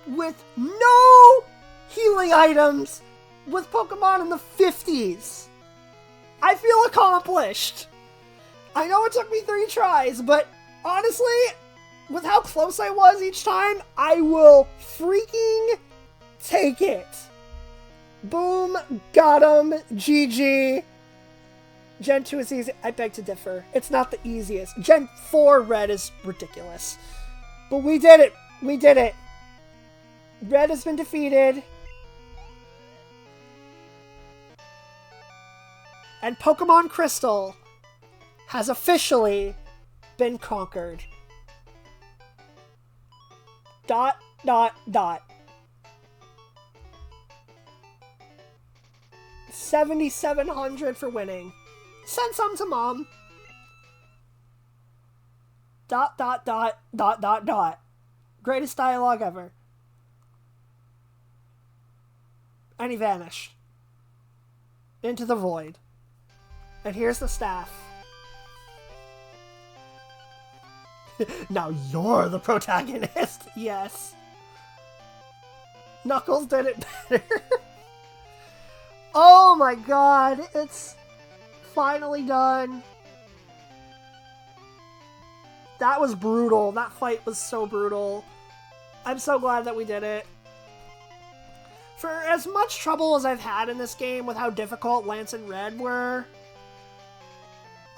with no healing items with Pokemon in the 50s. I feel accomplished. I know it took me 3 tries, but honestly, with how close I was each time, I will freaking take it. Boom, got him, GG. Gen 2 is easy. I beg to differ. It's not the easiest. Gen 4 Red is ridiculous. But we did it. We did it. Red has been defeated. And Pokemon Crystal has officially been conquered. ... 7,700 for winning. Send some to Mom. ... Greatest dialogue ever. And he vanished. Into the void. And here's the staff. Now you're the protagonist. Yes. Knuckles did it better. Oh my god, it's finally done. That was brutal. That fight was so brutal. I'm so glad that we did it. For as much trouble as I've had in this game with how difficult Lance and Red were,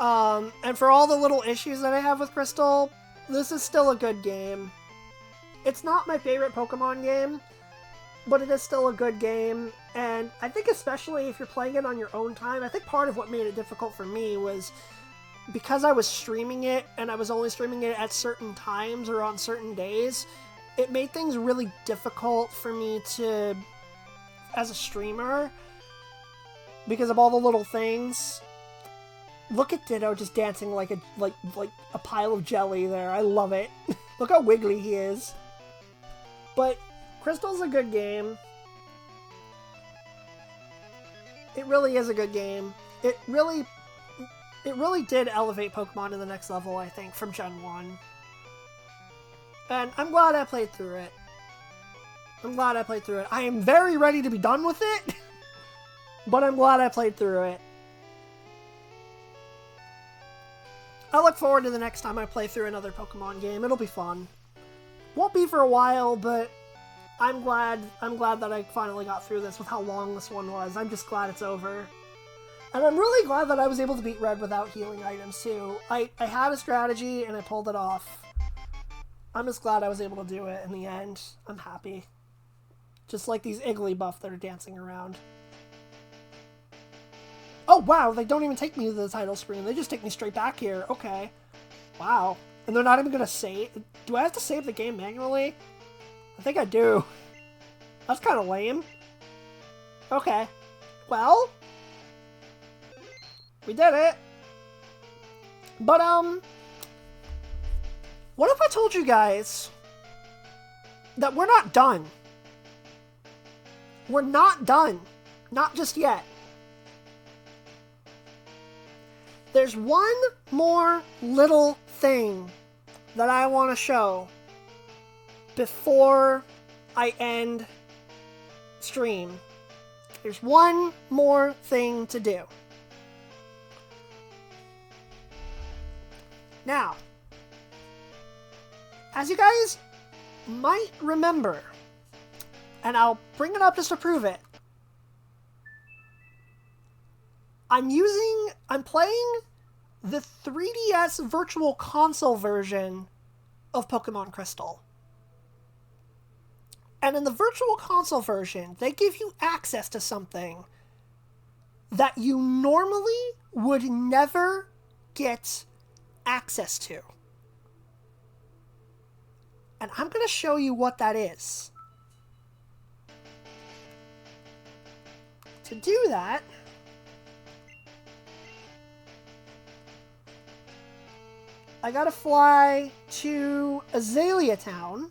and for all the little issues that I have with Crystal, this is still a good game. It's not my favorite Pokemon game, but it is still a good game, and I think especially if you're playing it on your own time, I think part of what made it difficult for me was because I was streaming it, and I was only streaming it at certain times or on certain days, it made things really difficult for me to, as a streamer, because of all the little things. Look at Ditto just dancing like a pile of jelly there. I love it. Look how wiggly he is. But Crystal's a good game. It really is a good game. It really did elevate Pokemon to the next level, I think, from Gen 1. And I'm glad I played through it. I am very ready to be done with it, but I'm glad I played through it. I look forward to the next time I play through another Pokemon game. It'll be fun. Won't be for a while, but I'm glad that I finally got through this with how long this one was. I'm just glad it's over. And I'm really glad that I was able to beat Red without healing items, too. I had a strategy, and I pulled it off. I'm just glad I was able to do it in the end. I'm happy. Just like these Igglybuff that are dancing around. Oh, wow, they don't even take me to the title screen. They just take me straight back here. Okay. Wow. And they're not even going to save... Do I have to save the game manually? I think I do. That's kind of lame. Okay. Well... we did it. But, what if I told you guys that we're not done? We're not done. Not just yet. There's one more little thing that I want to show before I end stream. There's one more thing to do. Now, as you guys might remember, and I'll bring it up just to prove it, I'm playing the 3DS Virtual Console version of Pokemon Crystal. And in the Virtual Console version, they give you access to something that you normally would never get access to. And I'm going to show you what that is. To do that, I gotta fly to Azalea Town.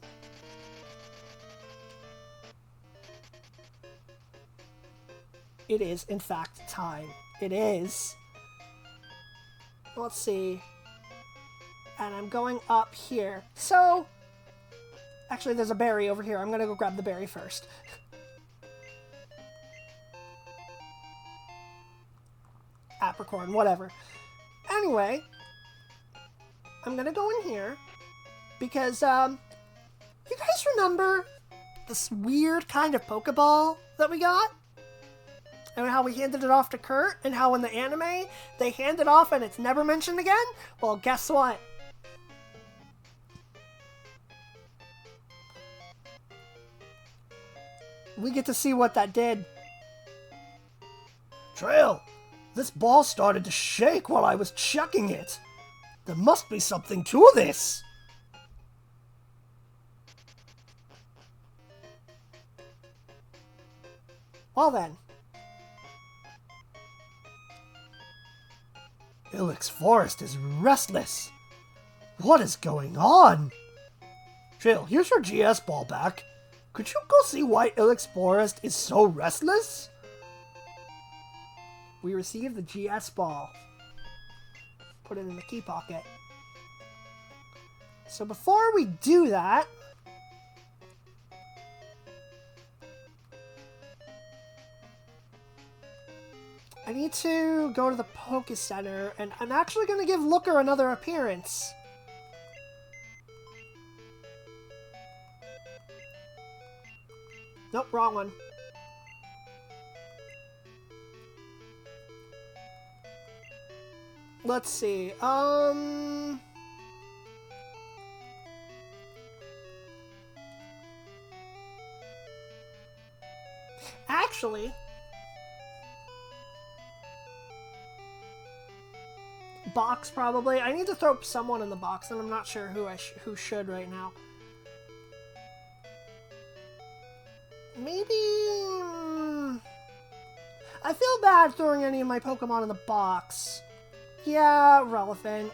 It is, in fact, time. It is. Let's see. And I'm going up here. So, actually, there's a berry over here. I'm gonna go grab the berry first. Apricorn, whatever. Anyway, I'm gonna go in here because, you guys remember this weird kind of Pokeball that we got? And how we handed it off to Kurt, and how in the anime, they hand it off and it's never mentioned again? Well, guess what? We get to see what that did. Trail, this ball started to shake while I was chucking it. There must be something to this. Well then. Ilex Forest is restless. What is going on? Trail, here's your GS ball back. Could you go see why Ilex Forest is so restless? We received the GS ball. Put it in the key pocket. So before we do that, I need to go to the Poké Center, and I'm actually going to give Looker another appearance. Nope, wrong one. Let's see. Actually, box probably. I need to throw someone in the box, and I'm not sure who should right now. Maybe I feel bad throwing any of my Pokemon in the box. Yeah, relevant.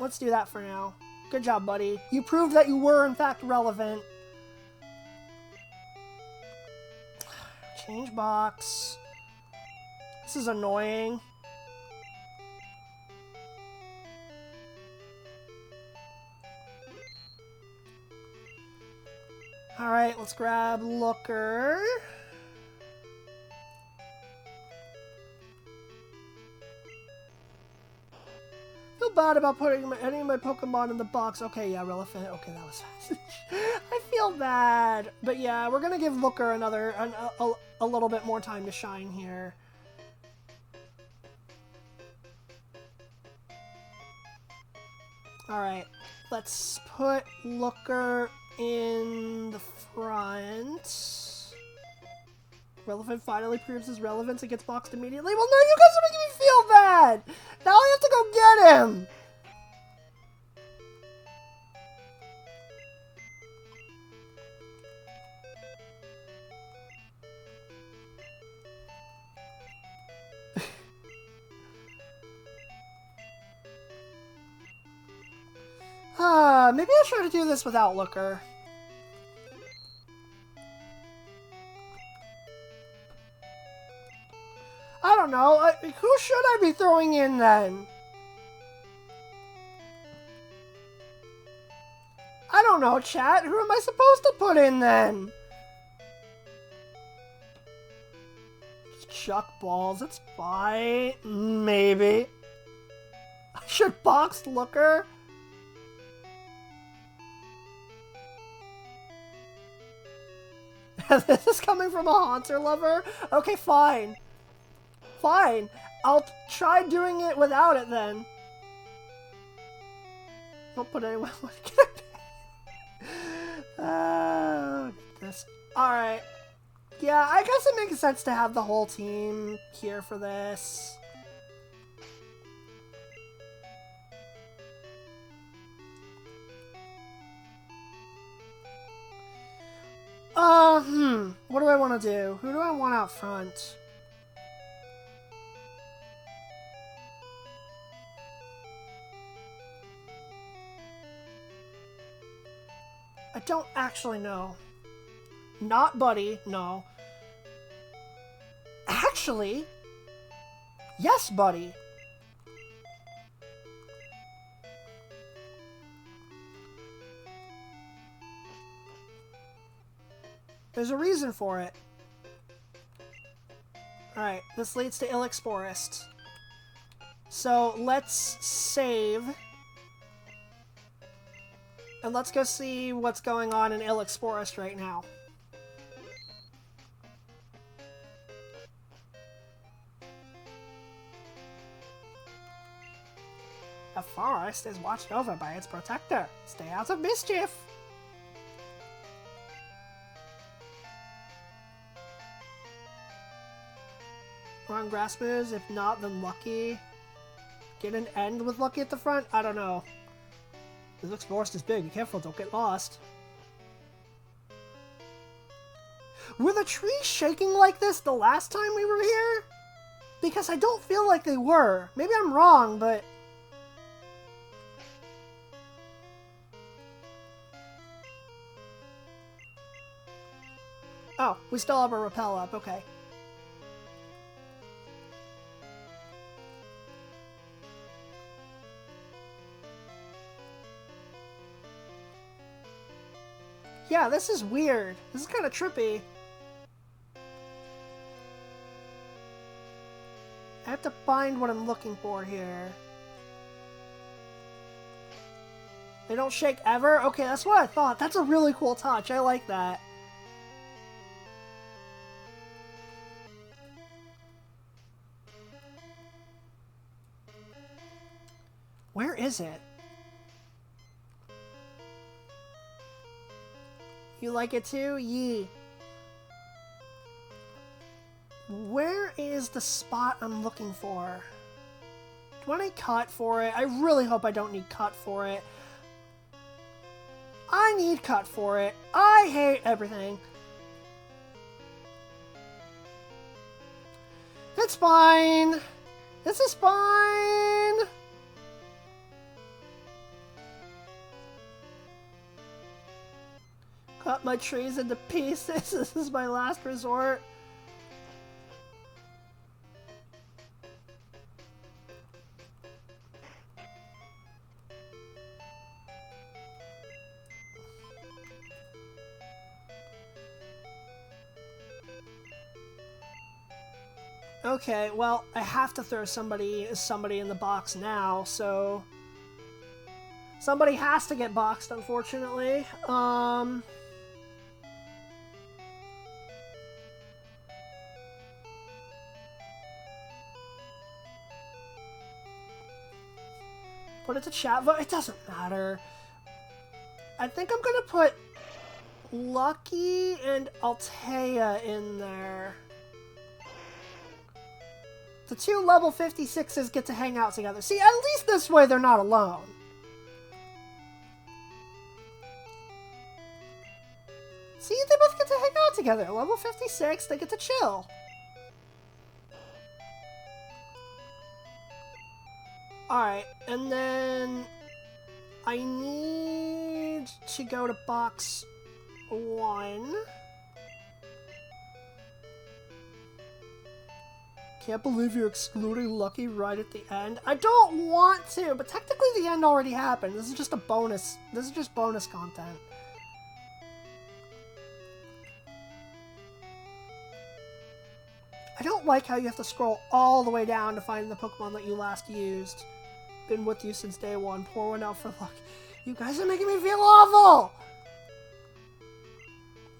Let's do that for now. Good job, buddy. You proved that you were in fact relevant. Change box. This is annoying. Alright, let's grab Looker. Feel bad about putting any of my Pokemon in the box. Okay, yeah, relevant. Okay, that was fast. I feel bad. But yeah, we're gonna give Looker a little bit more time to shine here. Alright, let's put Looker in the front. Relevant finally proves his relevance and gets boxed immediately. Well, no, you guys are making me feel bad! Now I have to go get him! Maybe I'll try to do this without Looker. I don't know. Who should I be throwing in then? I don't know, chat. Who am I supposed to put in then? Just chuck balls. It's fine. Maybe. I should box Looker. This is coming from a Haunter lover? Okay, fine. Fine. I'll try doing it without it then. Don't put anyone. This. Alright. Yeah, I guess it makes sense to have the whole team here for this. What do I want to do? Who do I want out front? I don't actually know. Not Buddy, no. Actually, yes, Buddy. There's a reason for it. Alright, this leads to Ilex Forest. So, let's save. And let's go see what's going on in Ilex Forest right now. The forest is watched over by its protector. Stay out of mischief! Wrong grass moves, if not, then Lucky. Get an end with Lucky at the front? I don't know. This looks forest is big. Be careful, don't get lost. Were the trees shaking like this the last time we were here? Because I don't feel like they were. Maybe I'm wrong, but... Oh, we still have a rappel up, okay. Yeah, this is weird. This is kind of trippy. have to find what I'm looking for here. They don't shake ever? Okay, that's what I thought. That's a really cool touch. I like that. Where is it? You like it too? Yee. Where is the spot I'm looking for? Do I need cut for it? I really hope I don't need cut for it. I need cut for it. I hate everything. It's fine. This is fine. Cut my trees into pieces. This is my last resort. Okay, well, I have to throw somebody in the box now, so somebody has to get boxed, unfortunately. Put it to chat vote. It doesn't matter. I think I'm gonna put Lucky and Altea in there. The two level 56s get to hang out together. See, at least this way they're not alone. See, they both get to hang out together. Level 56, they get to chill. Alright, and then I need to go to box 1. Can't believe you're excluding Lucky right at the end. I don't want to, but technically the end already happened. This is just a bonus. This is just bonus content. I don't like how you have to scroll all the way down to find the Pokemon that you last used. Been with you since day one. Pour one out for luck. You guys are making me feel awful!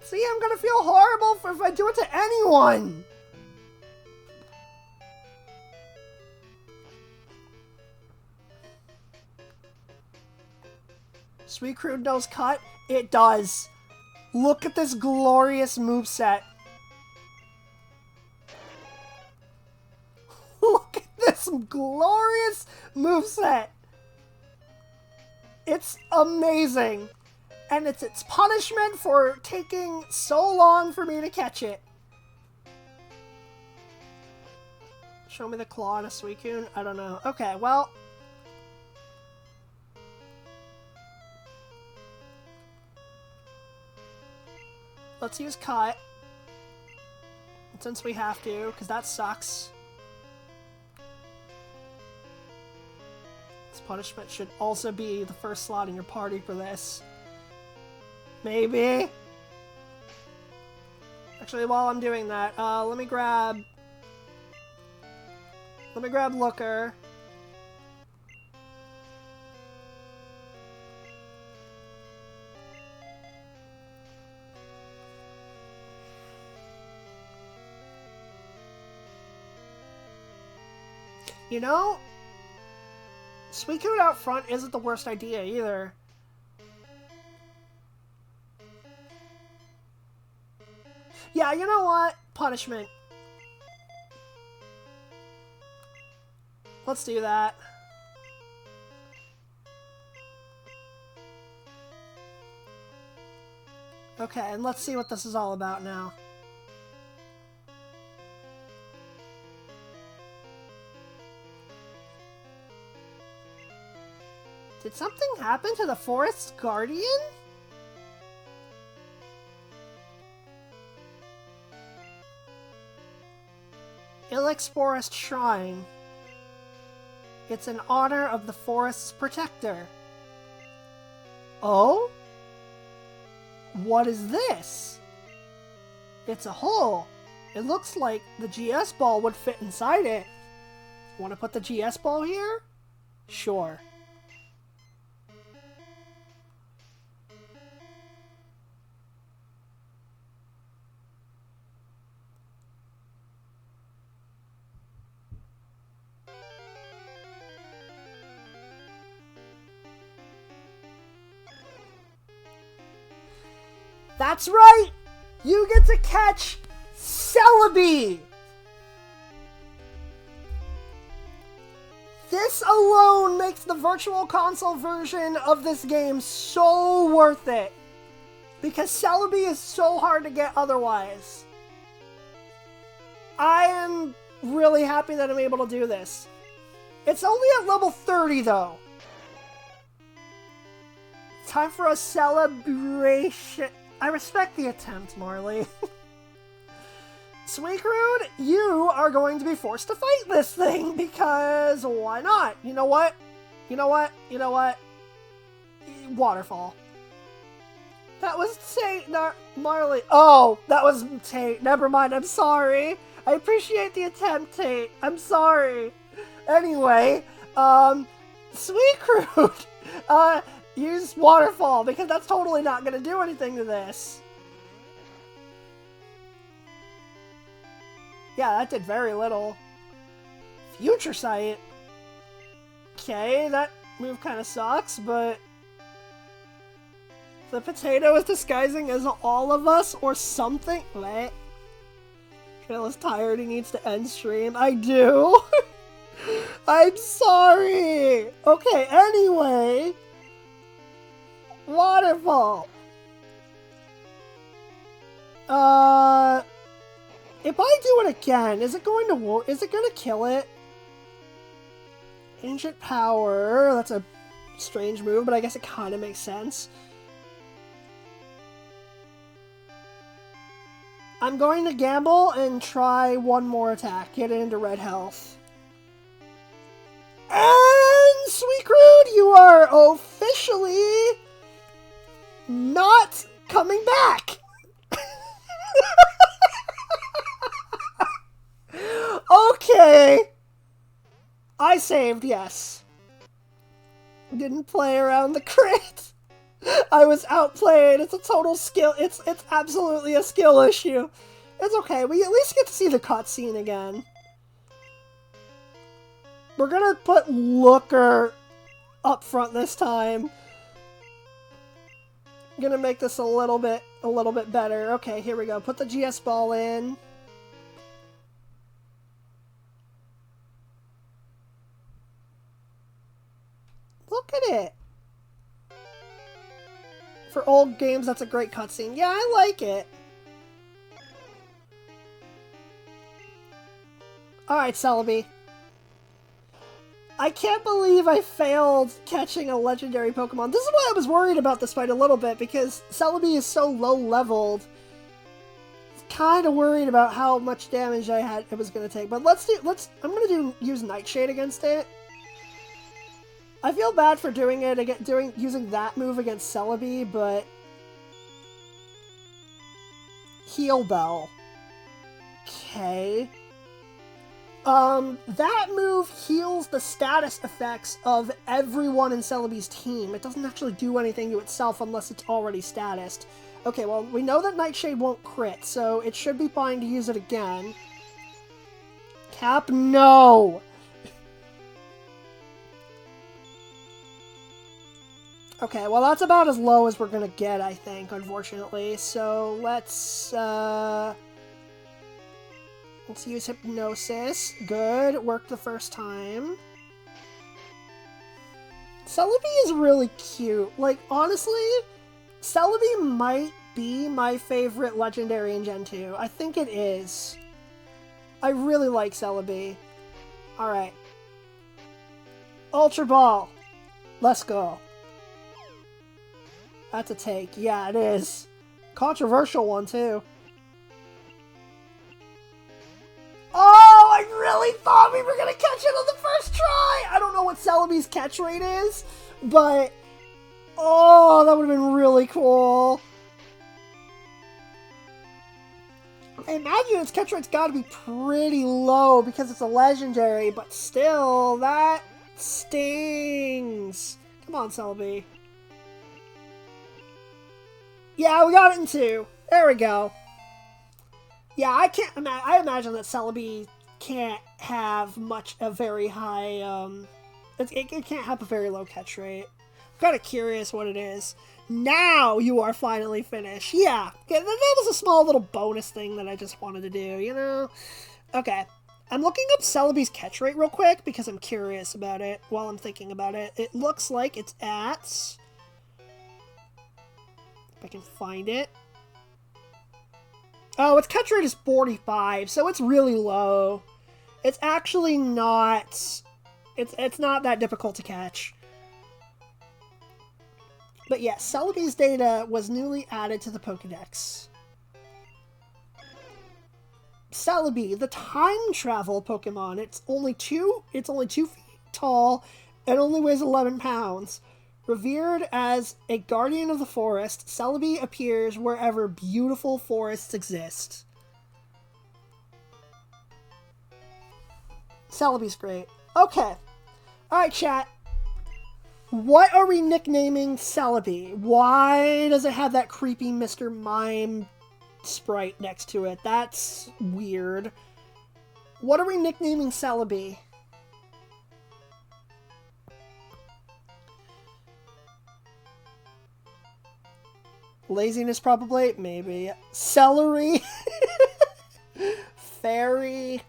See, I'm gonna feel horrible if I do it to anyone! Suicune knows cut? It does. Look at this glorious moveset. Look at this glorious moveset. It's amazing. And it's its punishment for taking so long for me to catch it. Show me the claw on a Suicune? I don't know. Okay, well... let's use cut. Since we have to, because that sucks. This punishment should also be the first slot in your party for this. Maybe? Actually, while I'm doing that, let me grab Looker. You know, Suicune out front isn't the worst idea either. Yeah, you know what? Punishment. Let's do that. Okay, and let's see what this is all about now. Did something happen to the Forest Guardian? Ilex Forest Shrine. It's in honor of the forest's protector. Oh? What is this? It's a hole. It looks like the GS ball would fit inside it. Want to put the GS ball here? Sure. That's right! You get to catch Celebi! This alone makes the Virtual Console version of this game so worth it. Because Celebi is so hard to get otherwise. I am really happy that I'm able to do this. It's only at level 30 though. Time for a celebration. I respect the attempt, Marley. Suicune, you are going to be forced to fight this thing, because why not? You know what? You know what? You know what? Waterfall. That was Tate, not Marley. Oh, that was Tate. Never mind, I'm sorry. I appreciate the attempt, Tate. I'm sorry. Anyway, Suicune, use Waterfall, because that's totally not going to do anything to this. Yeah, that did very little. Future Sight. Okay, that move kind of sucks, but... The potato is disguising as all of us, or something? What? Kale is tired, he needs to end stream. I do! I'm sorry! Okay, anyway... Waterfall. If I do it again, is it going to kill it? Ancient Power. That's a strange move, but I guess it kind of makes sense. I'm going to gamble and try one more attack. Get it into red health. And Suicune, you are officially not coming back. Okay. I saved, yes. Didn't play around the crit. I was outplayed. It's a total skill. It's absolutely a skill issue. It's okay. We at least get to see the cutscene again. We're gonna put Looker up front this time. Gonna make this a little bit better. Okay, here we go. Put the GS ball in. Look at it. For old games, that's a great cutscene. Yeah, I like it. Alright, Celebi. I can't believe I failed catching a legendary Pokemon. This is why I was worried about this fight a little bit, because Celebi is so low-leveled. Kind of worried about how much damage it was going to take. But I'm going to use Nightshade against it. I feel bad for doing it, using that move against Celebi, but... Heal Bell. Okay. That move heals the status effects of everyone in Celebi's team. It doesn't actually do anything to itself unless it's already statused. Okay, well, we know that Nightshade won't crit, so it should be fine to use it again. Cap, no! Okay, well that's about as low as we're gonna get, I think, unfortunately. So let's use Hypnosis. Good, worked the first time. Celebi is really cute. Like, honestly, Celebi might be my favorite legendary in Gen 2. I think it is. I really like Celebi. Alright. Ultra Ball. Let's go. That's a take. Yeah, it is. Controversial one, too. Oh, I really thought we were going to catch it on the first try! I don't know what Celebi's catch rate is, but... Oh, that would have been really cool. I imagine its catch rate's gotta be pretty low because it's a legendary, but still, that stings. Come on, Celebi. Yeah, we got it in 2. There we go. Yeah, I imagine that Celebi can't have a very high, it can't have a very low catch rate. I'm kind of curious what it is. Now you are finally finished. Yeah, that was a small little bonus thing that I just wanted to do, you know? Okay. I'm looking up Celebi's catch rate real quick because I'm curious about it while I'm thinking about it. It looks like it's at... If I can find it. Oh, its catch rate is 45, so it's really low. It's actually not... It's not that difficult to catch. But yeah, Celebi's data was newly added to the Pokedex. Celebi, the time travel Pokemon. It's only 2 feet tall and only weighs 11 pounds. Revered as a guardian of the forest, Celebi appears wherever beautiful forests exist. Celebi's great. Okay. Alright, chat. What are we nicknaming Celebi? Why does it have that creepy Mr. Mime sprite next to it? That's weird. What are we nicknaming Celebi? Laziness, probably? Maybe. Celery? Fairy?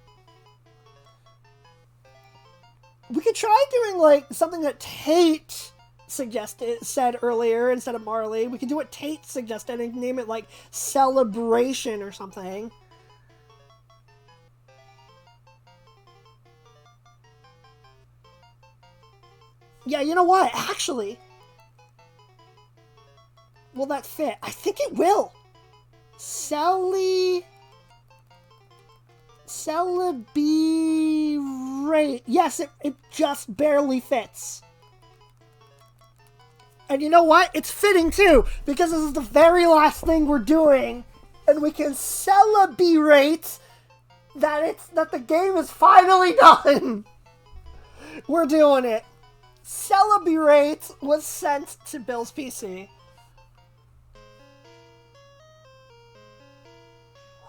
We could try doing, like, something that Tate said earlier instead of Marley. We could do what Tate suggested and name it, like, Celebration or something. Yeah, you know what? Actually, will that fit? I think it will. Celebrate. Yes, it just barely fits. And you know what? It's fitting too, because this is the very last thing we're doing, and we can celebrate that the game is finally done. We're doing it. Celebrate was sent to Bill's PC.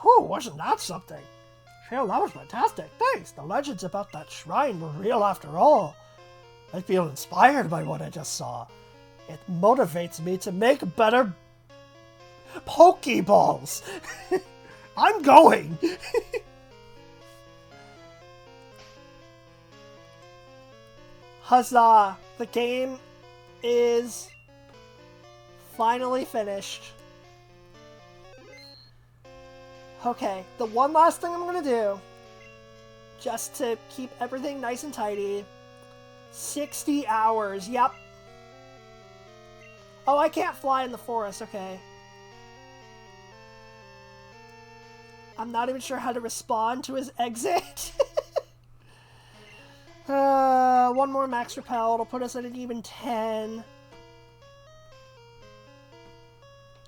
Whew, wasn't that something? Hell, that was fantastic. Thanks. The legends about that shrine were real after all. I feel inspired by what I just saw. It motivates me to make better Pokeballs. I'm going. Huzzah! The game is finally finished. Okay, the one last thing I'm gonna do, just to keep everything nice and tidy, 60 hours, yep. Oh, I can't fly in the forest, okay. I'm not even sure how to respond to his exit. One more max repel, it'll put us at an even 10.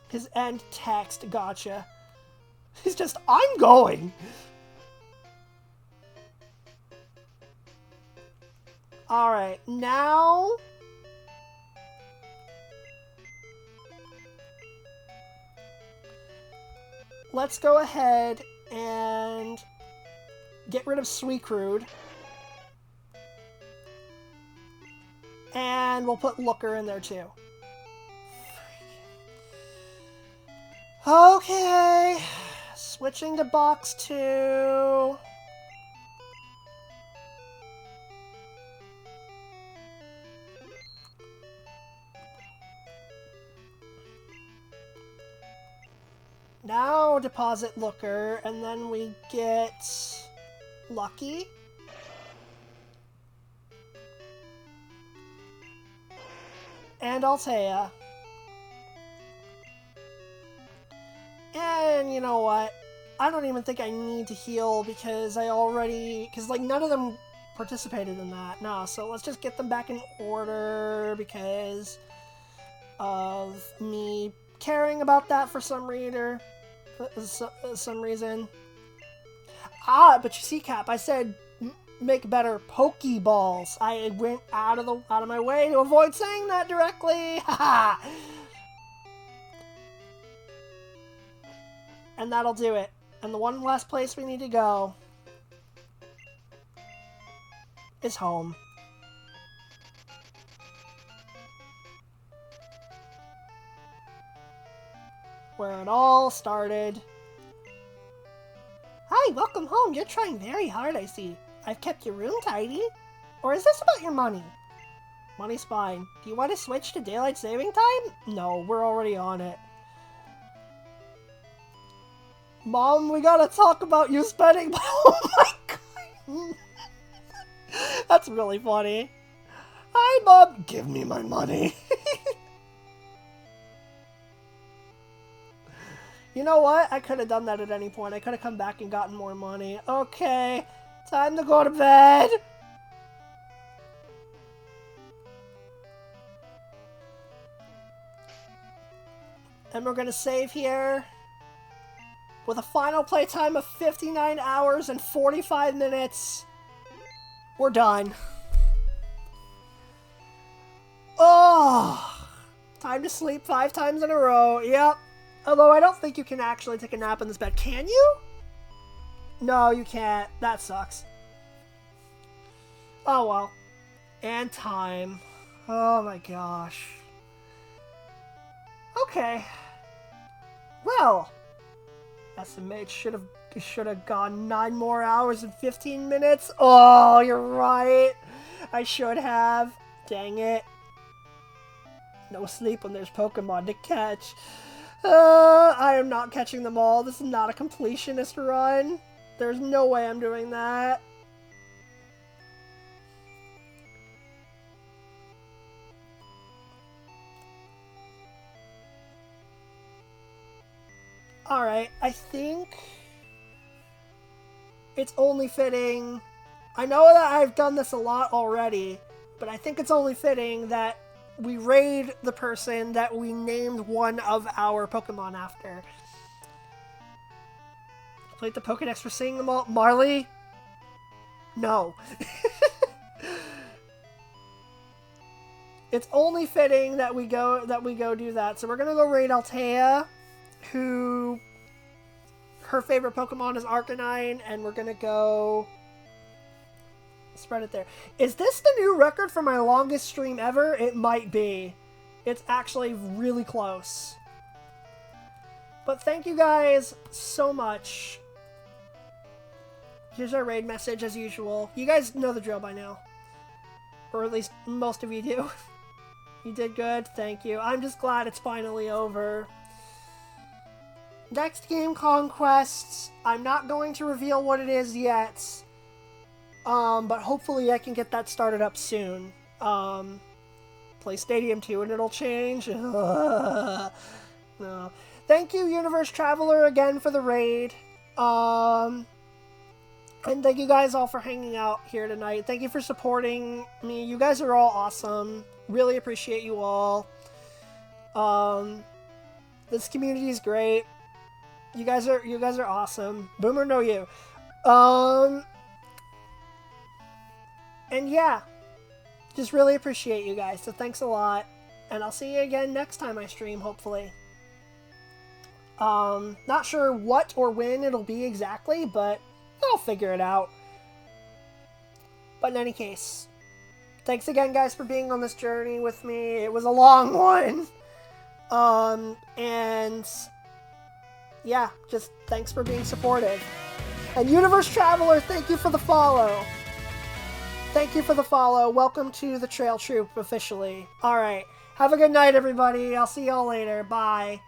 His end text, gotcha. He's just, I'm going! Alright, now... let's go ahead and get rid of Suicrude. And we'll put Looker in there too. Okay, switching to box 2. Now deposit Looker, and then we get Lucky. And Altea. And you know what? I don't even think I need to heal because like none of them participated in that. No, so let's just get them back in order because of me caring about that for some some reason. Ah, but you see, Cap, I said make better Pokeballs. I went out of my way to avoid saying that directly. Haha. And that'll do it. And the one last place we need to go is home. Where it all started. Hi, welcome home. You're trying very hard, I see. I've kept your room tidy. Or is this about your money? Money's fine. Do you want to switch to daylight saving time? No, we're already on it. Mom, we gotta talk about you spending... Oh my god! That's really funny. Hi, Mom. Give me my money. You know what? I could have done that at any point. I could have come back and gotten more money. Okay. Time to go to bed. And we're going to save here with a final playtime of 59 hours and 45 minutes. We're done. Oh, time to sleep 5 times in a row. Yep. Although I don't think you can actually take a nap in this bed. Can you? No, you can't. That sucks. Oh well. And time. Oh my gosh. Okay. Well, SMH should have gone 9 more hours and 15 minutes. Oh, you're right. I should have. Dang it. No sleep when there's Pokemon to catch. I am not catching them all. This is not a completionist run. There's no way I'm doing that. Alright, I think it's only fitting. I know that I've done this a lot already, but I think it's only fitting that we raid the person that we named one of our Pokemon after. Complete the Pokedex for seeing them all. Marley? No. It's only fitting that we go do that. So we're gonna go raid Altea, who her favorite Pokemon is Arcanine, and we're gonna go spread it there. Is this the new record for my longest stream ever? It might be. It's actually really close. But thank you guys so much. Here's our raid message as usual. You guys know the drill by now. Or at least most of you do. You did good. Thank you. I'm just glad it's finally over. Next game, Conquest. I'm not going to reveal what it is yet. But hopefully I can get that started up soon. Play Stadium 2 and it'll change. No. Thank you, Universe Traveler, again for the raid. And thank you guys all for hanging out here tonight. Thank you for supporting me. You guys are all awesome. Really appreciate you all. This community is great. You guys are awesome. Boomer, no you. And yeah, just really appreciate you guys. So thanks a lot. And I'll see you again next time I stream, hopefully. Not sure what or when it'll be exactly, but I'll figure it out. But in any case, thanks again, guys, for being on this journey with me. It was a long one. And yeah, just thanks for being supportive. And Universe Traveler, thank you for the follow. Thank you for the follow. Welcome to the Trail Troop officially. Alright, have a good night, everybody. I'll see y'all later. Bye.